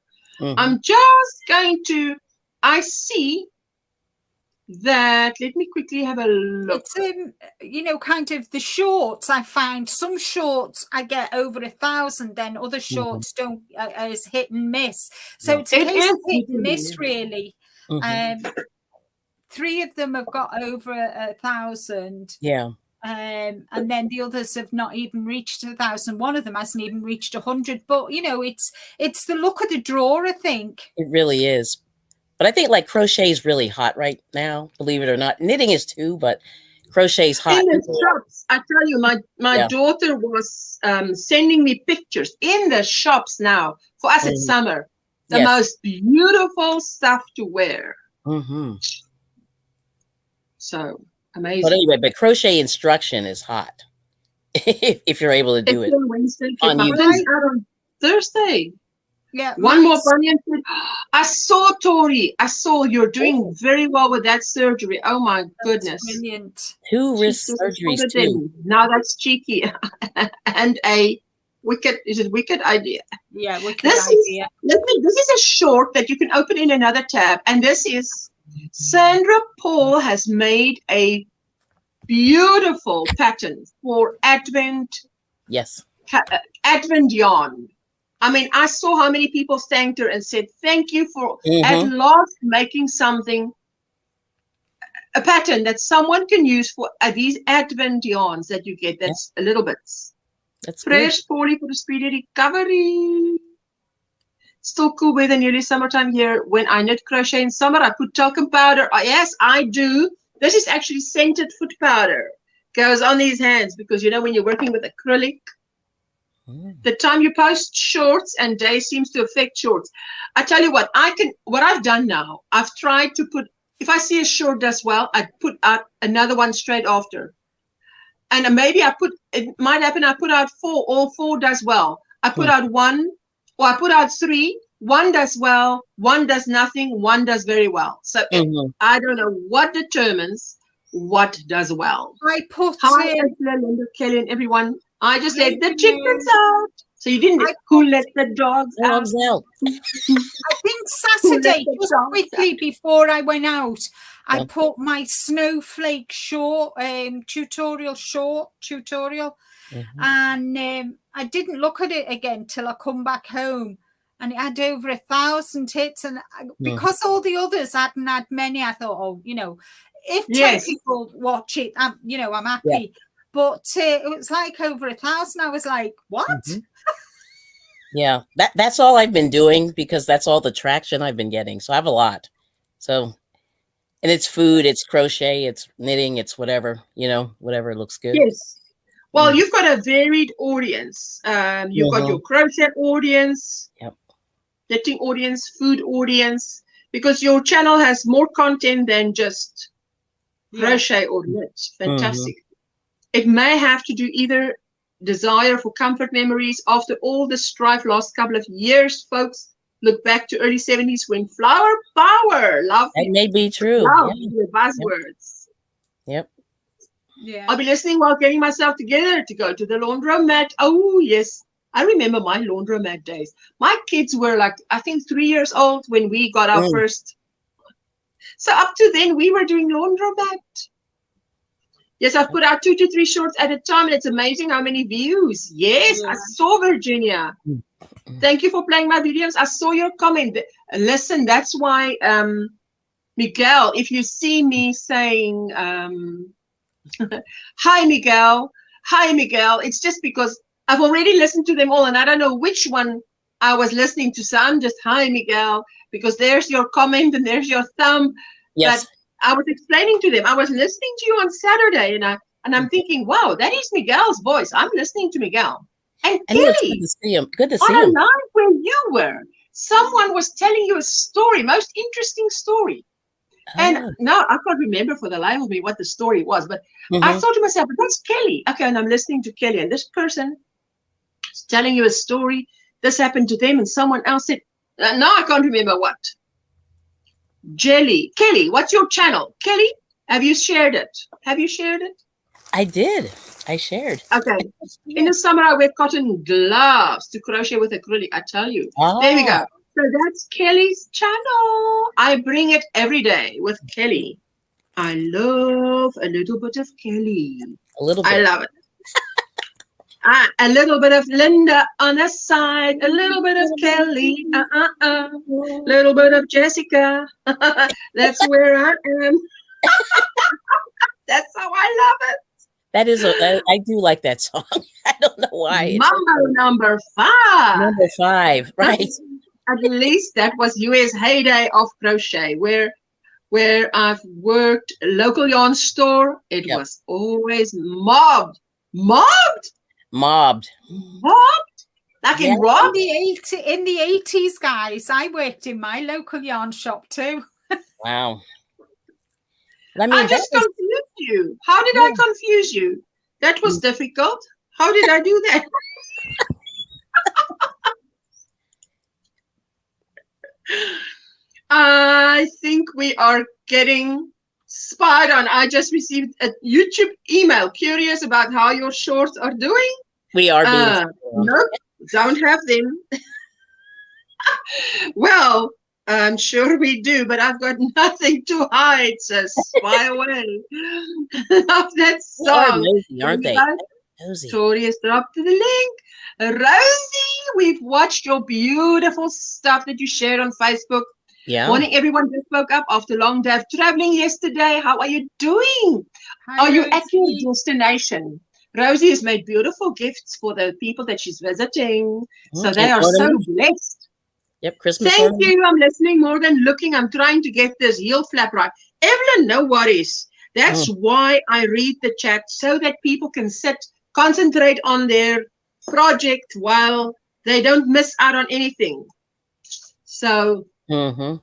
I'm just going to, I see that, let me quickly have a look. It's you know, kind of the shorts. I find some shorts I get over 1,000, then other shorts don't, as hit and miss. So it's a case of hit and miss, really. 3 of them have got over 1,000. Yeah. And then the others have not even reached 1,000. One of them hasn't even reached 100. But you know, it's the look of the drawer, I think. It really is. But I think like crochet is really hot right now, believe it or not. Knitting is too, but crochet is hot. In the shops, I tell you, my daughter was sending me pictures in the shops now for us at summer. The most beautiful stuff to wear. So amazing. But anyway, but crochet instruction is hot if you're able to do it. On on Thursday. Yeah. One more bunny. I saw Tori. I saw you're doing very well with that surgery. Oh my goodness. Brilliant. 2 wrist surgeries too. Now that's cheeky. And a wicked, is it wicked idea? Yeah, wicked idea. This is a short that you can open in another tab. And this is Sandra Paul has made a beautiful pattern for Advent. Yes. Advent yarn. I mean, I saw how many people thanked her and said, thank you for at last making something, a pattern that someone can use for these Advent yarns that you get. That's a little bit. That's Prayers, Paulie, for the speedy recovery. Still cool weather, nearly summertime here. When I knit crochet in summer, I put talcum powder. Yes, I do. This is actually scented foot powder. Goes on these hands because, you know, when you're working with acrylic, The time you post shorts and days seems to affect shorts. I tell you what, what I've done now, I've tried to put, if I see a short does well, I put out another one straight after. And maybe it might happen I put out 4, all 4 does well. I put out 1, or I put out 3, 1 does well, 1 does nothing, 1 does very well. So I don't know what determines what does well. I put Hi, Linda, Kelly, and everyone. I just let the chickens out. So you didn't. Who let the dogs out? I think Saturday, just quickly before I went out, I put my snowflake short, tutorial, and I didn't look at it again till I come back home, and it had over 1,000 hits, and because all the others hadn't had many, I thought, oh, you know, if 10 people watch it, I'm happy. Yeah. But it was like over 1,000. I was like, what? Yeah, that's all I've been doing because that's all the traction I've been getting. So I have a lot. So, and it's food, it's crochet, it's knitting, it's whatever, whatever looks good. Yes. Well, you've got a varied audience. You've got your crochet audience, knitting audience, food audience, because your channel has more content than just crochet or knit. Fantastic. It may have to do either desire for comfort memories after all the strife last couple of years, folks. Look back to early 70s when flower power, love. That may be true. Love the buzzwords. Yep. Yeah. I'll be listening while getting myself together to go to the laundromat. Oh, yes. I remember my laundromat days. My kids were like, I think 3 years old when we got our first. So up to then, we were doing laundromat. Yes, I've put out 2 to 3 shorts at a time, and it's amazing how many views. Yes, I saw Virginia. Thank you for playing my videos. I saw your comment. Listen, that's why, Miguel, if you see me saying, hi, Miguel, it's just because I've already listened to them all, and I don't know which one I was listening to. So I'm just, hi, Miguel, because there's your comment and there's your thumb. Yes. But I was explaining to them. I was listening to you on Saturday, and I'm thinking, wow, that is Miguel's voice. I'm listening to Miguel. And Kelly, good to see him. Good to see him. On a live where you were, someone was telling you a story, most interesting story. And now I can't remember for the life of me what the story was, but I thought to myself, but that's Kelly. Okay, and I'm listening to Kelly, and this person is telling you a story. This happened to them, and someone else said, now I can't remember what. Jelly. Kelly, what's your channel? Kelly, have you shared it? Have you shared it? I did. I shared. Okay. In the summer, I wear cotton gloves to crochet with acrylic. I tell you. There we go. So that's Kelly's channel. I bring it every day with Kelly. I love a little bit of Kelly. A little bit. I love it. A little bit of Linda on the side, a little bit of Kelly, little bit of Jessica. That's where I am. That's how I love it. That is I do like that song. I don't know why. Mambo number 5. Number 5, right? At least that was US heyday of crochet, where I've worked a local yarn store. It was always mobbed. Like in robbed? In the 80s, guys, I worked in my local yarn shop too. Wow. I just confused you. How did I confuse you? That was difficult. How did I do that? I think we are getting spied on. I just received a YouTube email. Curious about how your shorts are doing? We are being nope, don't have them. Well, I'm sure we do, but I've got nothing to hide, so spy away. Love that song. Amazing, aren't they? Tori has dropped the link. Rosie, we've watched your beautiful stuff that you shared on Facebook. Yeah. Morning, everyone just woke up after a long day of traveling yesterday. How are you doing? Are you at your destination? Rosie has made beautiful gifts for the people that she's visiting. So they are so blessed. Yep, Christmas. Thank you. I'm listening more than looking. I'm trying to get this heel flap right. Evelyn, no worries. That's why I read the chat, so that people can concentrate on their project while they don't miss out on anything. So the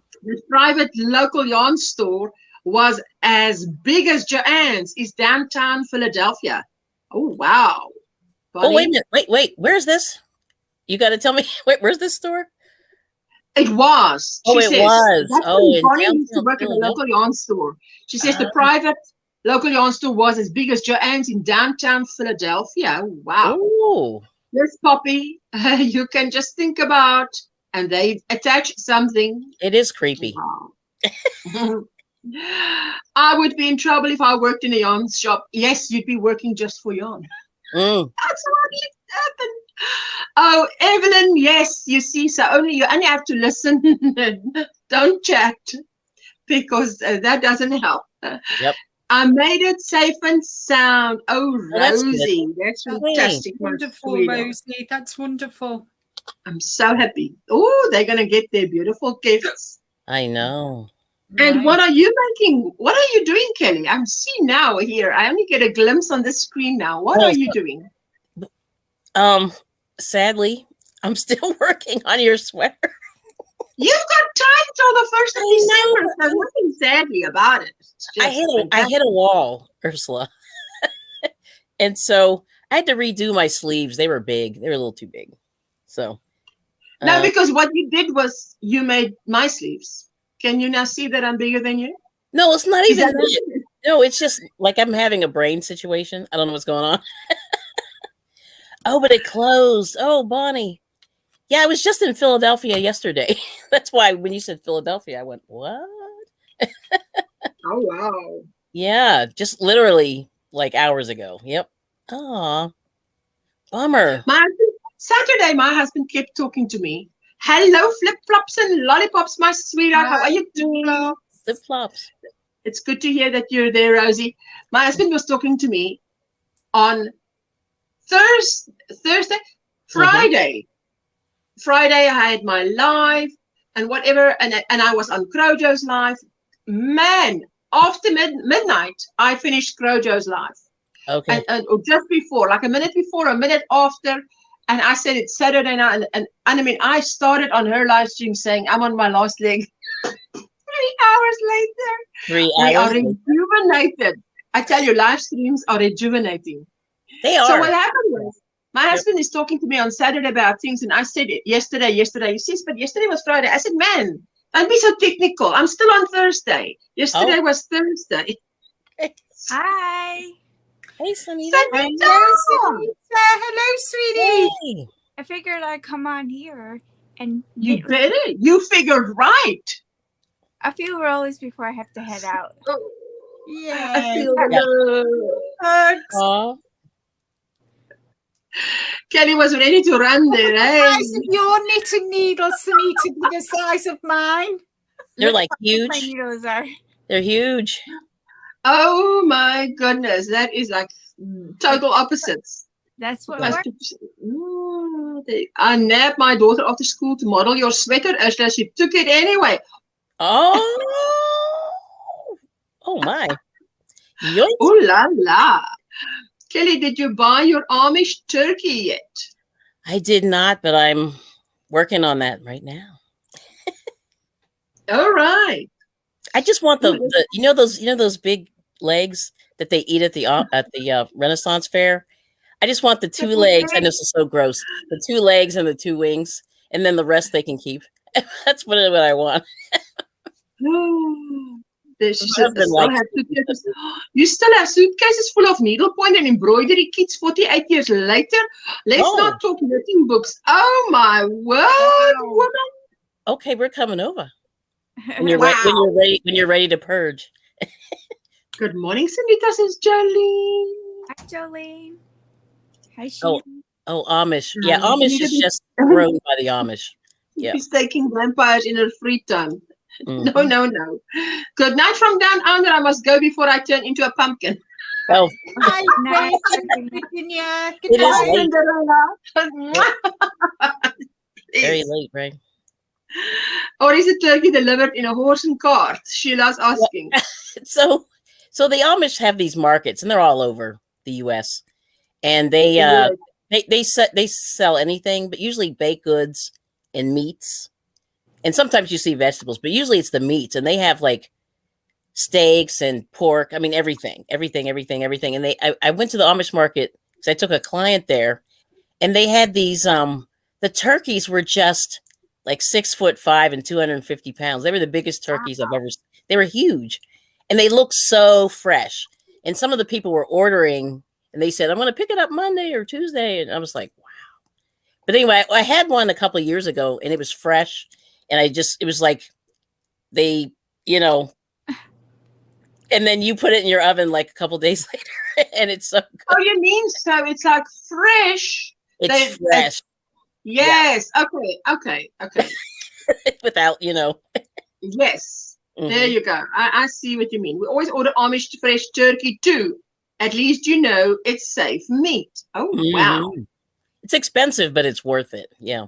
private local yarn store was as big as Joann's, is downtown Philadelphia. Oh, wow. Bonnie? Oh, wait a minute. Wait. Where's this? You got to tell me. Wait, where's this store? It was. Oh, it was. Oh, Bonnie used to work at a local yarn store. She says the private local yarn store was as big as Joann's in downtown Philadelphia. Wow. Oh. Yes, Poppy. You can just think about, and they attach something. It is creepy. Wow. I would be in trouble if I worked in a yarn shop. Yes, you'd be working just for yarn. That's what it happened. Oh, Evelyn, yes, you see, so you only have to listen. Don't chat, because that doesn't help. Yep. I made it safe and sound. Oh, Rosie, that's fantastic. Wonderful, Rosie. That's wonderful. I'm so happy. Oh, they're going to get their beautiful gifts. I know. And Right. what are you making? What are you doing, Kelly? I'm seeing now here. I only get a glimpse on the screen now. What are you doing? Sadly, I'm still working on your sweater. You've got time till the 1st of December, so nothing sadly about it. I hit a wall, Ursula. And so I had to redo my sleeves. They were big. They were a little too big. So no, because what you did was you made my sleeves. Can you now see that I'm bigger than you? no, it's not even that. No, it's just like I'm having a brain situation. I don't know what's going on. Oh, but it closed. Oh, Bonnie. Yeah, I was just in Philadelphia yesterday. That's why when you said Philadelphia, I went, what? Oh, wow. Yeah, just literally like hours ago. Yep. Oh, bummer. Saturday, my husband kept talking to me. Hello, flip-flops and lollipops, my sweetheart. How are you doing? Flip-flops. It's good to hear that you're there, Rosie. My husband was talking to me on Thursday, Friday. Friday, I had my live and whatever, and I was on Crochet's live. Man, after midnight, I finished Crochet's live. Okay. And just before, like a minute before, a minute after, and I said it's Saturday now, and I mean, I started on her live stream saying I'm on my last leg. 3 hours later, 3 we hours. are rejuvenated. I tell you, live streams are rejuvenating. They are. So what happened was, my husband is talking to me on Saturday about things, and I said yesterday. He says, but yesterday was Friday. I said, man, don't be so technical. I'm still on Thursday. Yesterday was Thursday. Hi. Hey, Sunita. Hello, sweetie. Hey. I figured I'd come on here and You did it. You figured right. a few rolls before I have to head out. Yeah. I feel the Hugs. Aw. Kelly was ready to run there. The Eh? size of your knitting needles, Sunita, to the size of mine. They're like My huge. needles are. They're huge. Oh my goodness, that is like total opposites. That's what Like, works. I nabbed my daughter after school to model your sweater, Ursula. She took it anyway. Oh. Oh my. Yoink. Ooh la la. Kelly, did you buy your Amish turkey yet? I did not, but I'm working on that right now. All right. I just want the you know those big legs that they eat at the Renaissance Fair. I just want the 2 legs. I know this is so gross. The 2 legs and the 2 wings, and then the rest they can keep. That's what I want. You still have suitcases full of needlepoint and embroidery kits 48 years later. Let's not talk knitting books. Oh my word, woman. Okay, we're coming over. When you're ready to purge. Good morning, Sunita, says Jolene. Hi, Jolene. Hi, Sheila. Oh, Amish. Yeah, Amish is just grown by the Amish. Yeah. She's taking vampires in her free time. Mm-hmm. No. Good night from down under. I must go before I turn into a pumpkin. Oh, Hi, Nice. Virginia. it is late. Very Please. late, right? Or is the turkey delivered in a horse and cart? Sheila's asking. So the Amish have these markets, and they're all over the U.S. And they They sell anything, but usually baked goods and meats. And sometimes you see vegetables, but usually it's the meats. And they have like steaks and pork. I mean, everything. And I went to the Amish market because I took a client there, and they had these, the turkeys were just like 6'5" and 250 pounds. They were the biggest turkeys I've ever seen. They were huge, and they looked so fresh. And some of the people were ordering, and they said, I'm going to pick it up Monday or Tuesday. And I was like, wow. But anyway, I had one a couple of years ago, and it was fresh. And it was like they, and then you put it in your oven like a couple of days later, and it's so good. Oh, you mean so it's like fresh? It's fresh. Yes. Yeah. Okay. Without, Yes. There you go. I see what you mean. We always order Amish fresh turkey too. At least it's safe meat. Oh, wow. It's expensive, but it's worth it. Yeah.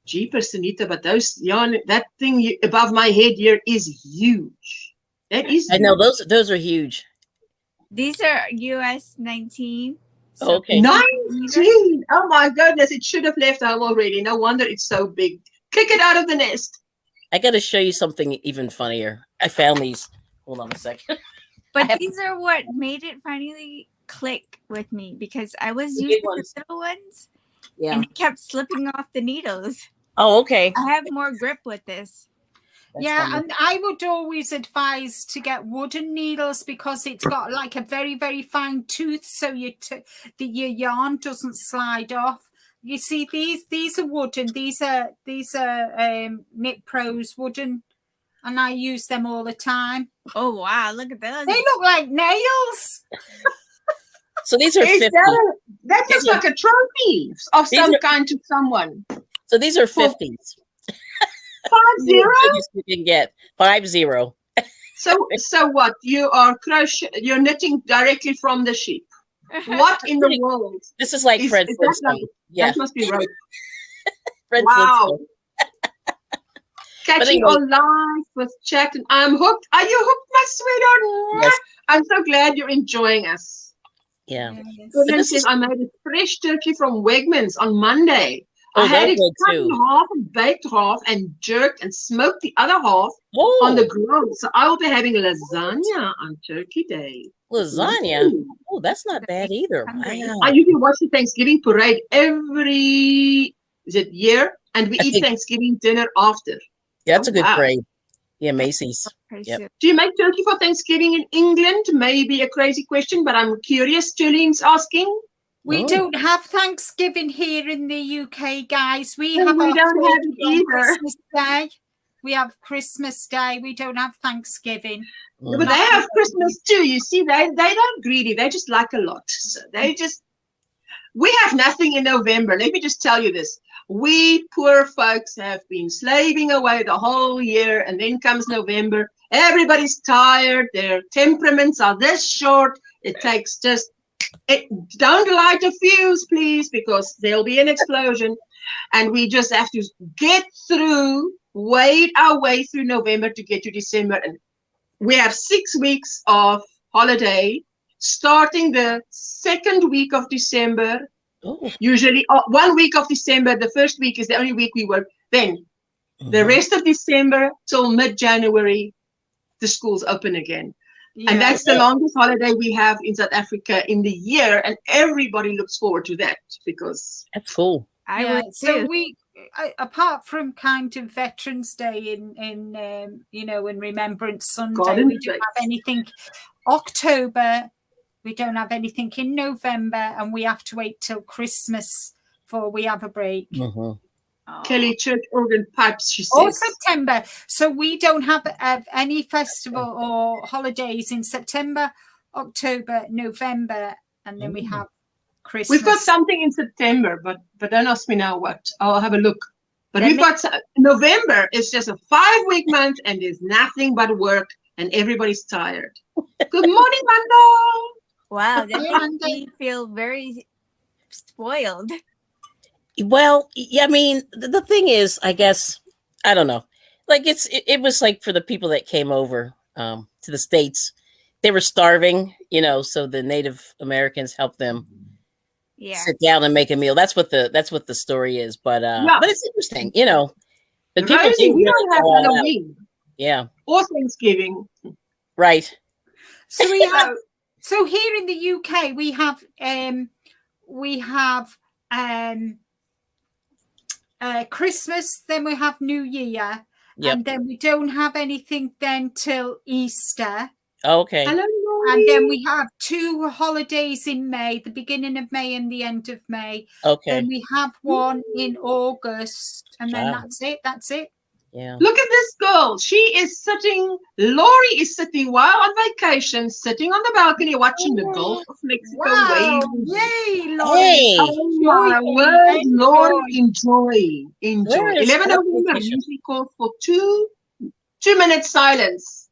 Jeepers, Anita, but that thing above my head here is huge. That is I know those are huge. These are US 19. So okay. 19. Oh my goodness, it should have left home already. No wonder it's so big. Kick it out of the nest. I got to show you something even funnier. I found these. Hold on a second. But these are what made it finally click with me, because I was using the little ones, and it kept slipping off the needles. Oh, okay. I have more grip with this. That's funny. And I would always advise to get wooden needles because it's got like a very, very fine tooth, so your yarn doesn't slide off. You see, these are wooden. These are Knit Pros wooden, and I use them all the time. Oh wow! Look at those. They look like nails. So these are 50. That looks like a trophy of some kind to someone. So these are 50s. 50? You can get 50. So what? You are you're knitting directly from the sheep. What in the world? This is like Fred Flintstone. That must be right. Fred Wow. Flintstone. Catching on live with chat, and I'm hooked. Are you hooked, my sweetheart? Yes. I'm so glad you're enjoying us. Yeah. Goodness says I made a fresh turkey from Wegmans on Monday. I had it cut in half and baked half and jerked and smoked the other half on the grill. So I will be having lasagna on Turkey Day. Lasagna? Oh, that's not bad either. Wow. I usually watch the Thanksgiving parade every year, and we eat Thanksgiving dinner after. Yeah, that's a good parade. Yeah, Macy's. Yep. Do you make turkey for Thanksgiving in England? Maybe a crazy question, but I'm curious. Jolene's asking. We don't have Thanksgiving here in the UK, guys. We don't have it either. Christmas Day. We have Christmas Day. We don't have Thanksgiving. Yeah, but they have Christmas too. You see, they're not greedy. They just like a lot. So we have nothing in November. Let me just tell you this. We poor folks have been slaving away the whole year, and then comes November. Everybody's tired. Their temperaments are this short. It takes don't light a fuse, please, because there'll be an explosion. And we just have to wade our way through November to get to December. And we have 6 weeks of holiday, starting the second week of December. Usually 1 week of December. The first week is the only week we work. Then the rest of December till mid-January, the schools open again. Yeah. And that's the longest holiday we have in South Africa in the year, and everybody looks forward to that because that's cool. I would too. So we, apart from kind of Veterans Day in Remembrance Sunday, we don't have anything. October, we don't have anything in November, and we have to wait till Christmas before we have a break. Kelly Church Organ Pipes, she says. Or September. So we don't have any festival or holidays in September, October, November, and then we have Christmas. We've got something in September, but don't ask me now what. I'll have a look. But we've got November. It's just a 5-week month, and there's nothing but work, and everybody's tired. Good morning, Mando. Wow, that makes me feel very spoiled. Well, yeah, I mean, the thing is, I guess, I don't know. Like it was like for the people that came over to the States, they were starving, so the Native Americans helped them sit down and make a meal. That's what the story is. But it's interesting, you know. But people Rosie, we don't have Halloween. Yeah. Or Thanksgiving. Right. So we have so here in the UK we have Christmas, then we have New Year, and then we don't have anything then till Easter. Okay. Hello, and then we have 2 holidays in May, the beginning of May and the end of May. Okay. Then we have one in August, and then that's it. Yeah. Look at this girl. She is sitting, Lori is sitting while on vacation, sitting on the balcony watching the Gulf of Mexico waves. Yay, Lori. Hey. Oh my word, Lori, enjoy. 11 November usually calls for 2 minute silence.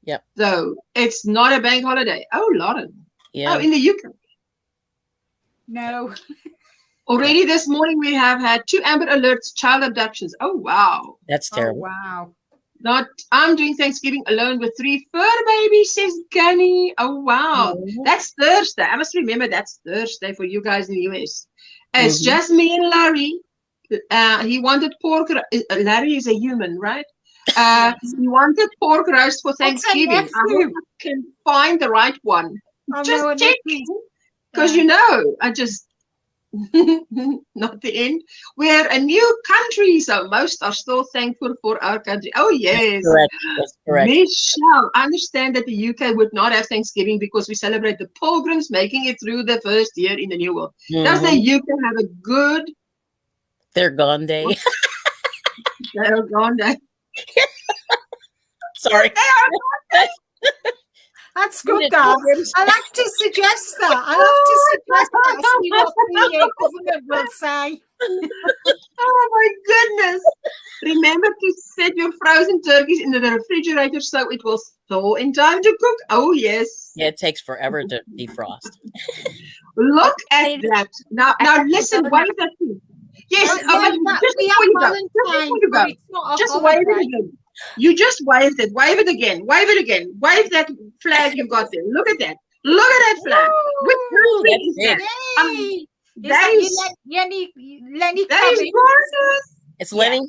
Yep. So it's not a bank holiday. Oh, Lauren. Yeah. Oh, in the UK. No. Already this morning we have had 2 Amber Alerts, child abductions. Oh, wow. That's terrible. Oh, wow. I'm doing Thanksgiving alone with 3 fur babies, says Gunny. Oh, wow. That's Thursday. I must remember that's Thursday for you guys in the US. It's just me and Larry. He wanted pork. Larry is a human, right? He wanted pork roast for Thanksgiving. I hope I can find the right one. Just checking. Because, you know, I just... not the end. We're a new country, so most are still thankful for our country. Oh yes, that's correct. Michelle, I understand that the UK would not have Thanksgiving because we celebrate the pilgrims making it through the first year in the new world. Does the UK have a good They're Gone Day? They're Gone Day. Sorry. They are gone day. That's good, guys. I like to suggest that. I like to suggest that. See what the government will say. Oh my goodness. Remember to set your frozen turkeys in the refrigerator so it will thaw in time to cook. Oh, yes. Yeah, it takes forever to defrost. Look at that. Now listen, wave that thing. Yes, just before you go. Just wave it again. You just waved it. Wave it again. Wave it again. Wave that flag you got there. Look at that. Look at that flag. Which country is that? That is gorgeous. It's Lenny.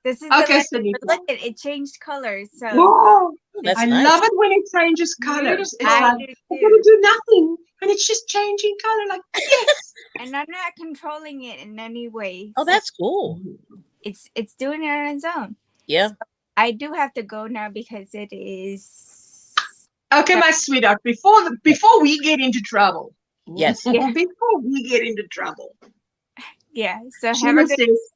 This is okay. Look, it changed colors. So whoa, I nice. love it when it changes colors. It's I like I gotta do nothing, and it's just changing color. Like yes. And I'm not controlling it in any way. Oh, that's cool. It's doing it on its own. Yeah. So I do have to go now because it is. Okay, my sweetheart. Before we get into trouble. Yes. Before we get into trouble. Yeah. So Sheila says,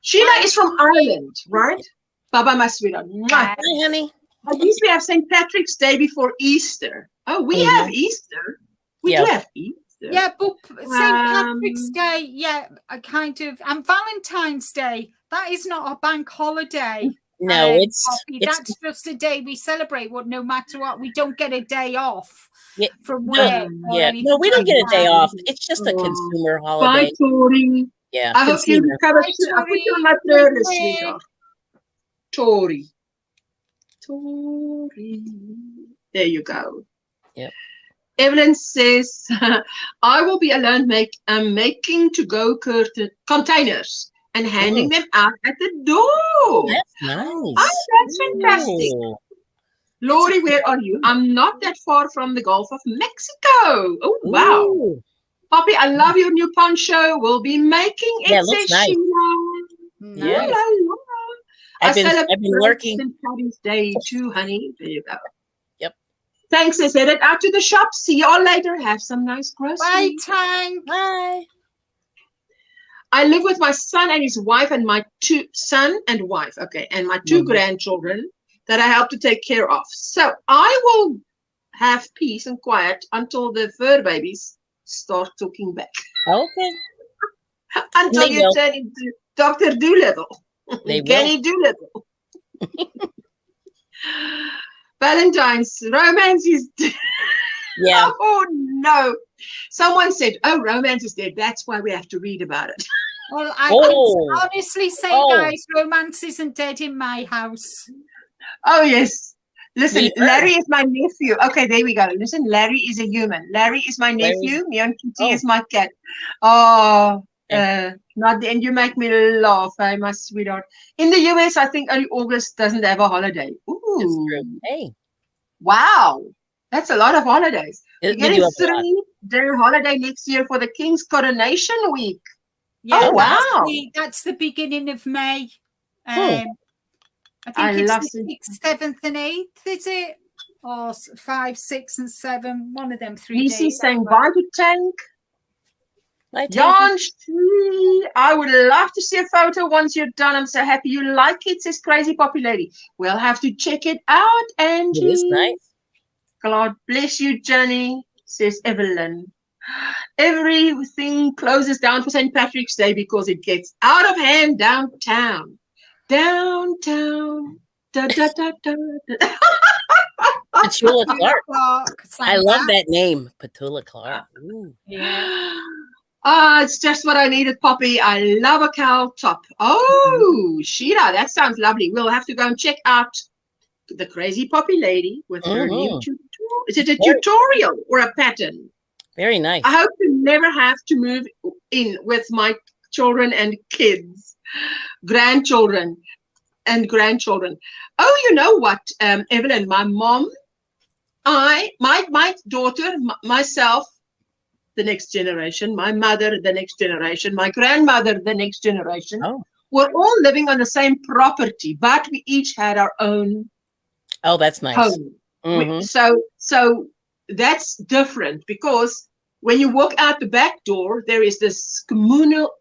Sheila is from Ireland, right? Bye-bye, my sweetheart. Hi, honey. At least we have St. Patrick's Day before Easter. Oh, we have Easter. We do have Easter. Yeah, but St. Patrick's Day, and Valentine's Day, that is not a bank holiday. No, that's just a day we celebrate. What, no matter what, we don't get a day off from work. No, we don't get a day off. It's just a consumer holiday. Bye, Tori. Yeah, I hope you recover. I'll put you on my playlist, sweetheart. Tori. There you go. Yep. Evelyn says, I will be alone making to-go containers and handing them out at the door. That's nice. Oh, that's fantastic. Ooh. Lori, where are you? I'm not that far from the Gulf of Mexico. Oh, wow. Ooh. Poppy, I love your new poncho. We'll be making it. Yeah, looks nice. Yeah. La, la, la. I've been working. St. Patty's Day too, honey. There you go. Yep. Thanks. Let's head out to the shop. See y'all later. Have some nice groceries. Bye, Tang. Bye. I live with my son and his wife and my son and wife. Okay. And my 2 grandchildren that I help to take care of. So I will have peace and quiet until the fur babies start talking back. Okay. Until you turn into Dr. Doolittle. Kenny Doolittle. Valentine's romance is dead. Yeah. Oh no. Someone said, oh, romance is dead. That's why we have to read about it. Well, I can honestly say, guys, romance isn't dead in my house. Oh, yes. Listen, Larry is my nephew. Okay, there we go. Listen, Larry is a human. Larry is my nephew. Neon Kitty is my cat. Oh, not the end. You make me laugh, hey, my sweetheart. In the US, I think only August doesn't have a holiday. Ooh. True. Hey. Wow. That's a lot of holidays. We're getting a 3-day holiday next year for the King's Coronation Week. Yeah, oh, wow. That's the beginning of May. I think it's the 6th, 7th, and 8th, is it? Or 5, 6, and 7. One of them 3 days. He's saying bye to Tank. Jan, I would love to see a photo once you're done. I'm so happy you like it, says Crazy Poppy Lady. We'll have to check it out, Angie. It is nice. God bless you, Jenny, says Evelyn. Everything closes down for St. Patrick's Day because it gets out of hand downtown. Downtown. Da, da, da, da, da. Petula Clark. I love that name, Petula Clark. Ooh. Yeah. It's just what I needed, Poppy. I love a cowl top. Oh, Sheila, that sounds lovely. We'll have to go and check out the Crazy Poppy Lady with her new tutorial. Is it a tutorial or a pattern? Very nice. I hope to never have to move in with my children and kids, grandchildren and grandchildren. Oh, you know what, Evelyn, my mom, my daughter, myself, the next generation, my mother, the next generation, my grandmother, the next generation. Oh. We're all living on the same property, but we each had our own that's nice. home. So that's different because when you walk out the back door, there is this communal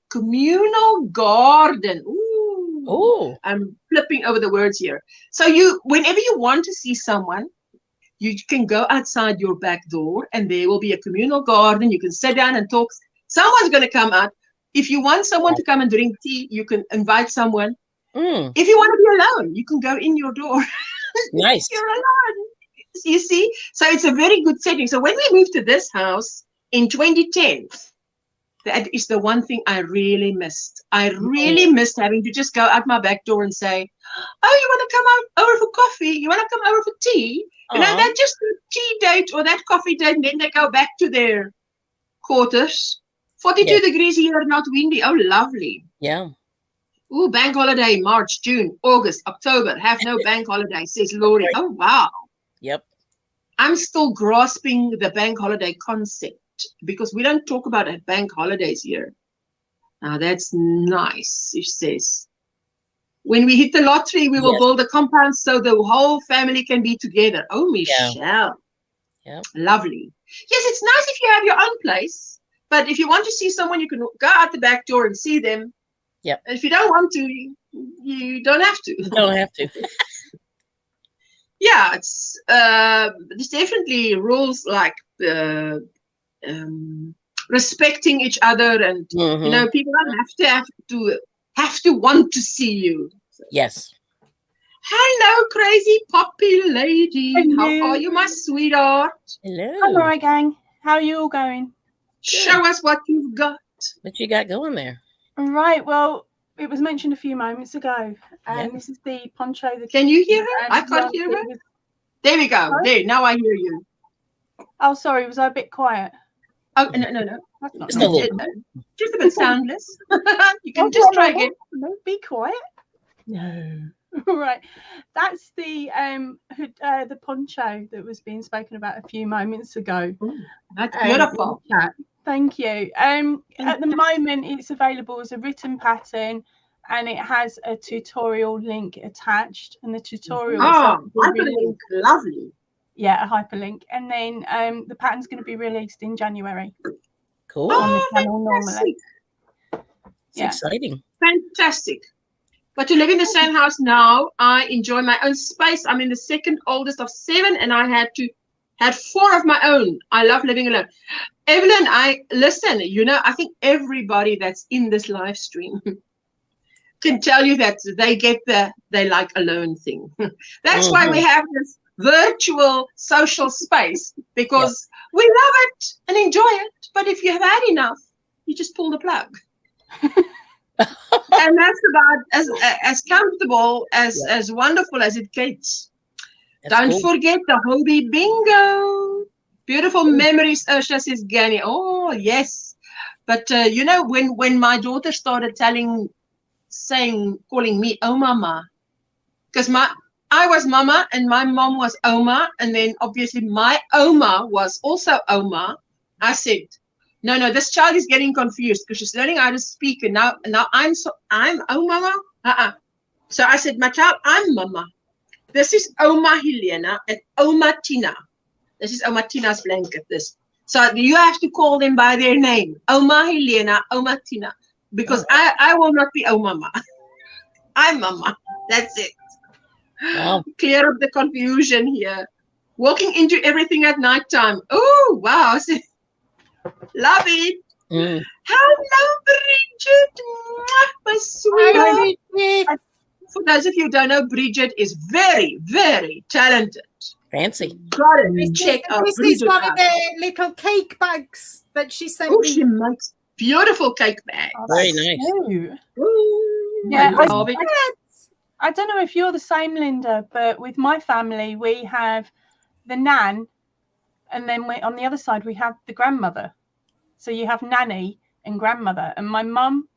garden. Ooh. I'm flipping over the words here. So whenever you want to see someone, you can go outside your back door and there will be a communal garden. You can sit down and talk. Someone's going to come out. If you want someone to come and drink tea, you can invite someone. If you want to be alone, you can go in your door. Nice. You're alone. You see? So it's a very good setting. So when we moved to this house in 2010, that is the one thing I really missed. I really missed having to just go out my back door and say, oh, you want to come out over for coffee? You want to come over for tea? You know, that's just a tea date or that coffee date, and then they go back to their quarters. 42 degrees here, not windy. Oh, lovely. Yeah. Ooh, bank holiday, March, June, August, October. Have no bank holiday, says Lori. Oh, wow. Yep. I'm still grasping the bank holiday concept because we don't talk about bank holidays here. Now, that's nice, she says. When we hit the lottery, we will build a compound so the whole family can be together. Oh, Michelle. Yeah. Lovely. Yes, it's nice if you have your own place. But if you want to see someone, you can go out the back door and see them. Yep. If you don't want to, you don't have to. You don't have to. Yeah, there's definitely rules like respecting each other, and you know, people don't have to want to see you. So. Yes. Hello, Crazy Poppy Lady. Hello. How are you, my sweetheart? Hello. All right, gang. How are you all going? Show us what you've got. What you got going there? Right. Well, it was mentioned a few moments ago, and this is the poncho. Can you hear her? I can't hear her. There we go. Sorry? There. Now I hear you. Oh, sorry. Was I a bit quiet? Oh, no. That's not Just a little. Just a bit soundless. You can just try again. No, be quiet. No. Right. That's the poncho that was being spoken about a few moments ago. That's beautiful. Thank you. At the moment, it's available as a written pattern, and it has a tutorial link attached. And the tutorial hyperlink, lovely. Yeah, a hyperlink. And then the pattern's going to be released in January. Cool. On the channel normally. It's exciting. Fantastic. But to live in the same house now, I enjoy my own space. I'm in the second oldest of 7, and I had 4 of my own. I love living alone. Evelyn, listen, you know, I think everybody that's in this live stream can tell you that they like alone thing. That's why we have this virtual social space, because we love it and enjoy it. But if you have had enough, you just pull the plug. And that's about as comfortable, as wonderful as it gets. Don't forget the hobby bingo. Beautiful memories, Ursula says Granny. Oh, yes. But, you know, when my daughter started calling me oh mama, because I was mama and my mom was Oma, and then obviously my Oma was also Oma. I said, no, this child is getting confused because she's learning how to speak, and now I'm oh mama. So I said, my child, I'm mama. This is Oma Helena and Oma Tina. This is Oma Tina's blanket. So you have to call them by their name, Oma Helena, Oma Tina, because I will not be Oma mama. I'm mama. That's it. Wow. Clear up the confusion here. Walking into everything at nighttime. Oh, wow. Love it. Hello, Bridget. My sweetheart. For those of you who don't know, Bridget is very, very talented. Fancy. Got it. Check out This Bridget is one out. of the little cake bags that she sent me. She makes beautiful cake bags. Oh, Very nice. Yeah, I love it. I don't know if you're the same, Linda, but with my family, we have the nan, and then on the other side, we have the grandmother. So you have nanny and grandmother. And my mum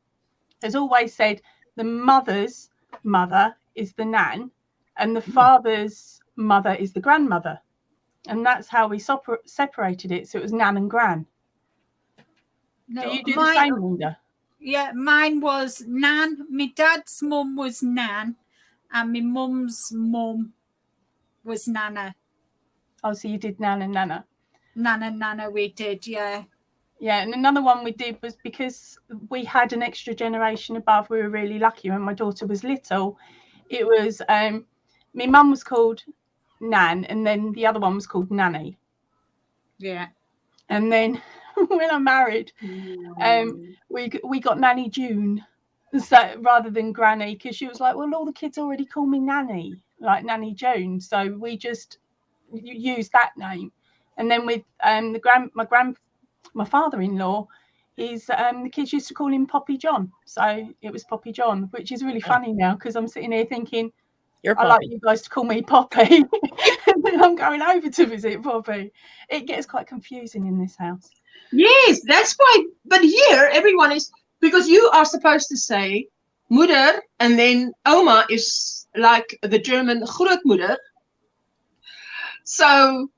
has always said the mother's mother is the nan and the father's mother is the grandmother. And that's how we separated it. So it was nan and gran. No, do you do the same, Linda? Yeah, mine was nan. My dad's mum was nan. And my mum's mum was Nana. Oh, so you did Nan and Nana. Nana, we did, yeah. Yeah, and another one we did was because we had an extra generation above. We were really lucky when my daughter was little. It was, my mum was called Nan, and then the other one was called Nanny. Yeah. And then when I married, we got Nanny June. So rather than Granny, because she was like, well, all the kids already call me Nanny, like Nanny Jones. So we just used that name. And then with my father-in-law, the kids used to call him Poppy John. So it was Poppy John, which is really funny now because I'm sitting here thinking, I like you guys to call me Poppy. And then I'm going over to visit Poppy. It gets quite confusing in this house. Yes, that's why. But here, everyone is... Because you are supposed to say moeder, and then Oma is like the German grootmoeder. So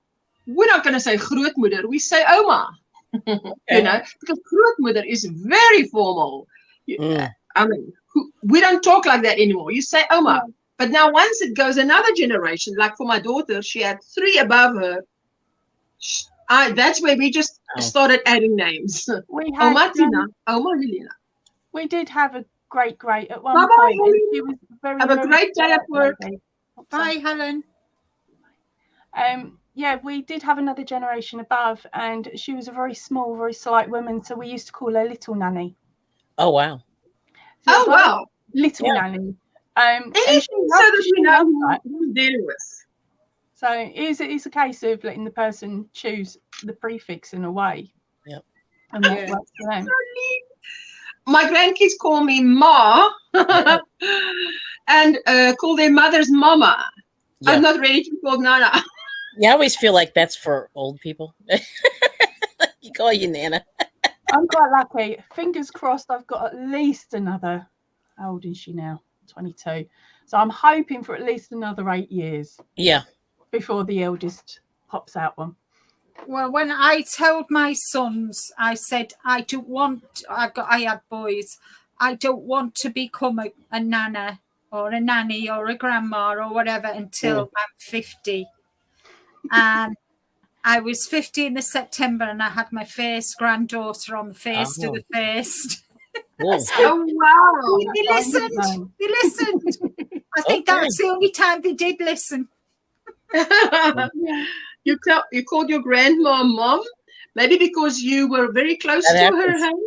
we're not going to say grootmoeder, we say Oma. Okay. You know, because grootmoeder is very formal. I mean, we don't talk like that anymore. You say Oma. No. But now once it goes another generation, like for my daughter, she had 3 above her. That's where we just started adding names. We had Oma Tina, Oma Helena. We did have a great at one point. She was very, have a great day at work. Bye, Helen. Yeah, we did have another generation above, and she was a very small, very slight woman, so we used to call her Little Nanny. Oh wow! So wow! Little Nanny. Anything so that we know who we're dealing with. So it's a case of letting the person choose the prefix in a way. Yep. And what works for them. My grandkids call me Ma and call their mothers Mama. Yeah. I'm not ready to be called Nana. Yeah, I always feel like that's for old people. You call you Nana. I'm quite lucky. Fingers crossed I've got at least another, how old is she now? 22. So I'm hoping for at least another 8 years. Yeah. Before the eldest pops out one. Well, when I told my sons, I said, I had boys. I don't want to become a nana or a nanny or a grandma or whatever until I'm 50. And I was 50 in the September, and I had my first granddaughter on the 1st of the 1st. Oh, wow. They listened. I think that's the only time they did listen. You called your grandma Mom, maybe because you were very close to her home.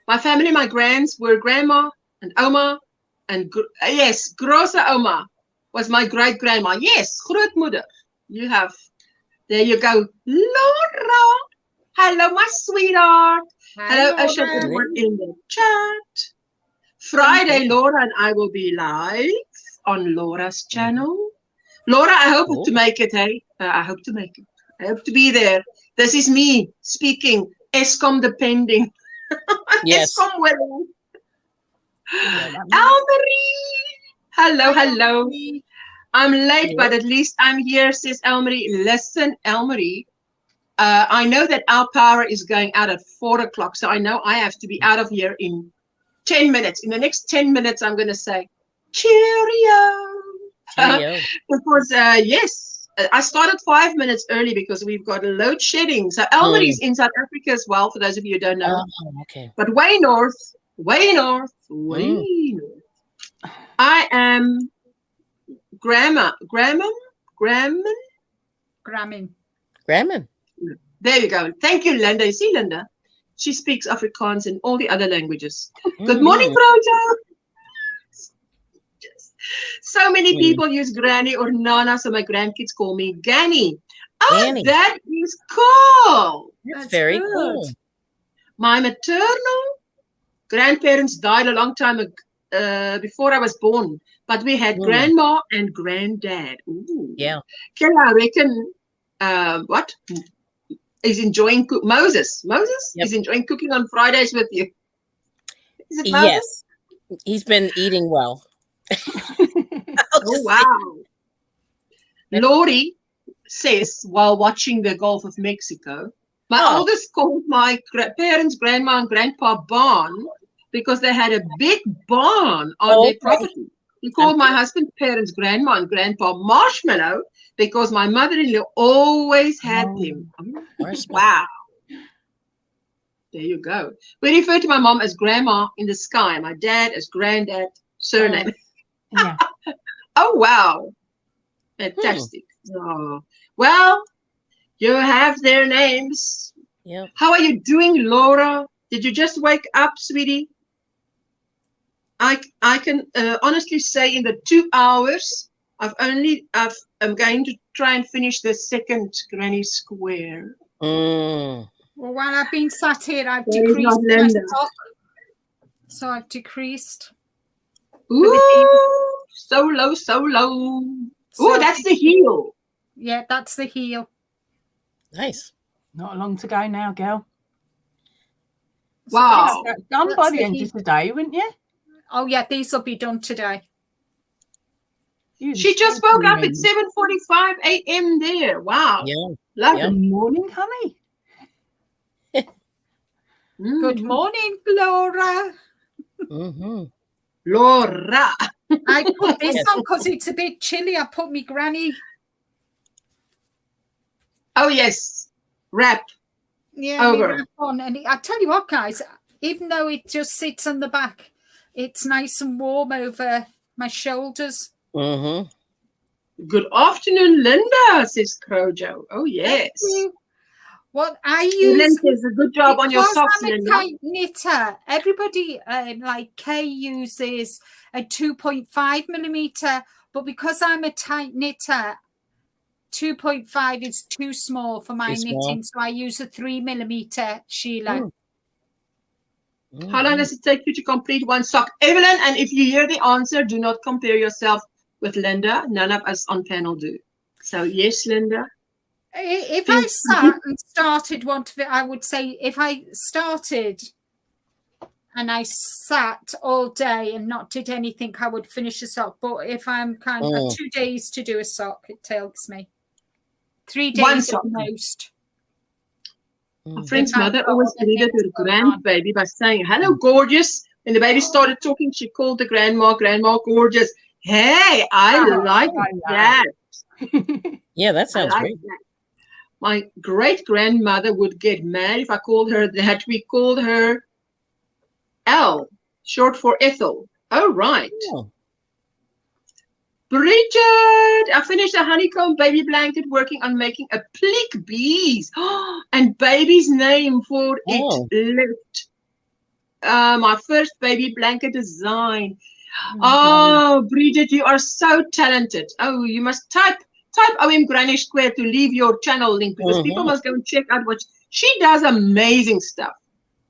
My family, my grands were Grandma and Oma, and yes, Große Oma was my great grandma. Yes, grootmoeder. You have. There you go, Laura. Hello, my sweetheart. Hello, Asha, in the chat. Friday, Laura and I will be live on Laura's channel. Laura, I hope Cool. to make it, hey? I hope to make it. I hope to be there. This is me speaking, Eskom depending. Yes. Eskom willing. Yeah, Elmarie! Hello, hello. Elmarie. I'm late, but at least I'm here, says Elmarie. Listen, Elmarie, I know that our power is going out at 4 o'clock, so I know I have to be out of here in 10 minutes. In the next 10 minutes, I'm going to say, cheerio. Cheerio. Because, yes, I started 5 minutes early because we've got load shedding. So Elmarie is in South Africa as well, for those of you who don't know. Oh, okay. But way north, way north, way north. I am Grammon. There you go. Thank you, Linda. You see, Linda? She speaks Afrikaans and all the other languages. Good morning, Projo. So many people use Granny or Nana, so my grandkids call me Ganny. Oh, Ganny. that is cool. That's very cool. My maternal grandparents died a long time ago, before I was born, but we had grandma and granddad. Ooh. Yeah. Can I reckon what? Is enjoying Moses is enjoying cooking on Fridays with you. Is it Moses? Yes. He's been eating well. Oh, wow. Lori says, while watching the Gulf of Mexico, my oldest called my parents, grandma, and grandpa barn because they had a big barn on their property. He called my husband's parents, grandma and grandpa, Marshmallow because my mother-in-law always had him. Wow. There you go. We refer to my mom as Grandma in the sky, my dad as Granddad, surname. Yeah. Oh, wow. Fantastic. Oh. Well, you have their names. Yep. How are you doing, Laura? Did you just wake up, sweetie? I can honestly say in the 2 hours, I'm going to try and finish the second Granny Square. Well, while I've been sat here, I've decreased my stock. So I've decreased. Ooh, so low, so low. Ooh, that's the heel. Yeah, that's the heel. Nice. Not long to go now, girl. Wow. So done by the end of the day, wouldn't you? Oh, yeah, these will be done today. She just woke up at 7:45 a.m. there. Wow. Yeah. Lovely. Good morning, honey. Good morning, Laura. Laura. I put this on because it's a bit chilly. I put me granny. Oh, yes. Wrap. Yeah, over. Wrap on. And I tell you what, guys, even though it just sits on the back, it's nice and warm over my shoulders. Good afternoon, Linda, says Crojo. Oh, yes. What I use Linda, a good job on your socks, I'm a Linda. tight knitter. Everybody, like Kay, uses a 2.5 millimeter, but because I'm a tight knitter, 2.5 is too small for my knitting, so I use a 3 millimeter Sheila. How long does it take you to complete one sock? Evelyn, and if you hear the answer, do not compare yourself with Linda. None of us on panel do. So, yes, Linda. If I sat and started one of it, I would say if I started and I sat all day and not did anything, I would finish a sock. But if I'm kind of 2 days to do a sock, it takes me 3 days at most. My friend's mother always greeted her grandbaby by saying, "Hello, gorgeous." When the baby started talking, she called the grandma, "Grandma, gorgeous." Hey, I like that. Yeah, that sounds great. That. My great-grandmother would get mad if I called her that. We called her L, short for Ethel. Oh, right. Oh. Bridget, I finished a honeycomb baby blanket working on making a plick bees and baby's name for it left. My first baby blanket design. Oh, Bridget, you are so talented. Oh, you must type OMGrannySquare to leave your channel link because people must go and check out what she does. Amazing stuff.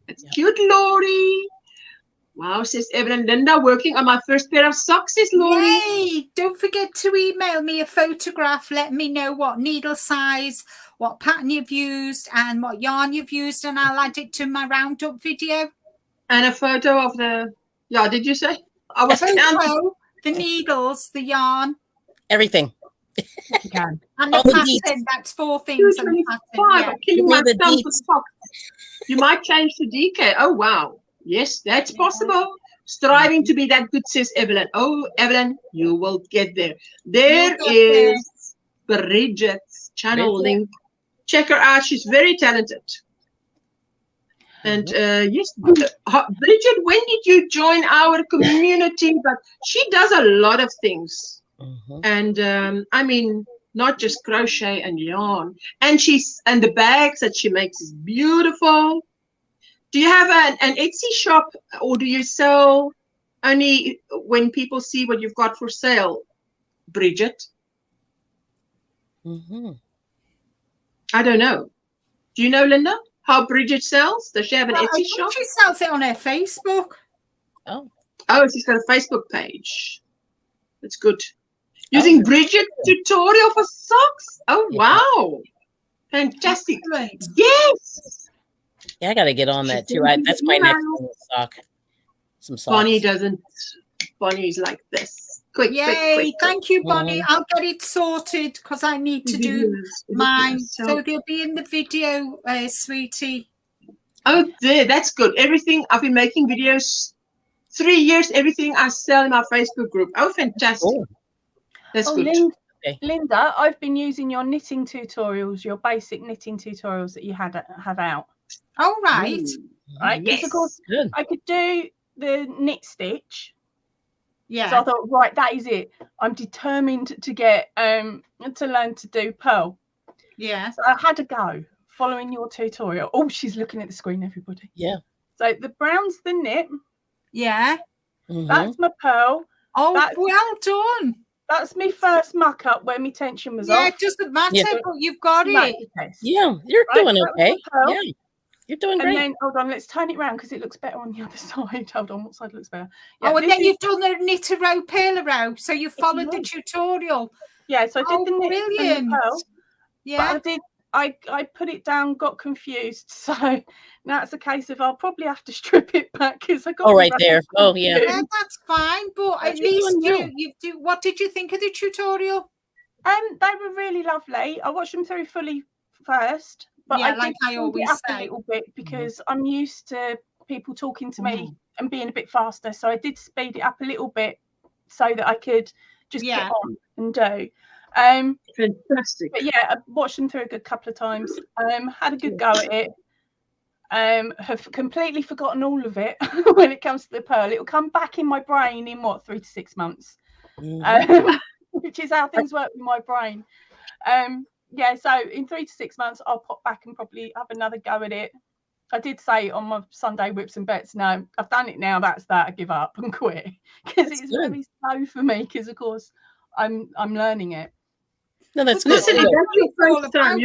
It's cute, Lori. Wow, says Evelyn. Linda, working on my first pair of socks, says Laurie. Yay! Don't forget to email me a photograph. Let me know what needle size, what pattern you've used, and what yarn you've used, and I'll add it to my roundup video. And a photo of the, yeah, did you say? I was counting. The needles, the yarn. Everything. You can. And the pattern, that's 4 things. And the pattern, I'm killing my thumb for socks. You might change to DK. Oh, wow. Yes, that's possible. Striving to be that good, says Evelyn. Oh, Evelyn, you will get there. There is Bridget's channel link. Check her out. She's very talented. And yes, Bridget, when did you join our community? But she does a lot of things. And I mean, not just crochet and yarn. And the bags that she makes is beautiful. Do you have an Etsy shop, or do you sell only when people see what you've got for sale, Bridget? I don't know. Do you know, Linda, how Bridget sells? Does she have an Etsy shop? She sells it on her Facebook. Oh, she's got a Facebook page. That's good. Using Bridget's tutorial for socks? Oh, wow. Fantastic. Excellent. Yes. Yeah, I got to get on that too. That's my next sock. Some socks. Bonnie doesn't. Bonnie's like this. Quick, Yay! quick. Thank you, Bonnie. I'll get it sorted because I need to do mine. So they'll be in the video, sweetie. Oh, there. That's good. Everything. I've been making videos 3 years. Everything I sell in my Facebook group. Oh, fantastic. Oh. That's good. Linda, I've been using your knitting tutorials, your basic knitting tutorials that you have out. Oh, right. Right. Yes. Of course, I could do the knit stitch. Yeah. So I thought, right, that is it. I'm determined to get to learn to do purl. Yeah. So I had a go following your tutorial. Oh, she's looking at the screen, everybody. Yeah. So the brown's the knit. Yeah. That's my purl. Oh, well done. That's my first muck up where my tension was off. Yeah, it doesn't matter, but you've got it. Yeah, you're doing okay. Yeah, you're doing great. And then, hold on, let's turn it around because it looks better on the other side. Hold on, what side looks better? Yeah, and then you've done the knit a row, purl a row. So you followed the tutorial. Yeah, so I did the knit and the purl. Yeah. But I put it down, got confused. So now it's a case of I'll probably have to strip it back because I got right there. Oh, yeah. Yeah, that's fine. But at least you do. What did you think of the tutorial? They were really lovely. I watched them through fully first, but I always say a little bit because I'm used to people talking to me and being a bit faster. So I did speed it up a little bit so that I could just get on and do. Fantastic. But yeah, I watched them through a good couple of times. Had a good go at it. Have completely forgotten all of it when it comes to the purl. It will come back in my brain in 3 to 6 months, which is how things work with my brain. Yeah, so in 3 to 6 months, I'll pop back and probably have another go at it. I did say on my Sunday whips and bets, no, I've done it now. That's that. I give up and quit because it's very slow for me. Because of course, I'm learning it. No, that's good. Listen, that's your first time.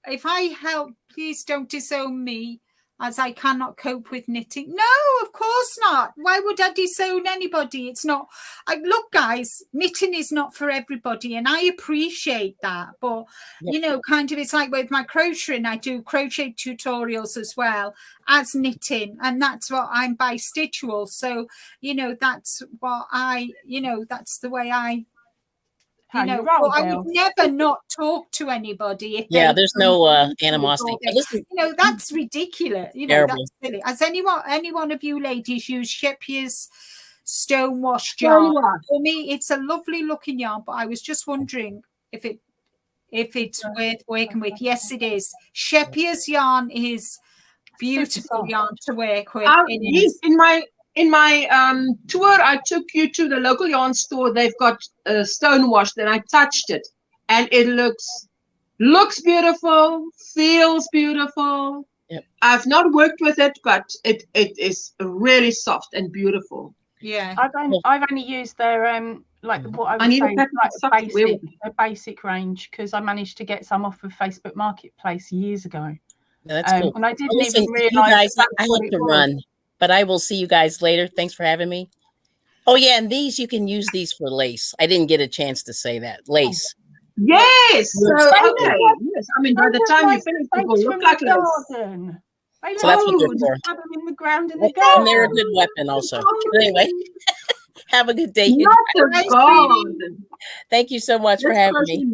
If I help, please don't disown me as I cannot cope with knitting. No, of course not. Why would I disown anybody? It's not. Look, guys, knitting is not for everybody, and I appreciate that. But it's like with my crocheting, I do crochet tutorials as well as knitting, and that's what I'm bi-stitchual. So that's what that's the way I. But I would never not talk to anybody. There's no animosity. Listen, that's ridiculous. That's silly. Has any one of you ladies used Shappier's stone wash yarn? For me, it's a lovely looking yarn, but I was just wondering if it's worth working with. Yes, it is. Shappier's yarn is beautiful yarn to work with. Yes, in my tour, I took you to the local yarn store. They've got stone wash. Then I touched it, and it looks beautiful, feels beautiful. Yep. I've not worked with it, but it is really soft and beautiful. Yeah, I've only used their what I would say a basic range because I managed to get some off of Facebook Marketplace years ago. That's cool. And I didn't Listen, even you realize. guys, I have to run, but I will see you guys later. Thanks for having me. Oh yeah, and these you can use these for lace. I didn't get a chance to say that. Lace. Yes. So okay. Yes. I mean, by the time you finish, it will look like lace. So that's what they're for. Have them in the ground in the And garden. they're a good weapon also. But anyway, have a good day. Not the garden. Thank you so much for having me.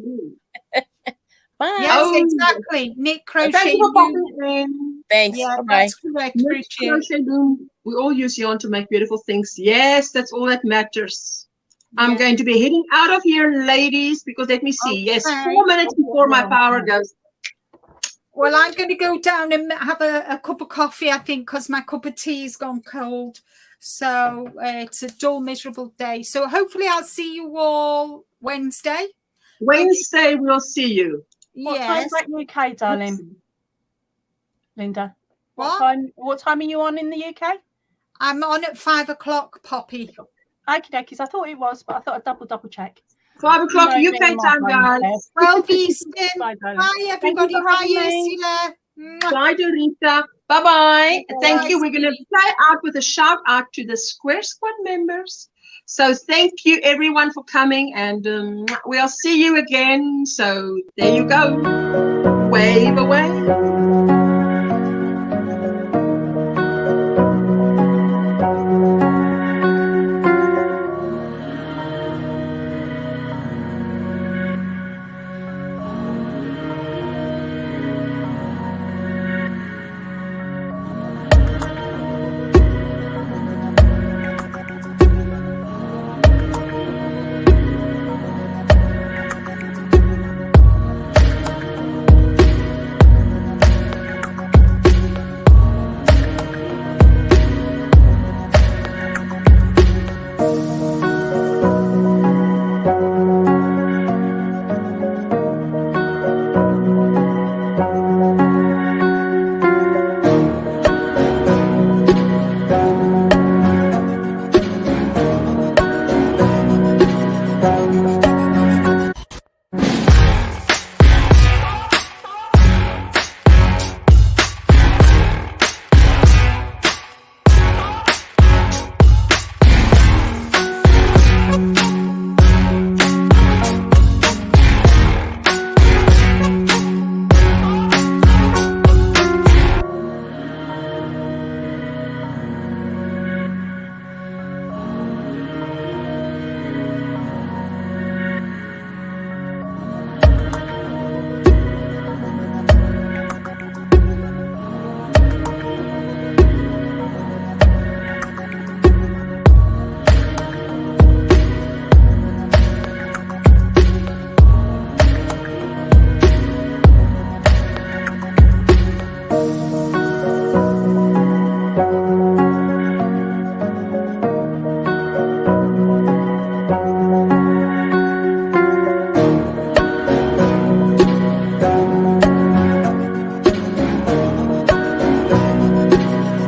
Bye. Yes, exactly. Knit crochet. Thanks. Yeah, Bye. that's correct. Crochet loom. We all use yarn to make beautiful things. Yes, that's all that matters. I'm going to be heading out of here, ladies, because let me see. Yes, 4 minutes before my power goes. Well, I'm going to go down and have a cup of coffee, I think, because my cup of tea's gone cold. So it's a dull, miserable day. So hopefully I'll see you all Wednesday. Wednesday, we'll see you. What time's that UK, darling? Linda. What time are you on in the UK? I'm on at 5 o'clock, Poppy. Okie I thought it was, but I thought I'd double check. 5 o'clock UK time, guys. 12 Eastern. Bye, everybody. Bye, Ursula. Bye, Dorita. Bye-bye. Thank you. We're going to play out with a shout out to the Square Squad members. So thank you, everyone, for coming, and we'll see you again. So there you go. Wave away.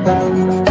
Bye.